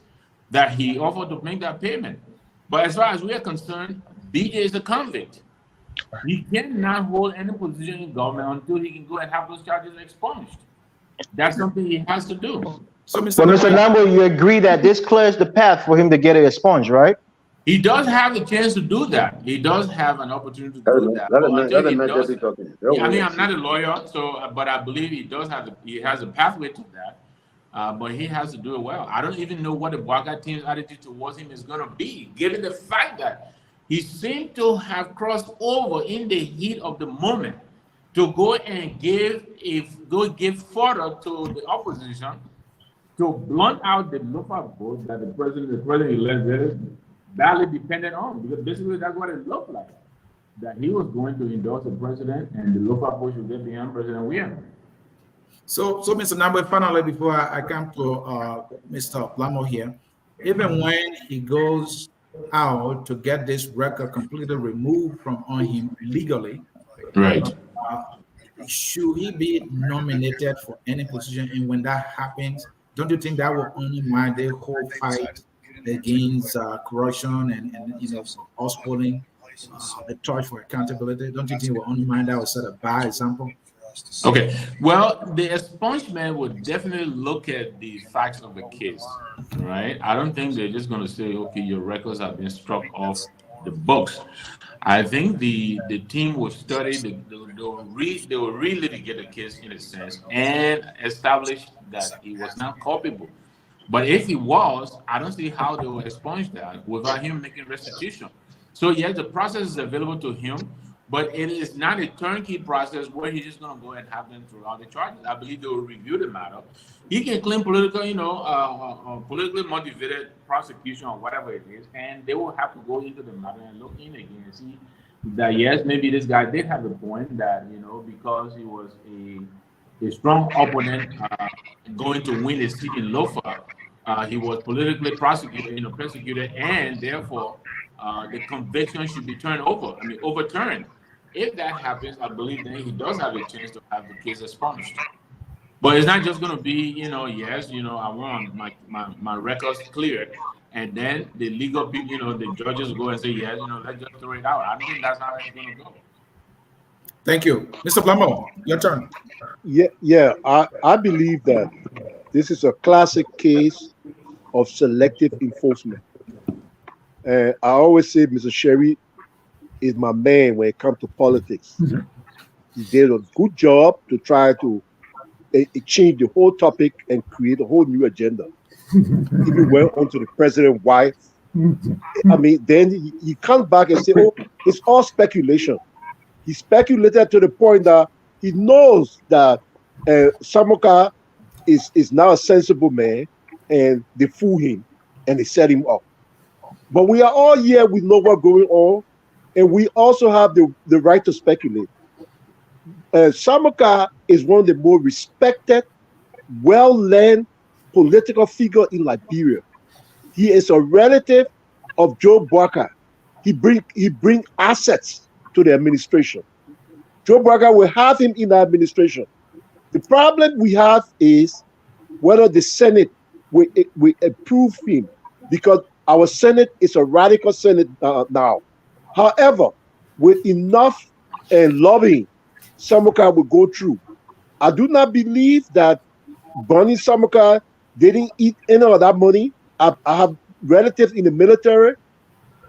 that he offered to make that payment. But as far as we are concerned, BJ is a convict. He cannot hold any position in government until he can go and have those charges expunged. That's something he has to do. So, Mr. Nambo, you agree that this clears the path for him to get it expunged, right? He does have the chance to do that. He does have an opportunity to do that. I mean, I'm not a lawyer, but I believe he does have he has a pathway to that. But he has to do it well. I don't even know what the Boakai team's attitude towards him is going to be, given the fact that he seemed to have crossed over in the heat of the moment to go and give fodder to the opposition to blunt out the local vote that the president elect badly depended on, because basically that's what it looked like, that he was going to endorse the president and the local vote should get behind President Weah. So Mr. Nambo, finally, before I come to Mr. Plamo here, even when he goes out to get this record completely removed from on him legally, right? Should he be nominated for any position? And when that happens, don't you think that will undermine the whole fight against corruption and us holding a torch for accountability? Don't you think it will undermine that or set a bad example? Okay, well, the expungement would definitely look at the facts of the case, right? I don't think they're just going to say, okay, your records have been struck off the books. I think the team will study, they will re-litigate the case in a sense and establish that he was not culpable. But if he was, I don't see how they will expunge that without him making restitution. So yes, the process is available to him, but it is not a turnkey process where he's just going to go and have them throw out the charges. I believe they will review the matter. He can claim political, politically motivated prosecution or whatever it is, and they will have to go into the matter and look in again and see that yes, maybe this guy did have a point that because he was a strong opponent going to win a seat in Lofa, he was politically persecuted, and therefore the conviction should be overturned. If that happens, I believe then he does have a chance to have the case expunged. But it's not just going to be, yes, I want my records cleared, and then the legal people, the judges go and say, yes, let's just throw it out. I don't think that's how it's going to go. Thank you. Mr. Plamo, your turn. Yeah. I believe that this is a classic case of selective enforcement. I always say Mr. Sherry is my man when it comes to politics. Mm-hmm. He did a good job to try to change the whole topic and create a whole new agenda. Even went on to the president's wife I mean, then he comes back and say, "Oh, it's all speculation." He speculated to the point that he knows that Samukai is now a sensible man, and they fool him and they set him up. But we are all here. We know what's going on, and we also have the right to speculate. Samukai is one of the more respected, well-learned political figure in Liberia. He is a relative of Joe Boakai. He bring assets to the administration. Joe Boakai will have him in the administration. The problem we have is whether the Senate will approve him, because our Senate is a radical Senate now. However, with enough lobbying, Samukai will go through. I do not believe that Bonnie Samukai didn't eat any of that money. I have relatives in the military.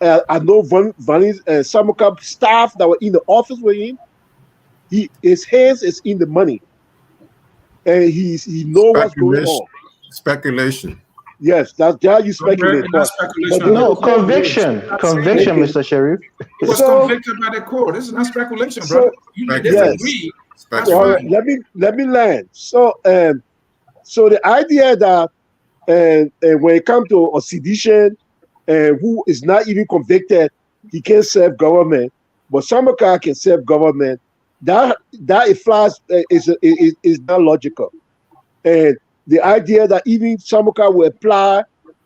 I know Samukai staff that were in the office with him. His hands is in the money, and he knows what's going on. Speculation. Yes, that's how you speculate. But no, conviction, Mr. Sheriff. He was convicted by the court. This is not speculation, brother. You may disagree. That's fine. Let me land. So the idea that when it comes to a sedition, who is not even convicted, he can't serve government, but Samukai can serve government. That flies is not logical. And the idea that even Samukai will apply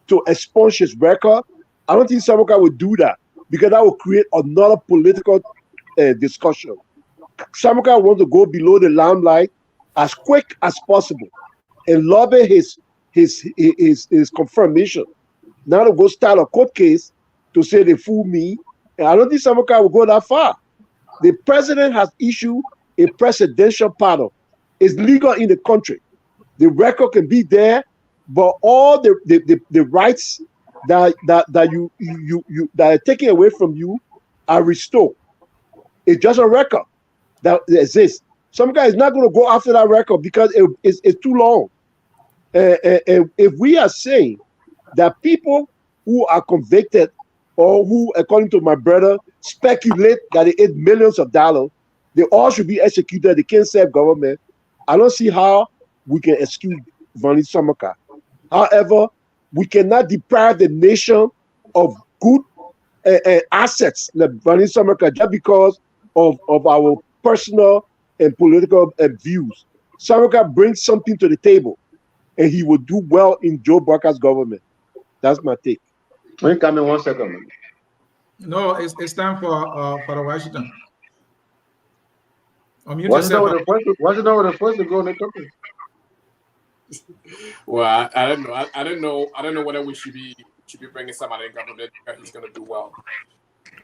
to expunge his record, I don't think Samukai will do that, because that will create another political discussion. Samukai wants to go below the limelight as quick as possible and lobby his confirmation. Now to go start a court case to say they fooled me, and I don't think Samukai will go that far. The president has issued a presidential pardon. It's legal in the country. The record can be there, but all the rights that you that are taken away from you are restored. It's just a record that exists. Some guy is not going to go after that record because it's too long. If we are saying that people who are convicted or who, according to my brother, speculate that they ate millions of dollars, they all should be executed. They can't serve government. I don't see how we can excuse Vonnie Samukai. However, we cannot deprive the nation of good assets like Vonnie Samukai just because of our personal and political views. Samukai brings something to the table, and he will do well in Joe Boakai's government. That's my take. Can you come in 1 second? No, it's time for the Washington. Washington was the first to go in the company. Well, I don't know. I don't know whether we should be bringing somebody in government because he's going to do well.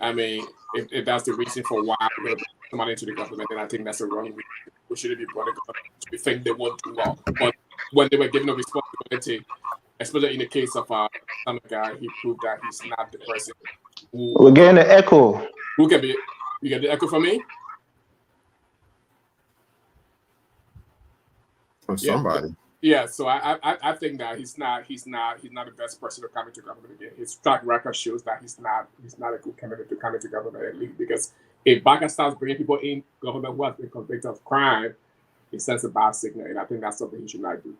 I mean, if that's the reason for why we're going to bring somebody into the government, then I think that's a wrong reason. We shouldn't be brought in government. We think they won't do well. But when they were given a responsibility, especially in the case of some guy, he proved that he's not the person who... We're getting an echo. Who can be... You get the echo from me? From somebody. Yeah, so I think that he's not the best person to come into government again. His track record shows that he's not a good candidate to come into government at least, because if Boakai starts bringing people in government who have been convicted of crime, it sends a bad signal, and I think that's something he should not do,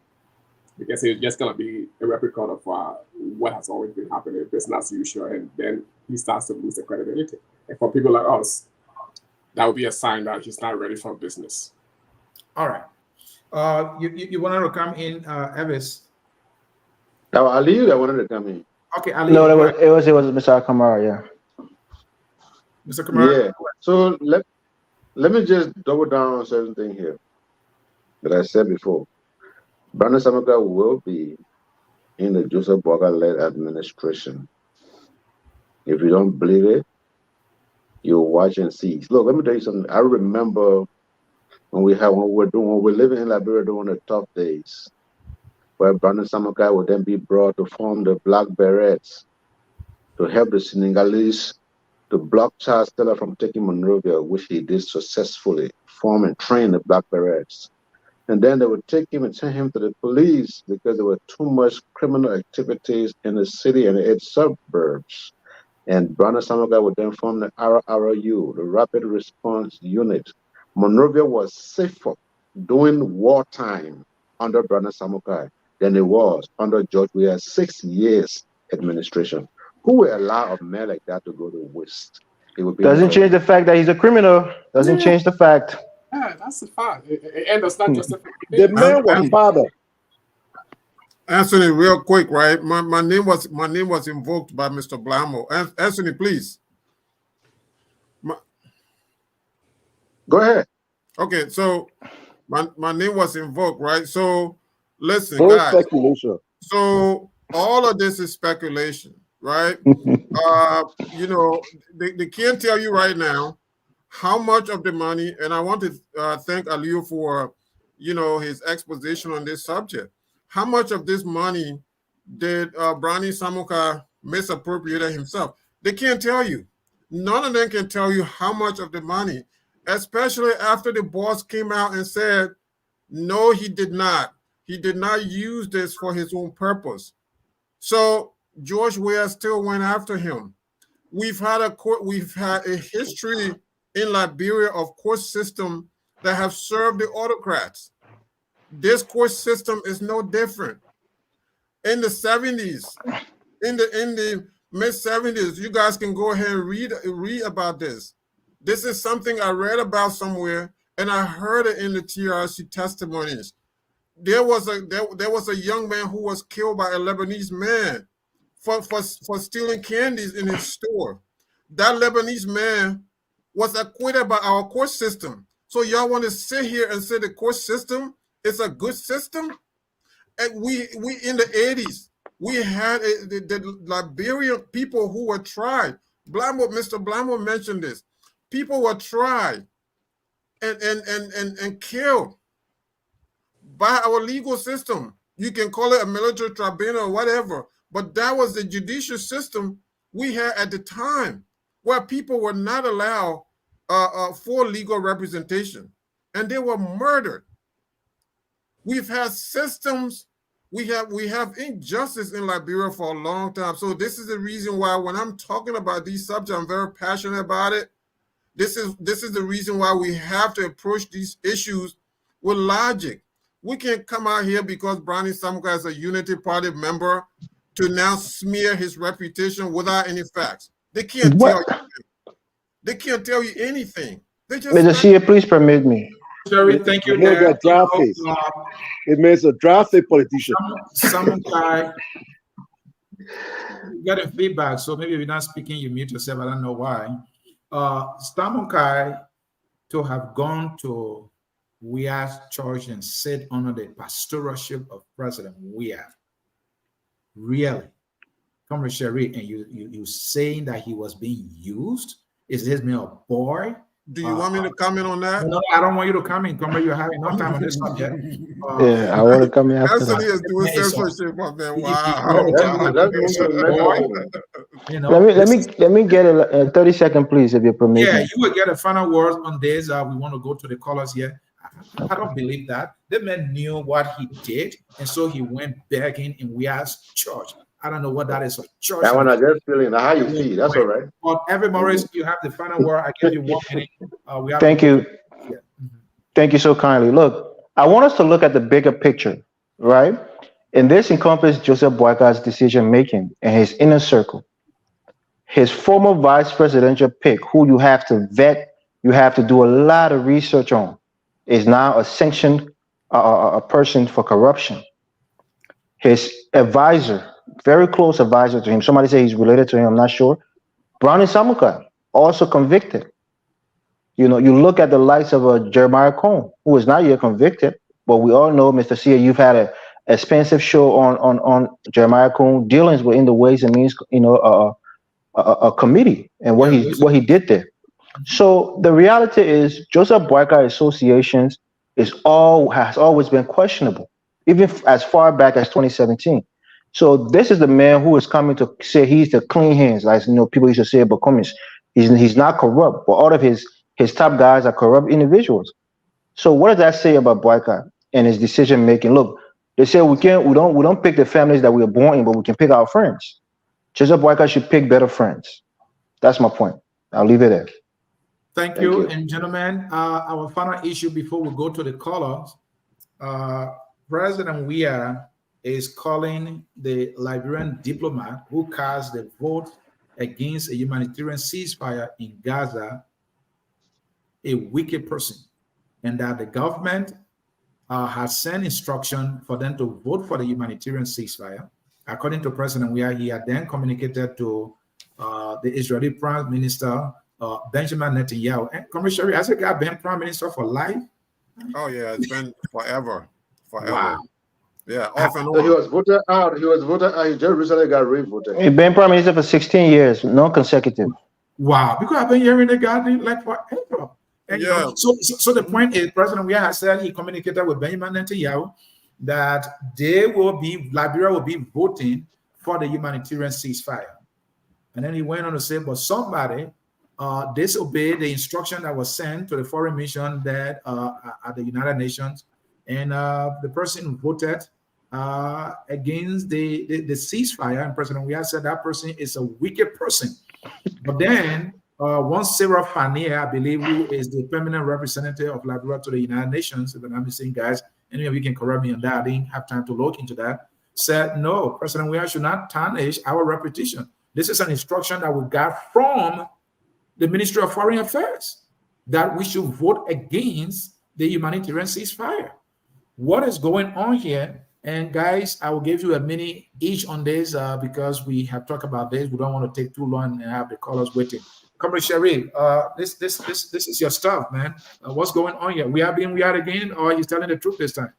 because it's just gonna be a replica of what has always been happening, business as usual, and then he starts to lose the credibility. And for people like us, that would be a sign that he's not ready for business. All right. You wanted to come in, Evis? No, Ali, I wanted to come in. Okay, Ali. No, it was Mr. Kamara, yeah. Mr. Kamara? Yeah. So let me just double down on certain thing here that I said before. Brandon Samukai will be in the Joseph Boakai-led administration. If you don't believe it, you'll watch and see. Look, let me tell you something. I remember when we were living in Liberia during the tough days, where Brandon Samukai would then be brought to form the Black Berets to help the Senegalese to block Charles Taylor from taking Monrovia, which he did successfully, form and train the Black Berets. And then they would take him and send him to the police because there were too much criminal activities in the city and its suburbs. And Brother Samukai would then form the RRU, the Rapid Response Unit. Monrovia was safer during wartime under Brother Samukai than it was under George Weah's 6 years administration. Who will allow a man like that to go to waste? It would be Doesn't change the fact that he's a criminal. Doesn't change the fact. Yeah, that's a fact. And it's not just a The man was father. Anthony, real quick, right? My name was invoked by Mr. Blamo. Anthony, please. Go ahead. Okay, so my name was invoked, right? So listen, No guys. speculation. So all of this is speculation, right? You know, they can't tell you right now how much of the money, and I want to thank Aliu for, you know, his exposition on this subject. How much of this money did Brownie Samukai misappropriate himself? They can't tell you. None of them can tell you how much of the money, especially after the boss came out and said, no, he did not. He did not use this for his own purpose. So George Weah still went after him. We've had a history in Liberia of court system that have served the autocrats. This court system is no different. In the 70s, in the mid 70s, you guys can go ahead and read about this. This is something I read about somewhere, and I heard it in the TRC testimonies. There was a young man who was killed by a Lebanese man for stealing candies in his store. That Lebanese man was acquitted by our court system. So y'all want to sit here and say the court system is a good system? And we in the 80s, we had the Liberian people who were tried. Mr. Blamo mentioned this. People were tried and killed by our legal system. You can call it a military tribunal or whatever, but that was the judicial system we had at the time, where people were not allowed full legal representation, and they were murdered. We've had systems, we have injustice in Liberia for a long time. So this is the reason why when I'm talking about these subjects, I'm very passionate about it. This is the reason why we have to approach these issues with logic. We can't come out here because Brownie Samukai is a Unity Party member to now smear his reputation without any facts. They can't tell you. They can't tell you anything. They just. Mr. Shea, please permit me. Jerry, thank you. It makes a drafty politician. Samukai, getting feedback, so maybe if you're not speaking, you mute yourself. I don't know why. Samukai to have gone to Weah's church and sit under the pastoralship of President Weah. Really? Come with Sherry, and you saying that he was being used? Is this man a boy? Do you want me to comment on that? No, I don't want you to comment. Come you're having no time on this subject. Yeah, I want to come in after Anthony that. is doing censorship, my man. Wow. Let me get a 30-second, please, if you permit. Yeah, me. you will get a final word on this. We want to go to the callers here. I don't believe that. The man knew what he did, and so he went begging in Weah's church. I don't know what that is for church. That one I just feeling how you feel. That's all right. But every Morris, you have the final word. I give you 1 minute. Thank you. Yeah. Thank you so kindly. Look, I want us to look at the bigger picture, right? And this encompasses Joseph Boakai's decision making and his inner circle. His former vice presidential pick, who you have to vet, you have to do a lot of research on, is now a sanctioned a person for corruption. His advisor, very close advisor to him, somebody say he's related to him, I'm not sure. Brownie Samukai, also convicted. You know, you look at the likes of Jeremiah Cohn, who is not yet convicted, but we all know, Mr. Sia, you've had an expensive show on Jeremiah Cohn dealings within the Ways and Means, you know, a committee and what he did there. So the reality is, Joseph Boakai associations has always been questionable, even as far back as 2017. So this is the man who is coming to say he's the clean hands, like people used to say about Cummins. He's not corrupt, but all of his top guys are corrupt individuals. So what does that say about Boakai? in his decision making. Look, they say we don't pick the families that we are born in, but we can pick our friends. Joseph Boakai should pick better friends. That's my point. I'll leave it there. Thank you. And gentlemen, our final issue before we go to the callers, President Weah is calling the Liberian diplomat who cast the vote against a humanitarian ceasefire in Gaza a wicked person, and that the government has sent instruction for them to vote for the humanitarian ceasefire. According to President Weah, he had then communicated to the Israeli Prime Minister Benjamin Netanyahu. And Commissioner, has a guy been Prime Minister for life? Oh yeah, it's been forever. Wow. Yeah, off and So he on. was voted out. He just recently got re-voted. He's been prime minister for 16 years, non-consecutive. Wow, because I've been hearing the guy like forever. And Yeah. So the point is, President Weah has said he communicated with Benjamin Netanyahu that Liberia will be voting for the humanitarian ceasefire. And then he went on to say, but somebody disobeyed the instruction that was sent to the foreign mission that at the United Nations, and the person voted against the ceasefire, and President Weah said that person is a wicked person. But then once Sarah Fania, I believe, who is the permanent representative of Liberia to the United Nations, if I'm not mistaken, guys, any of you can correct me on that, I didn't have time to look into that, said, no, President Weah should not tarnish our reputation. This is an instruction that we got from the Ministry of Foreign Affairs, that we should vote against the humanitarian ceasefire. What is going on here? And guys, I will give you a minute each on this because we have talked about this. We don't want to take too long and have the callers waiting. Comrade Sharif, this is your stuff, man. What's going on here? We are being weird again, or he's telling the truth this time?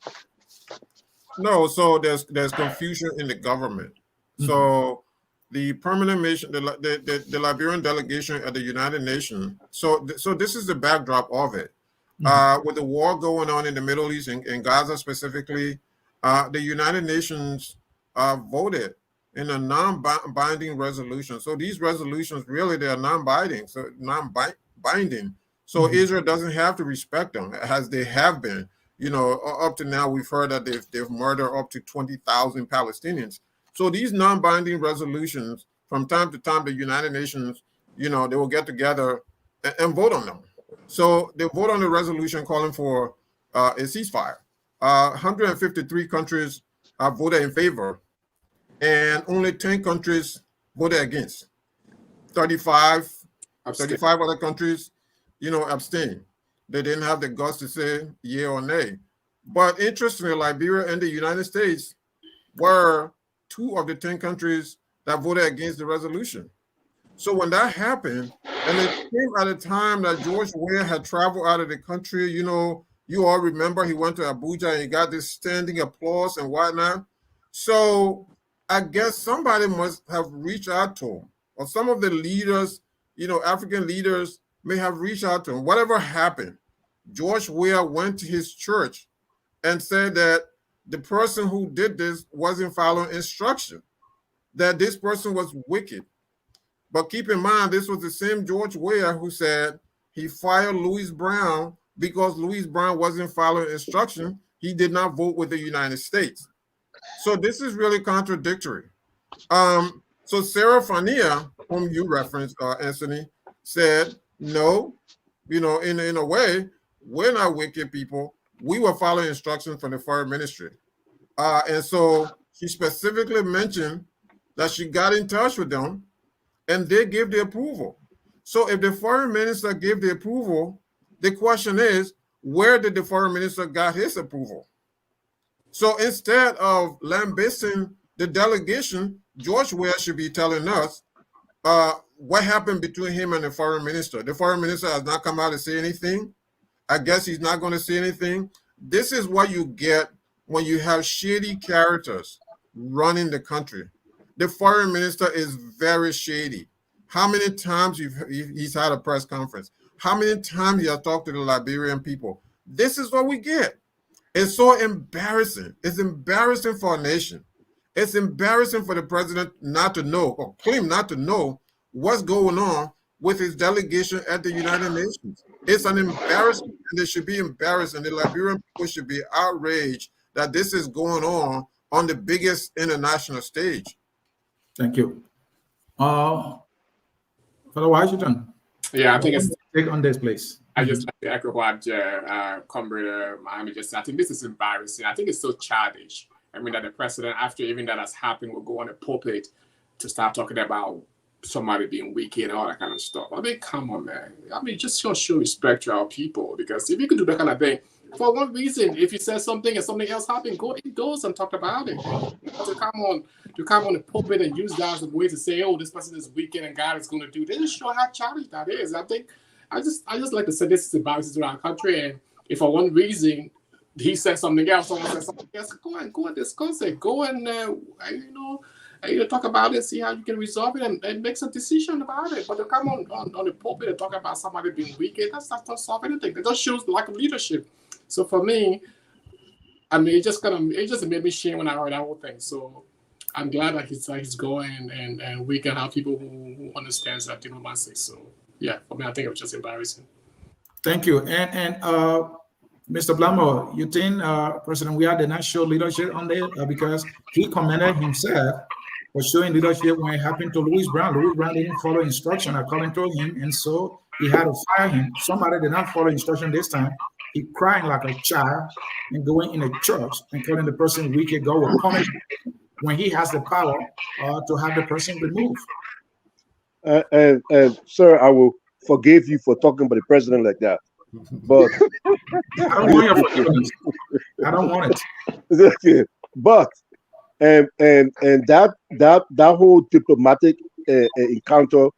No, so there's confusion in the government. So the permanent mission, the Liberian delegation at the United Nations. So this is the backdrop of it. With the war going on in the Middle East, in Gaza specifically, the United Nations voted in a non-binding resolution. So these resolutions really, they are non-binding. So Israel doesn't have to respect them as they have been. You know, up to now, we've heard that they've murdered up to 20,000 Palestinians. So these non-binding resolutions, from time to time, the United Nations, you know, they will get together and vote on them. So they vote on the resolution calling for a ceasefire. 153 countries voted in favor, and only 10 countries voted against. 35 other countries, you know, abstained. They didn't have the guts to say yea or nay. But interestingly, Liberia and the United States were 2 of the 10 countries that voted against the resolution. So when that happened, and it came at a time that George Weah had traveled out of the country, you know, you all remember he went to Abuja and he got this standing applause and whatnot. So I guess somebody must have reached out to him, or some of the leaders, you know, African leaders may have reached out to him. Whatever happened, George Weah went to his church and said that the person who did this wasn't following instruction, that this person was wicked. But keep in mind, this was the same George Weah who said he fired Louis Brown because Louis Brown wasn't following instruction. He did not vote with the United States. So this is really contradictory. So Sarah Fania, whom you referenced, Anthony, said, no, you know, in a way, we're not wicked people. We were following instructions from the foreign ministry. And so she specifically mentioned that she got in touch with them and they gave the approval. So if the foreign minister gave the approval, the question is, where did the foreign minister got his approval? So instead of lambasting the delegation, George Weah should be telling us what happened between him and the foreign minister. The foreign minister has not come out to say anything. I guess he's not going to say anything. This is what you get when you have shady characters running the country. The foreign minister is very shady. How many times he's had a press conference? How many times he has talked to the Liberian people? This is what we get. It's so embarrassing. It's embarrassing for a nation. It's embarrassing for the president not to know, or claim not to know, what's going on with his delegation at the United Nations. It's an embarrassment, and they should be embarrassed, and the Liberian people should be outraged that this is going on the biggest international stage. Thank you. Fellow Washington. Yeah, I think it's take on this, please. I just like to echo what Comrade Miami just said. I think this is embarrassing. I think it's so childish. I mean, that the president, after even that has happened, will go on a pulpit to start talking about somebody being wicked and all that kind of stuff. I mean, come on, man. I mean, just show respect to our people, because if you can do that kind of thing, for one reason, if you say something and something else happened, go indoors and talk about it. To come on the pulpit and use that as a way to say, oh, this person is wicked and God is going to do this. Just show how childish that is. I think I just like to say this is embarrassing to our country, and if for one reason he said something else, someone said something else, go and discuss it. Go and talk about it, see how you can resolve it, and make some decision about it. But to come on the pulpit and talk about somebody being wicked, that's not going to solve anything. That just shows lack of leadership. So for me, I mean, it just made me shame when I heard that whole thing. So I'm glad that he's going and we can have people who understands that diplomacy. So yeah, for me, I think it was just embarrassing. Thank you. And Mr. Blamo, you think President Weah did not show leadership on there because he commended himself for showing leadership when it happened to Louis Brown. Louis Brown didn't follow instruction according to him, and so he had to fire him. Somebody did not follow instruction this time. He crying like a child and going in a church and calling the person wicked. God will punish him when he has the power to have the person removed. And sir, I will forgive you for talking about the president like that. But I don't want your forgiveness. I don't want it. But and that whole diplomatic encounter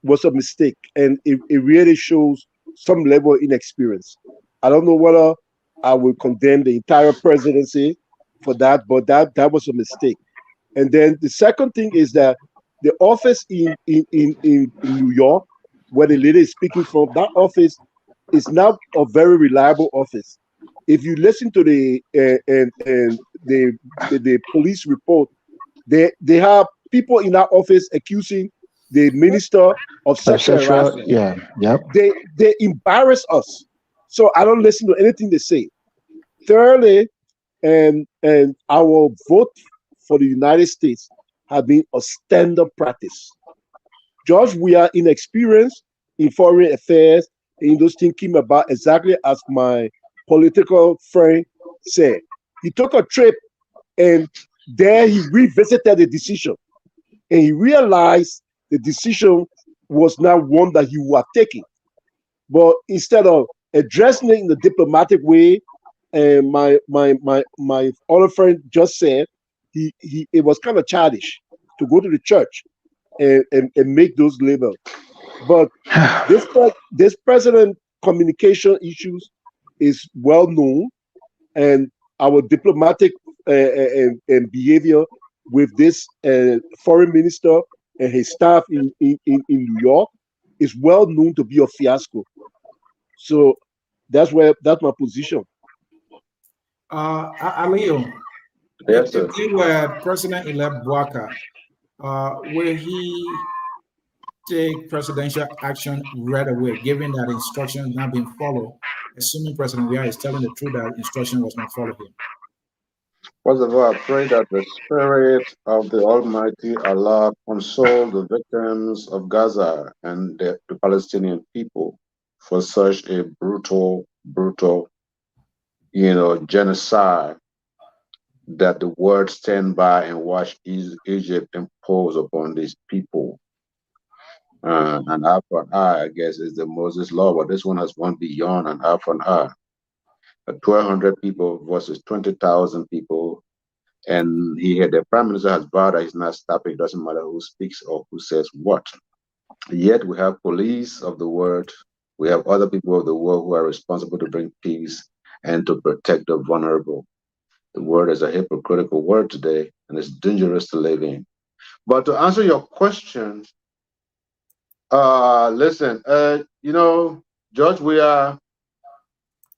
was a mistake, and it really shows some level of inexperience. I don't know whether I will condemn the entire presidency for that, but that was a mistake. And then the second thing is that the office in New York, where the lady is speaking from, that office is now a very reliable office. If you listen to the police report, they have people in that office accusing the minister of sexual harassment. Yeah, yep. They embarrass us. So I don't listen to anything they say. Thirdly, and our vote for the United States have been a standard practice. Judge, we are inexperienced in foreign affairs, in those things came about exactly as my political friend said. He took a trip and there he revisited the decision, and he realized the decision was not one that he was taking. But instead of addressing it in the diplomatic way, and my other friend just said, it was kind of childish to go to the church and make those labels. But this president communication issues is well known, and our diplomatic behavior with this foreign minister and his staff in New York is well known to be a fiasco. So that's my position. Alio, yes, sir. if you were President-elect Boakai, will he take presidential action right away, given that instruction not being followed, assuming President Weah is telling the truth that instruction was not followed here? First of all, I pray that the Spirit of the Almighty Allah console the victims of Gaza and the Palestinian people for such a brutal, genocide that the world stand by and watch Egypt impose upon these people. An eye for an eye, I guess, is the Moses law, but this one has gone beyond an eye for an eye. 1,200 people versus 20,000 people, and the prime minister has vowed that he's not stopping. It doesn't matter who speaks or who says what. Yet we have police of the world, we have other people of the world who are responsible to bring peace and to protect the vulnerable. The word is a hypocritical word today, and it's dangerous to live in. But to answer your question, listen, George Weah,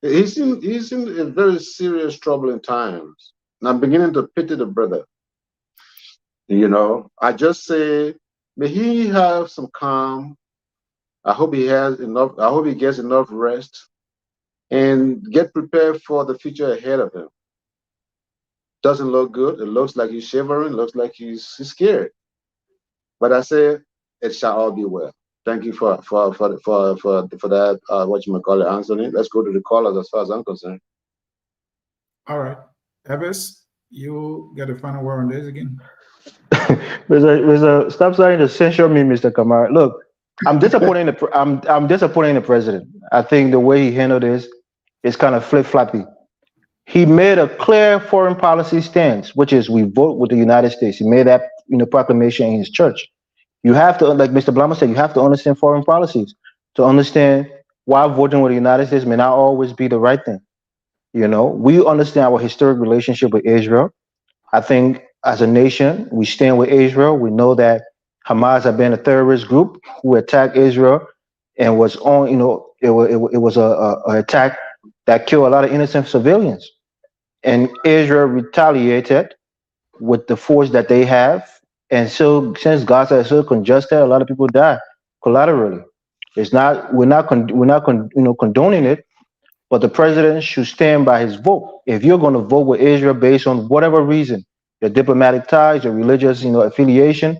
he's in very serious trouble in times. And I'm beginning to pity the brother. I just say, may he have some calm I hope he has enough. I hope he gets enough rest and get prepared for the future ahead of him. Doesn't look good. It looks like he's shivering. Looks like he's scared. But I say it shall all be well. Thank you for that. What you may call it, Anthony. Let's go to the callers as far as I'm concerned. All right, Eves, you get a final word on this again. Stop starting to censure me, Mr. Kamara. Look, I'm disappointed. I'm disappointed in the president. I think the way he handled this is kind of flip-floppy. He made a clear foreign policy stance, which is we vote with the United States. He made that proclamation in his church. You have to, like Mr. Blunder said, you have to understand foreign policies to understand why voting with the United States may not always be the right thing. We understand our historic relationship with Israel. I think as a nation, we stand with Israel. We know that Hamas have been a terrorist group who attacked Israel and was on, it was a attack that killed a lot of innocent civilians. And Israel retaliated with the force that they have. And so since Gaza is so congested, a lot of people die collaterally. We're not condoning it, but the president should stand by his vote. If you're going to vote with Israel based on whatever reason, your diplomatic ties, your religious, affiliation,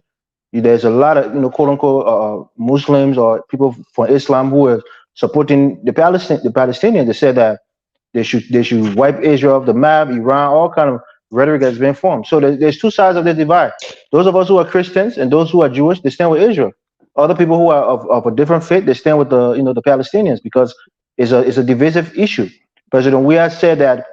there's a lot of, quote unquote, Muslims or people from Islam who are supporting the Palestinians. They said that they should wipe Israel off the map, Iran, all kind of rhetoric has been formed. So there's two sides of the divide. Those of us who are Christians and those who are Jewish, they stand with Israel. Other people who are of a different faith, they stand with the Palestinians because it's a divisive issue. President Weah said that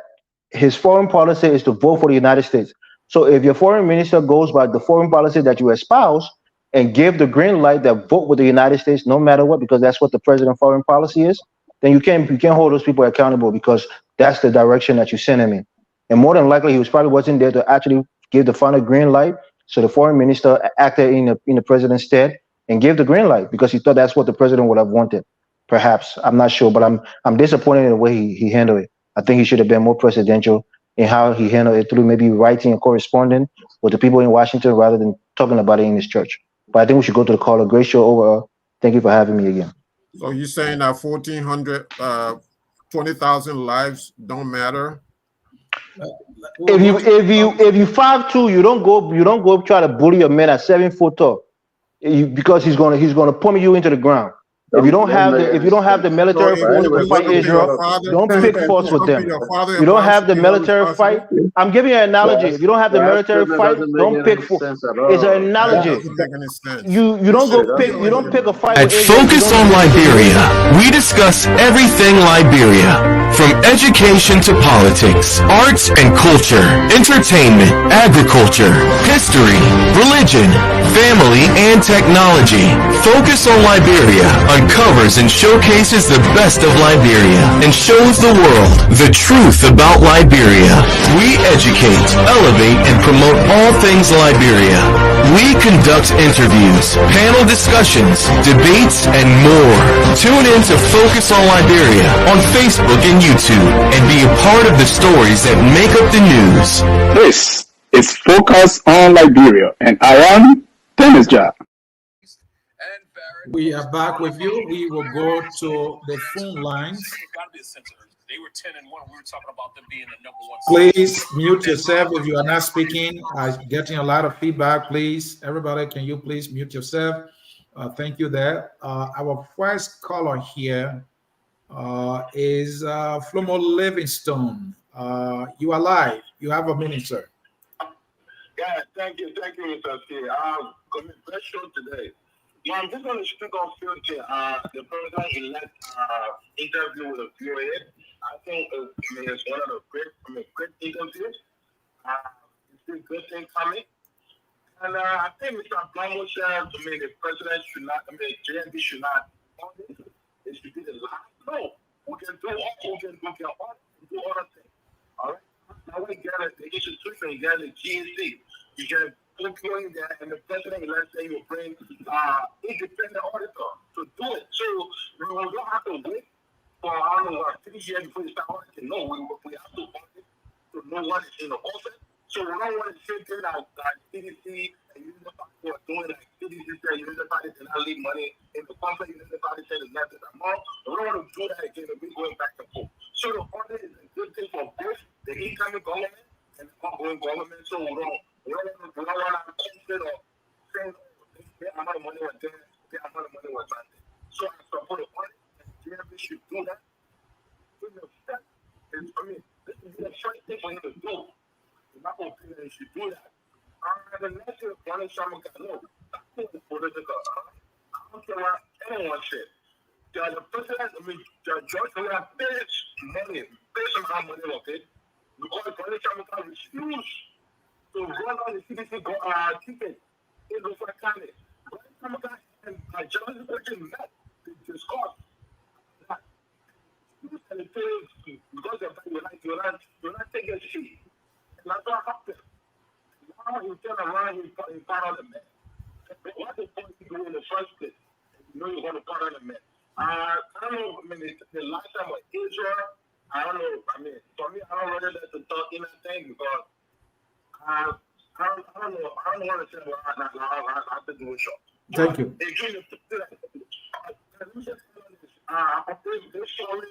his foreign policy is to vote for the United States. So if your foreign minister goes by the foreign policy that you espouse and give the green light that vote with the United States no matter what, because that's what the president's foreign policy is, then you can't hold those people accountable because that's the direction that you send him in. And more than likely, he probably wasn't there to actually give the final green light. So the foreign minister acted in the president's stead and gave the green light because he thought that's what the president would have wanted. Perhaps, I'm not sure, but I'm disappointed in the way he handled it. I think he should have been more presidential in how he handled it through maybe writing and corresponding with the people in Washington rather than talking about it in his church. But I think we should go to the caller. Great show overall. Thank you for having me again. So you're saying that 1,400, 20,000 lives don't matter? If you 5'2", you don't go try to bully a man at 7 foot tall, because he's gonna pummel you into the ground. If you don't have the military force to fight Israel, don't pick force with them. You don't have the military fight. I'm giving you an analogy. If you don't have the military fight, don't pick force. It's an analogy. You don't pick a fight. At Focus on Liberia, we discuss everything Liberia, from education to politics, arts and culture, entertainment, agriculture, history, religion, family, and technology. Focus on Liberia uncovers and showcases the best of Liberia and shows the world the truth about Liberia. We educate, elevate, and promote all things Liberia. We conduct interviews, panel discussions, debates, and more. Tune in to Focus on Liberia on Facebook and YouTube and be a part of the stories that make up the news. This is Focus on Liberia, and I am Dennis Jack. We are back with you. We will go to the phone lines. They were 10-1. We were talking about them being the #1. Please mute yourself if you are not speaking. I'm getting a lot of feedback. Please, everybody, can you please mute yourself? Thank you there. Our first caller here is Flomo Livingstone. You are live. You have a minute, sir. Yeah, thank you, Mr. C. Great show today. Yeah, I'm just going to speak on future. The president-elect interview with the VOA. I think it's one of the great interviews. It's a good thing coming. And I think Mr. Blunder said, the president should not, JNB should not, it should be the last. No, we can do other things. All right? Now we get the institution, you get the GSC, you get in there, and the president, let's say, will bring independent auditor to do it. So we don't have to wait for 3 years before you start auditing. No, we have to audit to know what is in the office. So we don't want to sit there like CDC and Unified who are doing like CDC said, Unified did not leave money in the conflict in the party said is not that amount. We don't want to do that again. We're going back and forth. So the audit is a good thing for both the incoming government and the outgoing government. So we don't want to instead of saying the amount of money was there, the amount of money was not there. So I support the audit, and GMB should do that. This is the first thing for him to do. In my opinion, he should do that. The next thing, Samukai, no, that's not political. I don't care what anyone said. The president, the judge will have paid money, pay some money, okay? Because Samukai refused to run on the CDC ticket in the Boakai. Samukai and John met to discuss that. And it says, because you're not taking a seat. And that's what happened. Now he turn around, he part of the man. What the point you do in the first place? You know you're going to part of the man. I don't know, the last time was Israel. I don't know, for me, I don't really like to talk anything because I don't know what to say about that. I have to do it short. Thank you. Again, this story,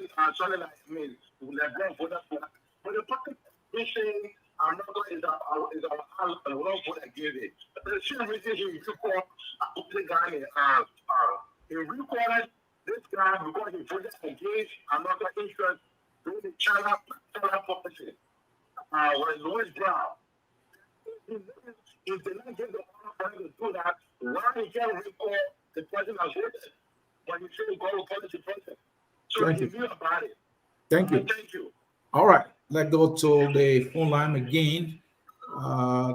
LeBron for that. But the pocket saying, I'm not going is our love for that give it. The same reason he recorded the guy he recorded this guy because he voted against American interest during the China policy. When Louis Brown, if they don't give the honor to do that, why he can't record the president has voted? But he should go to the president. So he knew about it. Thank you. Thank you. All right, let's go to the phone line again.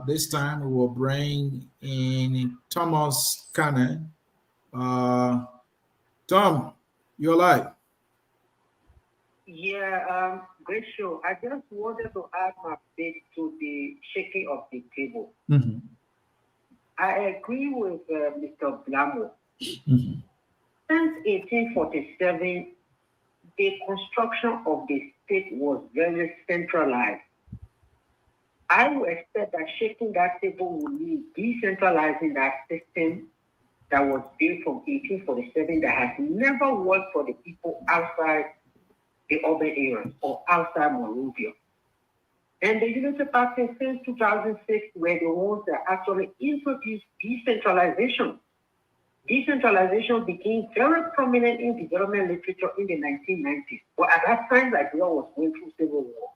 This time we will bring in Thomas Cannon. Tom, you're live. Yeah, great show. I just wanted to add my bit to the shaking of the table. Mm-hmm. I agree with Mr. Blamo. Mm-hmm. Since 1847, the construction of the state was very centralized. I would expect that shaking that table would mean decentralizing that system that was built from 1847 that has never worked for the people outside the urban areas or outside Monrovia. And the Unity Party since 2006 were the ones that actually introduced decentralization. Decentralization became very prominent in development literature in the 1990s. But at that time, Liberia was going through civil war.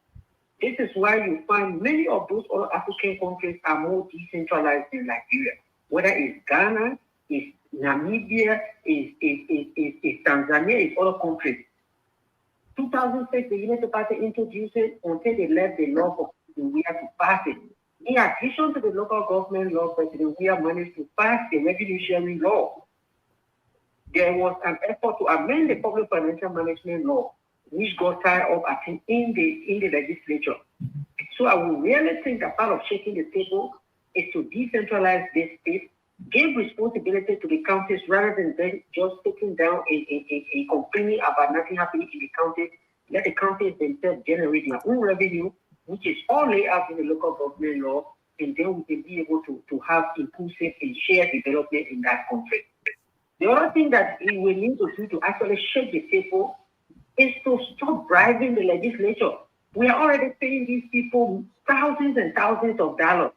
This is why you find many of those other African countries are more decentralized than Liberia. Whether it's Ghana, it's Namibia, it's Tanzania, it's other countries. 2006, the Unity Party introduced it until they left the law for Weah to pass it. In addition to the local government law, President Weah managed to pass the revenue sharing law. There was an effort to amend the public financial management law, which got tied up, I think, in the legislature. So I would really think that part of shaking the table is to decentralize this state, give responsibility to the counties rather than just taking down a complaining about nothing happening in the counties. Let the counties themselves generate their own revenue, which is all laid out in the local government law, and then we can be able to have inclusive and shared development in that country. The other thing that we will need to do to actually shake the table is to stop bribing the legislature. We are already paying these people thousands and thousands of dollars.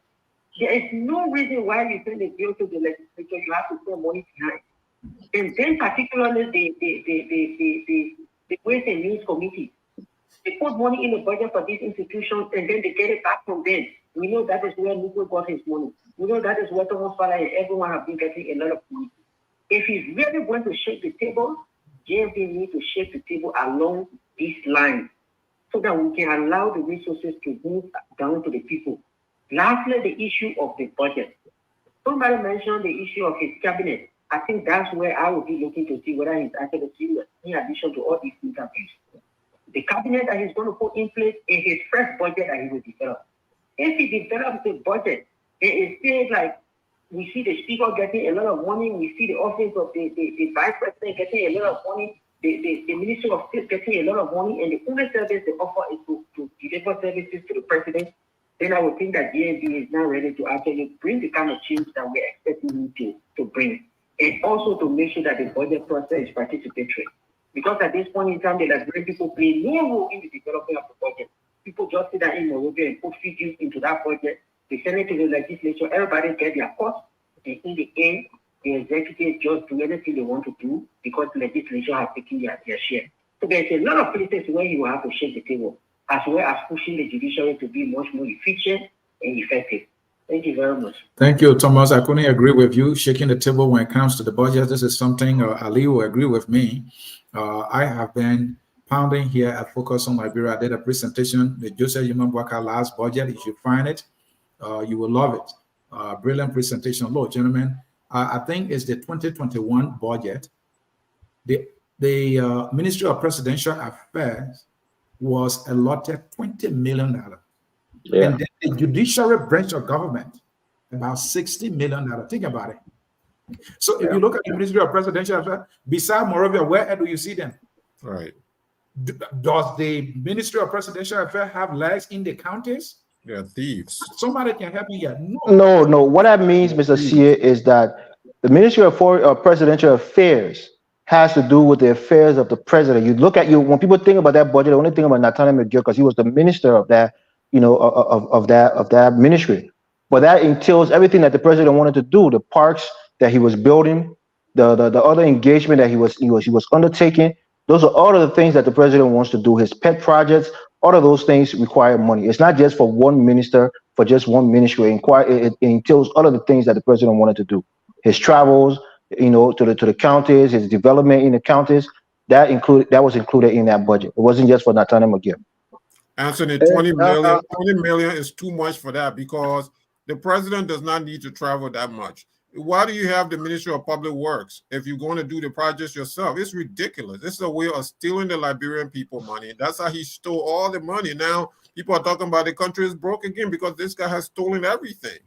There is no reason why you send a bill to the legislature, you have to put money behind. And then particularly the Ways and Means Committee. They put money in the budget for these institutions and then they get it back from them. We know that is where Nico got his money. We know that is where Thomas Fowler and everyone have been getting a lot of money. If he's really going to shake the table, JFD needs to shake the table along this line so that we can allow the resources to move down to the people. Lastly, the issue of the budget. Somebody mentioned the issue of his cabinet. I think that's where I will be looking to see whether he's actually serious in addition to all these interviews. The cabinet that he's going to put in place is his first budget that he will develop. If he develops the budget, it is still like we see the speaker getting a lot of money, we see the office of the vice president getting a lot of money, the Ministry of State getting a lot of money, and the only service they offer is to deliver services to the president. Then I would think that GNB is now ready to actually bring the kind of change that we're expecting him to bring. and also to make sure that the budget process is participatory. Because at this point in time, the Liberian people play no role in the development of the budget. People just sit down in Monrovia and put figures into that budget. They send it to the legislature. Everybody get their cut. And in the end, the executive just do anything they want to do because the legislature has taken their share. So there's a lot of places where you have to shake the table, as well as pushing the judiciary to be much more efficient and effective. Thank you very much. Thank you, Thomas. I couldn't agree with you. Shaking the table when it comes to the budget. This is something Ali will agree with me. I have been pounding here at Focus on Liberia. I did a presentation, the Joseph Human Boakai last budget. You should find it. You will love it. Brilliant presentation. Look, gentlemen, I think it's the 2021 budget. The Ministry of Presidential Affairs was allotted $20 million. Yeah. And then the judiciary branch of government, about $60 million. Think about it. So if you look at the Ministry of Presidential Affairs, beside Moravia, where do you see them? Right. Does the Ministry of Presidential Affairs have legs in the counties? They're thieves. Somebody can help me here. No. What that means, Mr. Sear, is that the Ministry of Presidential Affairs has to do with the affairs of the president. You look at when people think about that budget, the only thing about Nathaniel McGill, because he was the minister of that, of that ministry. But that entails everything that the president wanted to do: the parks that he was building, the other engagement that he was undertaking. Those are all of the things that the president wants to do. His pet projects, all of those things require money. It's not just for one minister, for just one ministry. It entails all of the things that the president wanted to do. His travels, to the counties, his development in the counties, that was included in that budget. It wasn't just for Nathaniel McGill. Anthony, 20 million is too much for that, because the president does not need to travel that much. Why do you have the Ministry of Public Works if you're going to do the projects yourself? It's ridiculous. This is a way of stealing the Liberian people money. That's how he stole all the money. Now people are talking about the country is broke again because this guy has stolen everything.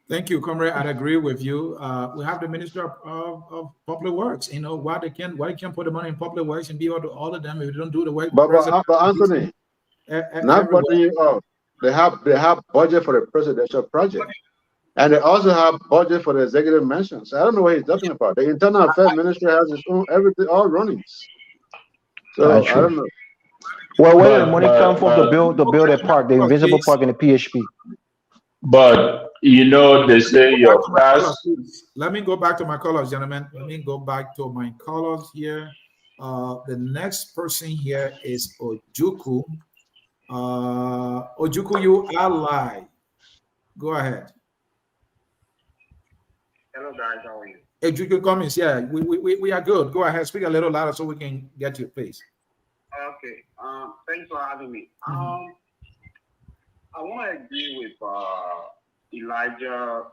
Thank you, comrade. I'd agree with you. We have the Minister of Public Works. Why they can't put the money in public works and be able to all of them if they don't do the work. But Anthony, not putting you off. They have budget for the presidential project, and they also have budget for the executive mansions. I don't know what he's talking about. The Internal Affairs Ministry has its own everything, all runnings. So I don't know. Well, where did the money come from to build that park, the invisible park in the PHP? But they say your class. Let me go back to my colors, gentlemen. Let me go back to my colors here. The next person here is Ojuku. Ojuku, you are live. Go ahead. Hello guys, how are you? Ojuku comments, yeah, we are good. Go ahead, speak a little louder so we can get you, please. Okay. Thanks for having me. I want to agree with Elijah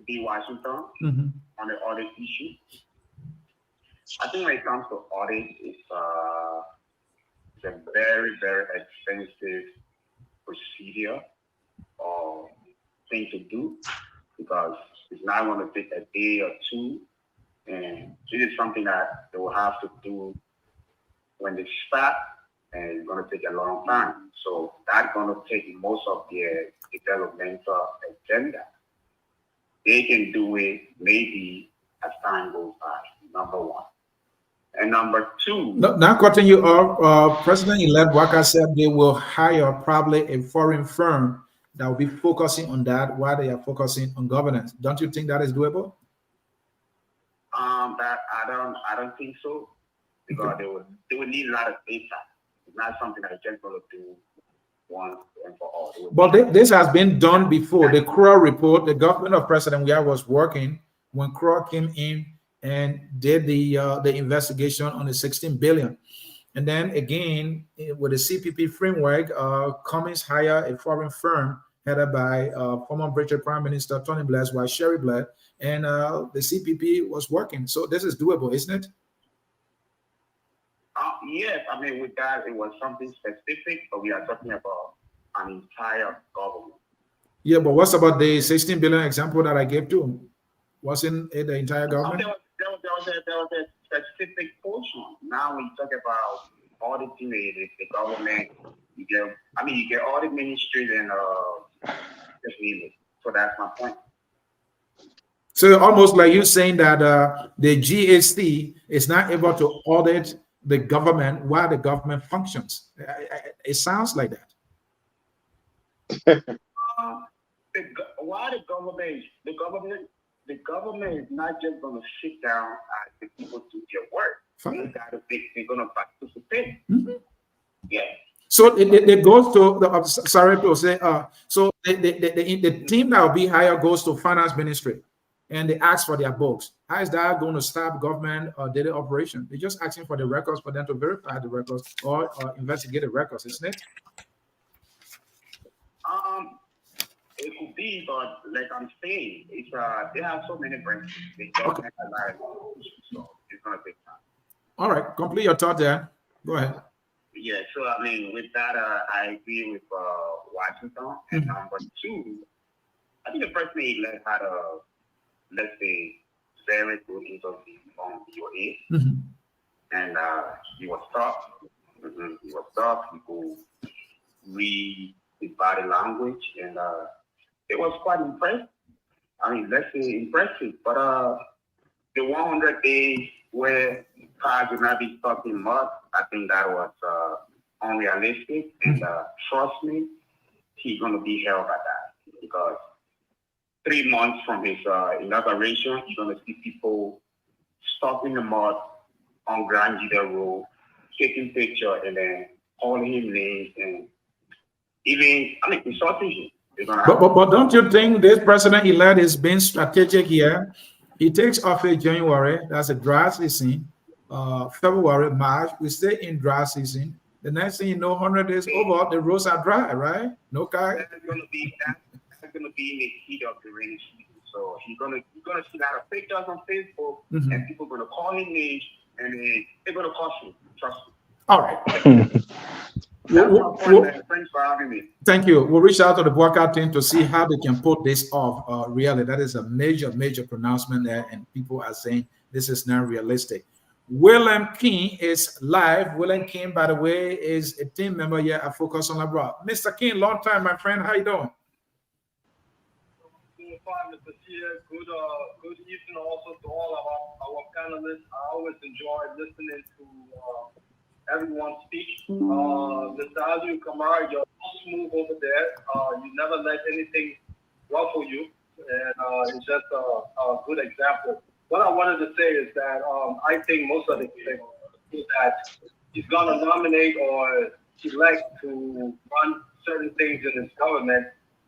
B. Washington on the audit issue. I think when it comes to audit, it's a very, very expensive procedure or thing to do, because it's not going to take a day or two, and it is something that they will have to do when they start, and it's going to take a long time. So that's going to take most of their developmental agenda. They can do it maybe as time goes by, number one. And number two. Now cutting you off, President-elect Boakai said they will hire probably a foreign firm that will be focusing on that while they are focusing on governance. Don't you think that is doable? That I don't think so, because they would need a lot of data. It's not something that just going to do once and for all. But this has been done before. The Crow report, the government of President Weah was working when Crow came in and did the investigation on the 16 billion. And then again, with the CPP framework, Cummins hired a foreign firm headed by former British Prime Minister Tony Blair, while Sherry Blair, and the CPP was working. So this is doable, isn't it? Yes, I mean, with that, it was something specific, but we are talking about an entire government. Yeah, but what's about the 16 billion example that I gave to? Wasn't it the entire government? There was a specific portion. Now, when you talk about auditing the government, you get audit ministries and just name it. So that's my point. So almost like you saying that the GST is not able to audit the government while the government functions. It sounds like that. Why the government is not just going to sit down and the people do their work. They're going to participate. Yeah. So it goes to the sorry to say so the team that will be hired goes to finance ministry and they ask for their books. How is that going to stop government or daily operation? They're just asking for the records for them to verify the records or investigate the records, isn't it? It could be, but like I'm saying, it's they have so many branches. They don't have a lot of so it's gonna take time. All right, complete your thought there. Go ahead. Yeah, so I mean, with that, I agree with Washington. And number two, I think the person he led had a, let's say, very good interview on VOA, and he was tough. He was tough. He could read his body language, and it was quite impressive. I mean, let's say impressive, but the 100 days where cars would not be stuck in mud, I think that was unrealistic. And trust me, he's going to be held by that because 3 months from his inauguration, you're going to see people stuck in the mud on Grand Gita Road, taking pictures and then calling him names and even, I mean, insulting him. But don't you think this president-elect is being strategic here? He takes office January, that's a dry season. February, March, we stay in dry season. The next thing you know, 100 days over, the roads are dry, right? No car. That's going to be in the heat of the rainy season. So he's gonna see a lot of pictures on Facebook, and people are gonna call him names, and they're gonna cost you. Trust me. All right. Thank you. We'll reach out to the Boakai team to see how they can put this off. Really, that is a major pronouncement there, and people are saying this is not realistic. William King is live. William King, by the way, is a team member here at Focus on Abroad. Mr. King, long time, my friend. How you doing? Doing fine, Mr. Tia. Good evening also to all of our panelists. I always enjoy listening to everyone speak. Mr. Azu Kamara, you're so smooth over there. You never let anything ruffle you, and it's just a good example. What I wanted to say is that I think most of the people that he's going to nominate or elect to run certain things in his government,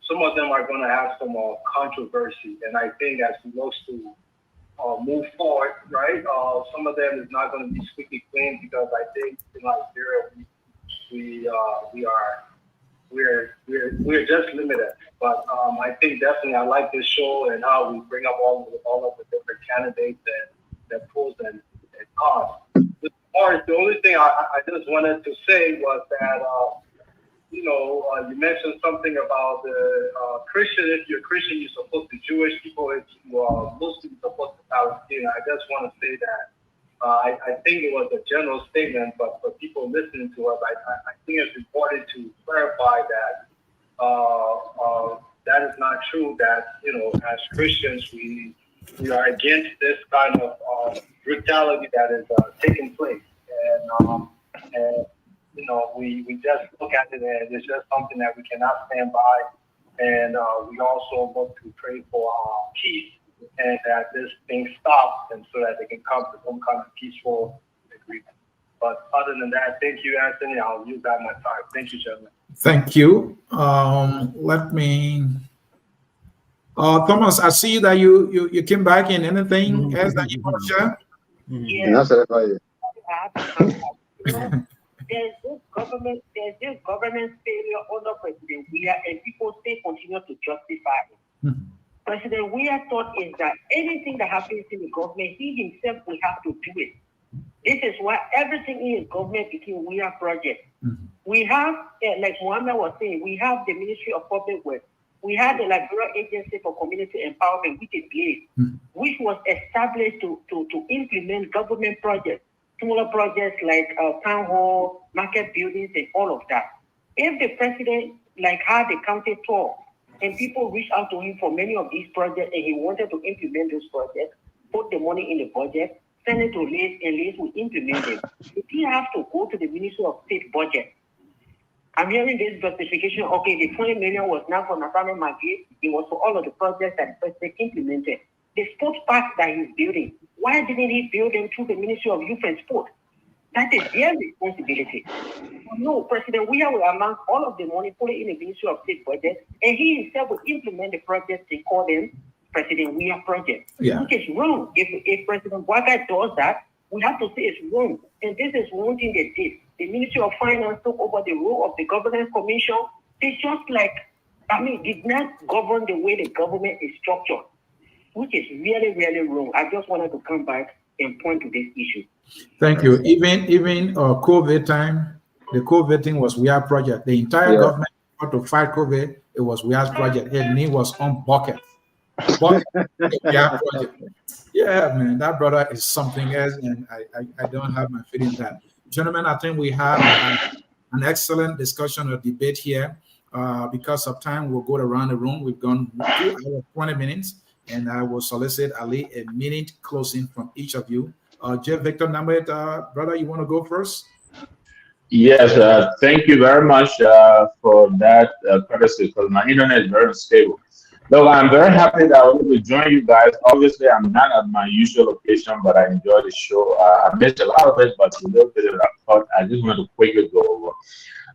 some of them are going to have some controversy. And I think as he looks to move forward, right, some of them is not going to be squeaky clean because I think in Liberia we're just limited. But I think definitely I like this show and how we bring up all of the different candidates and their pros and cons. The only thing I just wanted to say was that you mentioned something about the Christian. If you're Christian, you're supposed to Jewish people. If you are Muslim, you're supposed to Palestinian. I just want to say that I think it was a general statement, but for people listening to us, I think it's important to clarify that that is not true. That as Christians, we are against this kind of brutality that is taking place, and we just look at it as it's just something that we cannot stand by, and we also look to pray for peace and that this thing stops, and so that they can come to some kind of peaceful agreement. But other than that, thank you, Anthony. I'll use that my time. Thank you, gentlemen. Thank you. Let me. Thomas, I see that you came back in. Anything else that you want to share? There's this government failure under President Weah, and people still continue to justify it. President Weah thought is that anything that happens in the government, he himself will have to do it. This is why everything in his government became Weah project. We have, like Mohammed was saying, we have the Ministry of Public Works. We have the Liberia Agency for Community Empowerment, which is BA, which was established to implement government projects, smaller projects like town hall, market buildings, and all of that. If the president had the county tour And people reached out to him for many of these projects, and he wanted to implement those projects, put the money in the budget, send it to Liz, and Liz will implement it. He didn't have to go to the Ministry of State budget. I'm hearing this justification, okay, the 20 million was not for Nathaniel Maggie, it was for all of the projects that the president implemented. The sports park that he's building, why didn't he build them through the Ministry of Youth and Sport? That is their responsibility. No, President Weah will amount all of the money, put it in the Ministry of State budget, and he himself will implement the projects they call them President Weah projects, which is wrong. If President Boakai does that, we have to say it's wrong. And this is one thing they did. The Ministry of Finance took over the role of the Governance Commission. They just did not govern the way the government is structured, which is really, really wrong. I just wanted to come back and point to this issue. Thank you. Even COVID time, the COVID thing was Weah project. The entire government to fight COVID, it was Weah's project. His name was on bucket. Yeah, man, that brother is something else, and I don't have my feeling that. Gentlemen, I think we have an excellent discussion or debate here. Because of time, we'll go around the room. We've gone 2 hours, 20 minutes, and I will solicit Ali a minute closing from each of you. Jeff Victor Nambet, brother, you want to go first? Yes, thank you very much for that courtesy, because my internet is very unstable. Look, I'm very happy that I was able to join you guys. Obviously, I'm not at my usual location, but I enjoyed the show. I missed a lot of it, but a little bit that I thought I just wanted to quickly go over.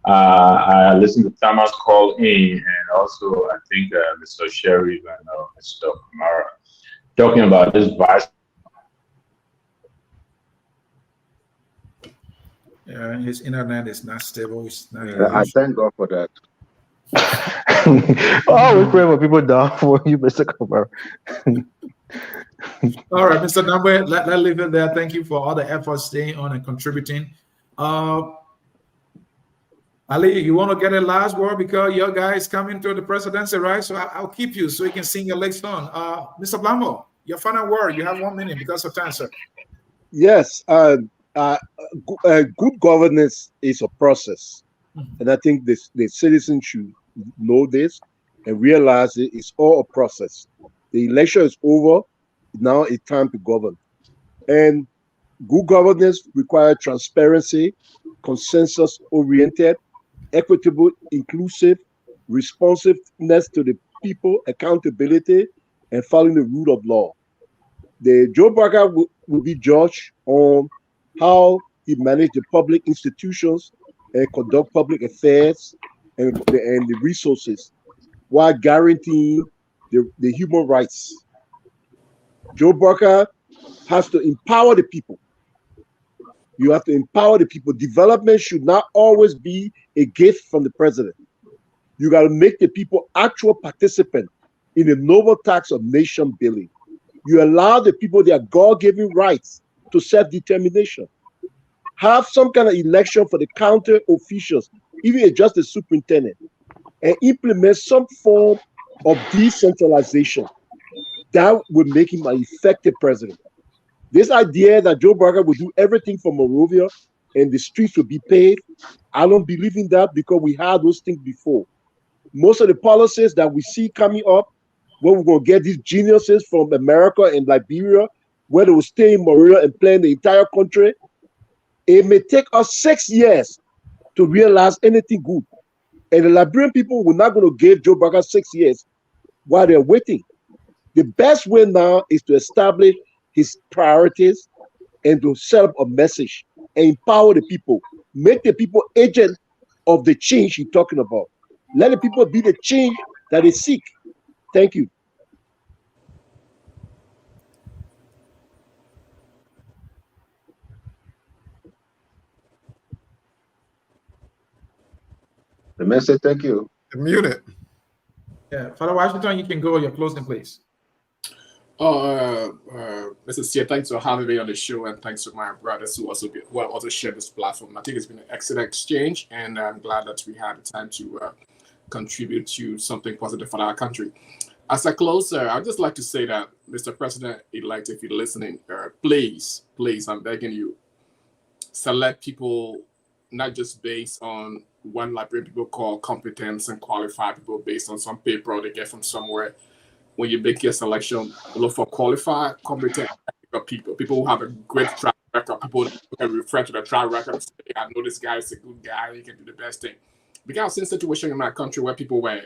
I listened to Thomas call in, and also I think Mr. Sherry and Mr. Kamara talking about this vice. Yeah, his internet is not stable. It's not I thank God for that. Oh, we pray for people down for you, Mr. Kamara. All right, Mr. Nambet, let's leave it there. Thank you for all the efforts staying on and contributing. Ali, you want to get a last word because your guy is coming to the presidency, right? So I'll keep you so you can sing your next song. Mr. Blambo, your final word. You have 1 minute because of time, sir. Yes, good governance is a process. And I think the citizens should know this and realize it's all a process. The election is over. Now it's time to govern. And good governance requires transparency, consensus-oriented, equitable, inclusive, responsiveness to the people, accountability, and following the rule of law. The Joe Boakai will be judged on how he managed the public institutions and conduct public affairs and the resources while guaranteeing the human rights. Joe Boakai has to empower the people. You have to empower the people. Development should not always be a gift from the president. You got to make the people actual participants in the noble task of nation building. You allow the people their God-given rights to self-determination. Have some kind of election for the county officials, even just the superintendent, and implement some form of decentralization that will make him an effective president. This idea that Joe Boakai will do everything for Monrovia and the streets will be paved, I don't believe in that because we had those things before. Most of the policies that we see coming up, where we're going to get these geniuses from America and Liberia, where they will stay in Monrovia and plan the entire country, it may take us 6 years to realize anything good. And the Liberian people were not going to give Joe Boakai 6 years while they're waiting. The best way now is to establish his priorities and to set up a message and empower the people. Make the people agent of the change he's talking about. Let the people be the change that they seek. Thank you. The message, thank you. Mute it. Yeah, Father Washington, you can go. Your closing, please. Mrs. Sia, thanks for having me on the show, and thanks to my brothers who also shared this platform. I think it's been an excellent exchange, and I'm glad that we had the time to contribute to something positive for our country. As I close, I'd just like to say that, Mr. President-elect, if you're listening, please, I'm begging you, select people not just based on what Liberian people call competence and qualified people based on some paper they get from somewhere. When you make your selection, look for qualified, competent people who have a great track record, people who can refer to the track record and say, I know this guy is a good guy, he can do the best thing. Because I've seen a situation in my country where people were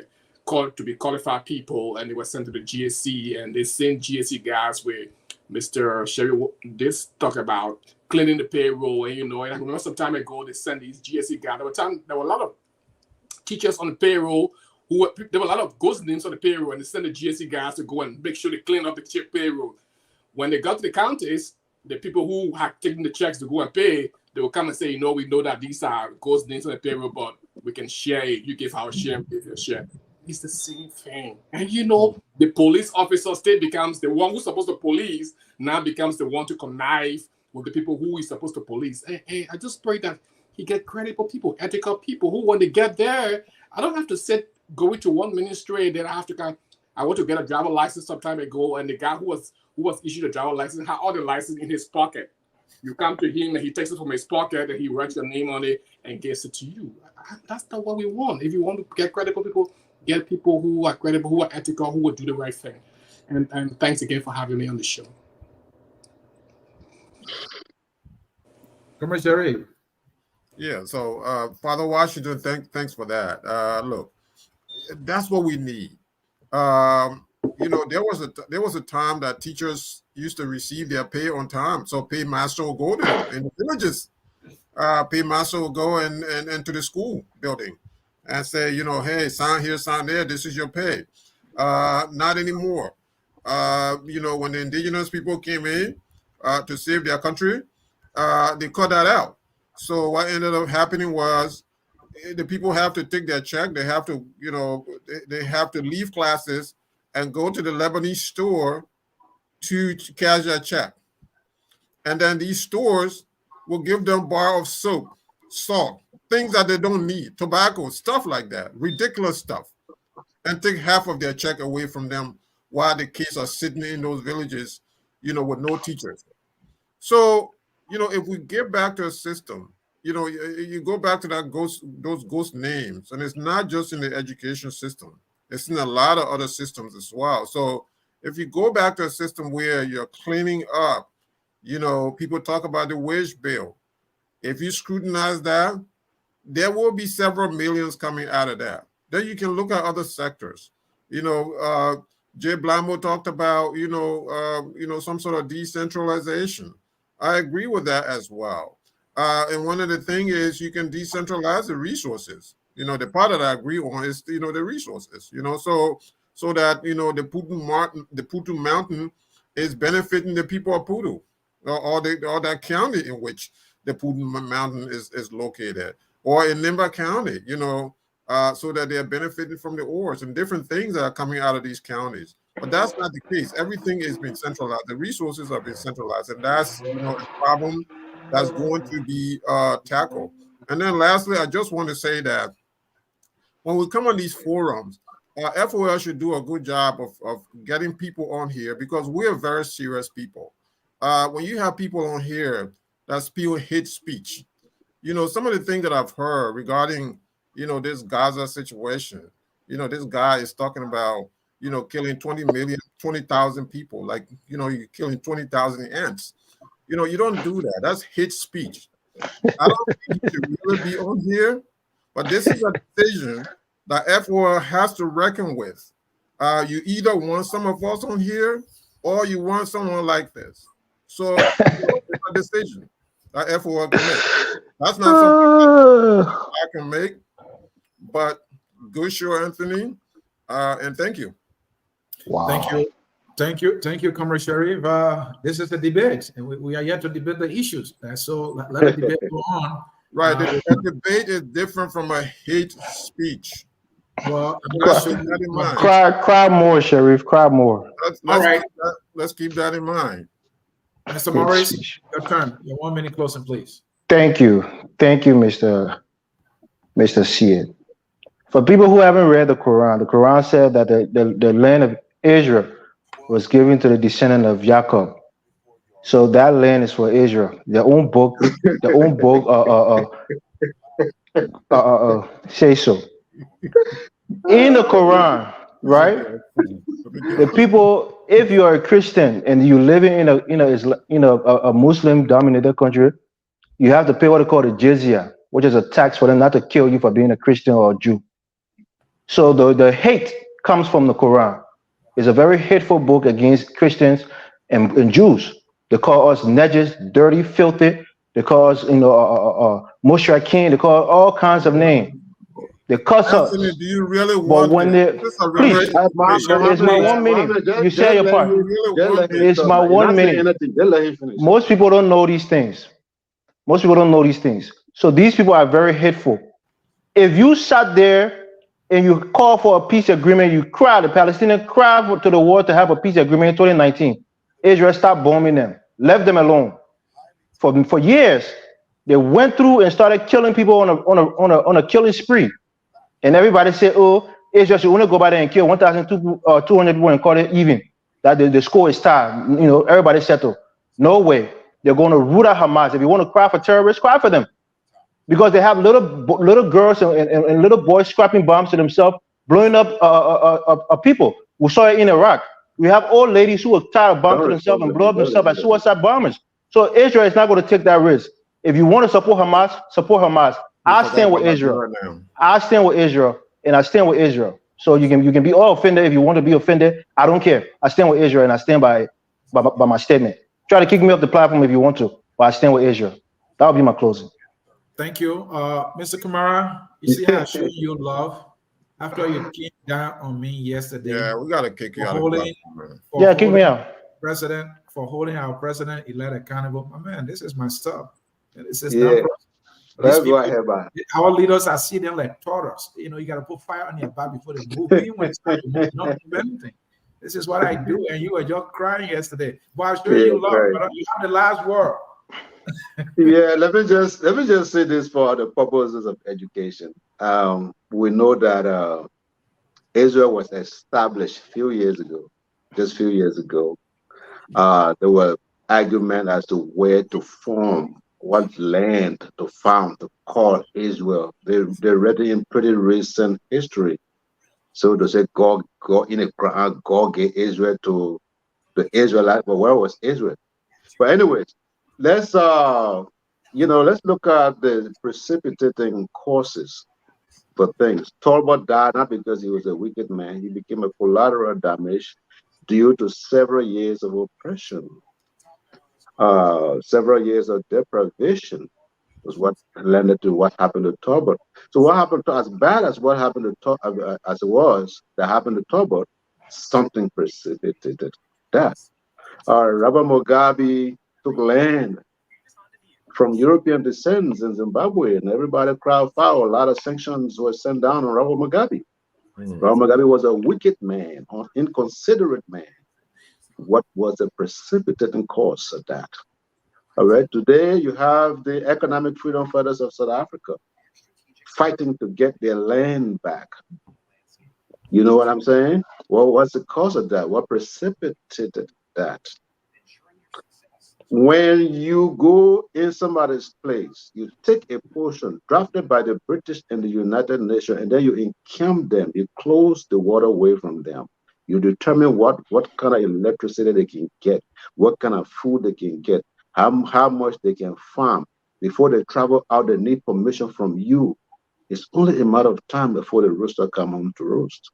called to be qualified people and they were sent to the GSC, and they same GSC guys with Mr. Sherry, this talk about cleaning the payroll, and and I remember some time ago they sent these GSC guys. There were a lot of teachers on the payroll there were a lot of ghost names on the payroll, and they sent the GSC guys to go and make sure they clean up the check payroll. When they got to the counties, the people who had taken the checks to go and pay, they will come and say, we know that these are ghost names on the payroll, but we can share it. You give our share, we give your share. It's the same thing. And the police officer still becomes the one who's supposed to police, now becomes the one to connive with the people who is supposed to police. Hey, I just pray that he get credible people, ethical people who, when they get there, I don't have to go into one ministry and then I have to I want to get a driver license some time ago, and the guy who was issued a driver license had all the license in his pocket. You come to him and he takes it from his pocket and he writes your name on it and gives it to you. That's not what we want. If you want to get credible people, get people who are credible, who are ethical, who will do the right thing. And thanks again for having me on the show. Commissioner. Yeah, so Father Washington, thanks for that. Look, that's what we need. There was a time that teachers used to receive their pay on time. So paymaster will go there in the villages. Paymaster will go and to the school building and say, hey, sign here, sign there. This is your pay. Not anymore. When the indigenous people came in to save their country, they cut that out. So what ended up happening was the people have to take their check. They have to, they have to leave classes and go to the Lebanese store to cash their check. And then these stores will give them a bar of soap, salt, things that they don't need, tobacco, stuff like that, ridiculous stuff, and take half of their check away from them while the kids are sitting in those villages, with no teachers. So, if we get back to a system, you go back to those ghost names, and it's not just in the education system. It's in a lot of other systems as well. So if you go back to a system where you're cleaning up, people talk about the wage bill. If you scrutinize that, there will be several millions coming out of that. Then you can look at other sectors. Jay Blamo talked about, some sort of decentralization. I agree with that as well. And one of the things is you can decentralize the resources. The part that I agree on is, the resources, so that, the Putu Mountain is benefiting the people of Putu, or that county in which the Putu Mountain is located, or in Nimba County, so that they're benefiting from the ores and different things that are coming out of these counties. But that's not the case. Everything is being centralized. The resources are being centralized, and that's, a problem that's going to be tackled. And then lastly, I just want to say that when we come on these forums, FOL should do a good job of getting people on here, because we are very serious people. When you have people on here that spew hate speech, some of the things that I've heard regarding, this Gaza situation, this guy is talking about, killing 20,000 people, like, you're killing 20,000 ants. You don't do that. That's hate speech. I don't think you should really be on here, but this is a decision that FOL has to reckon with. You either want some of us on here, or you want someone like this. So it's a decision that FOL can make. That's not something I can make, but good show, Anthony, and thank you. Wow. Thank you, Comrade Sharif. This is a debate, and we are yet to debate the issues. So let the debate go on. Right, the debate is different from a hate speech. Well, cry more, Sharif. Cry more. Let's keep that in mind. Mr. Morris, your turn. Your 1 minute closing, please. Thank you, Mr. Syed. For people who haven't read the Quran said that the land of Israel was given to the descendant of Jacob. So that land is for Israel. Their own book say so. In the Quran, right? The people, if you are a Christian and you live in a Muslim dominated country, you have to pay what they call the jizya, which is a tax for them not to kill you for being a Christian or a Jew. So the hate comes from the Quran. It's a very hateful book against Christians and Jews. They call us najis, dirty, filthy. They call us, mushrikin. They call us all kinds of names. They cuss us. Anthony, do you really But want when this? they, This is a please, very it's my 1 minute. You say your part. It's my 1 minute. Most people don't know these things. Most people don't know these things. So these people are very hateful. If you sat there and you call for a peace agreement, you cry, the Palestinians cry to the world to have a peace agreement in 2019. Israel stopped bombing them, left them alone. For years, they went through and started killing people on a killing spree. And everybody said, oh, Israel should only go by there and kill 1,200 people and call it even. That the score is tied. Everybody settled. No way. They're going to root out Hamas. If you want to cry for terrorists, cry for them. Because they have little girls and little boys strapping bombs to themselves, blowing up people. We saw it in Iraq. We have old ladies who are tied of bombs to themselves and blow up themselves as suicide bombers. So Israel is not going to take that risk. If you want to support Hamas, support Hamas. I stand with Israel. I stand with Israel, and I stand with Israel. So you can be all offended if you want to be offended. I don't care. I stand with Israel, and I stand by my statement. Try to kick me off the platform if you want to, but I stand with Israel. That will be my closing. Thank you. Mr. Kamara, you see how I show you love after you came down on me yesterday. Yeah, we got to kick you out. Kick me out. President, for holding our president-elect accountable. My man, this is my stuff. This is That's what I hear about. Our leaders, I see them like tortoise. You got to put fire on your back before they move. You went to move, not do anything. This is what I do, and you were just crying yesterday. But I'm sure you love, but you have the last word. Let me just say this for the purposes of education. We know that Israel was established a few years ago. There were arguments as to where to form, what land to found, to call Israel. They're read in pretty recent history. So to say God in a Quran, God gave Israel to the Israelites, but where was Israel? But anyways, let's look at the precipitating causes for things. Talbot died not because he was a wicked man. He became a collateral damage due to several years of oppression, several years of deprivation was what led to what happened to Talbot. So what happened to, as bad as what happened to as it was that happened to Talbot, something precipitated that. Robert Mugabe took land from European descendants in Zimbabwe, and everybody cried foul. A lot of sanctions were sent down on Robert Mugabe. Robert Mugabe was a wicked man, an inconsiderate man. What was the precipitating cause of that? All right, today you have the Economic Freedom Fighters of South Africa fighting to get their land back. You know what I'm saying? Well, what's the cause of that? What precipitated that? When you go in somebody's place, you take a portion drafted by the British and the United Nations, and then you encamp them, you close the water away from them. You determine what kind of electricity they can get, what kind of food they can get, how much they can farm. Before they travel out, they need permission from you. It's only a matter of time before the rooster come home to roost.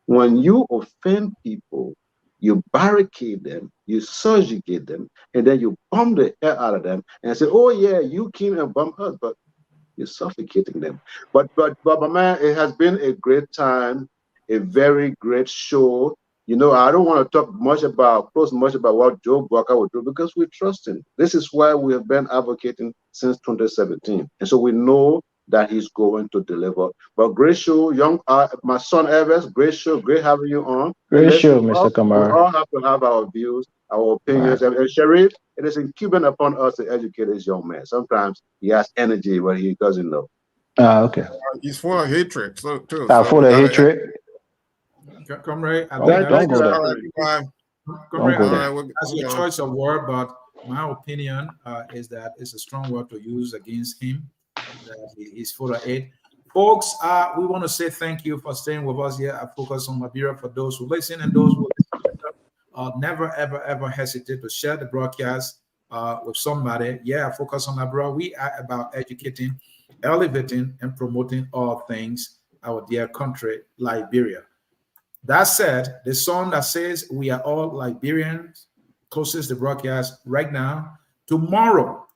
When you offend people, you barricade them, you subjugate them, and then you bomb the hell out of them and say, oh yeah, you came and bombed us, but you're suffocating them. But my man, it has been a great time, a very great show. I don't want to talk much about what Joe Boakai will do because we trust him. This is why we have been advocating since 2017. And so we know that he's going to deliver. But great show, my son Evers, great show, great having you on. Great show, Mr. Kamara. We all have to have our views, our opinions. Right. And Sharif, it is incumbent upon us to educate this young man. Sometimes he has energy when he doesn't know. Okay. He's full of hatred, too. Full of hatred. Comrade, don't go there. That's your choice of word, but my opinion is that it's a strong word to use against him. his photo aid. Folks, we want to say thank you for staying with us here at Focus on Liberia. For those who listen and those who listen, never, ever, ever hesitate to share the broadcast with somebody. Yeah, Focus on Liberia. We are about educating, elevating, and promoting all things our dear country, Liberia. That said, the song that says we are all Liberians closes the broadcast right now. Tomorrow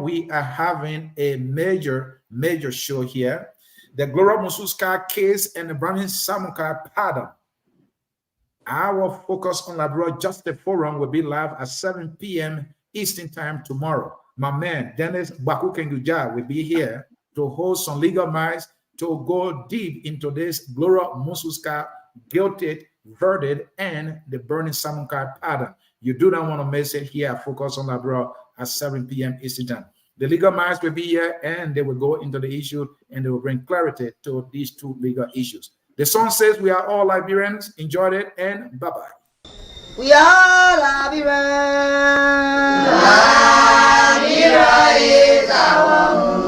we are having a major show here. The Gloria Mususka case and the Brandon Samukai pardon. Our Focus on Liberia Justice Forum will be live at 7 p.m. Eastern Time tomorrow. My man, Dennis Bakukenguja, will be here to hold some legal minds to go deep into this Gloria Mususka guilty verdict and the Burning Samukai pardon. You do not want to miss it here at Focus on Liberia at 7 p.m. Eastern Time. The legal minds will be here and they will go into the issue and they will bring clarity to these two legal issues. The song says we are all Liberians. Enjoyed it and bye-bye. We are Liberians. Liberia is our home.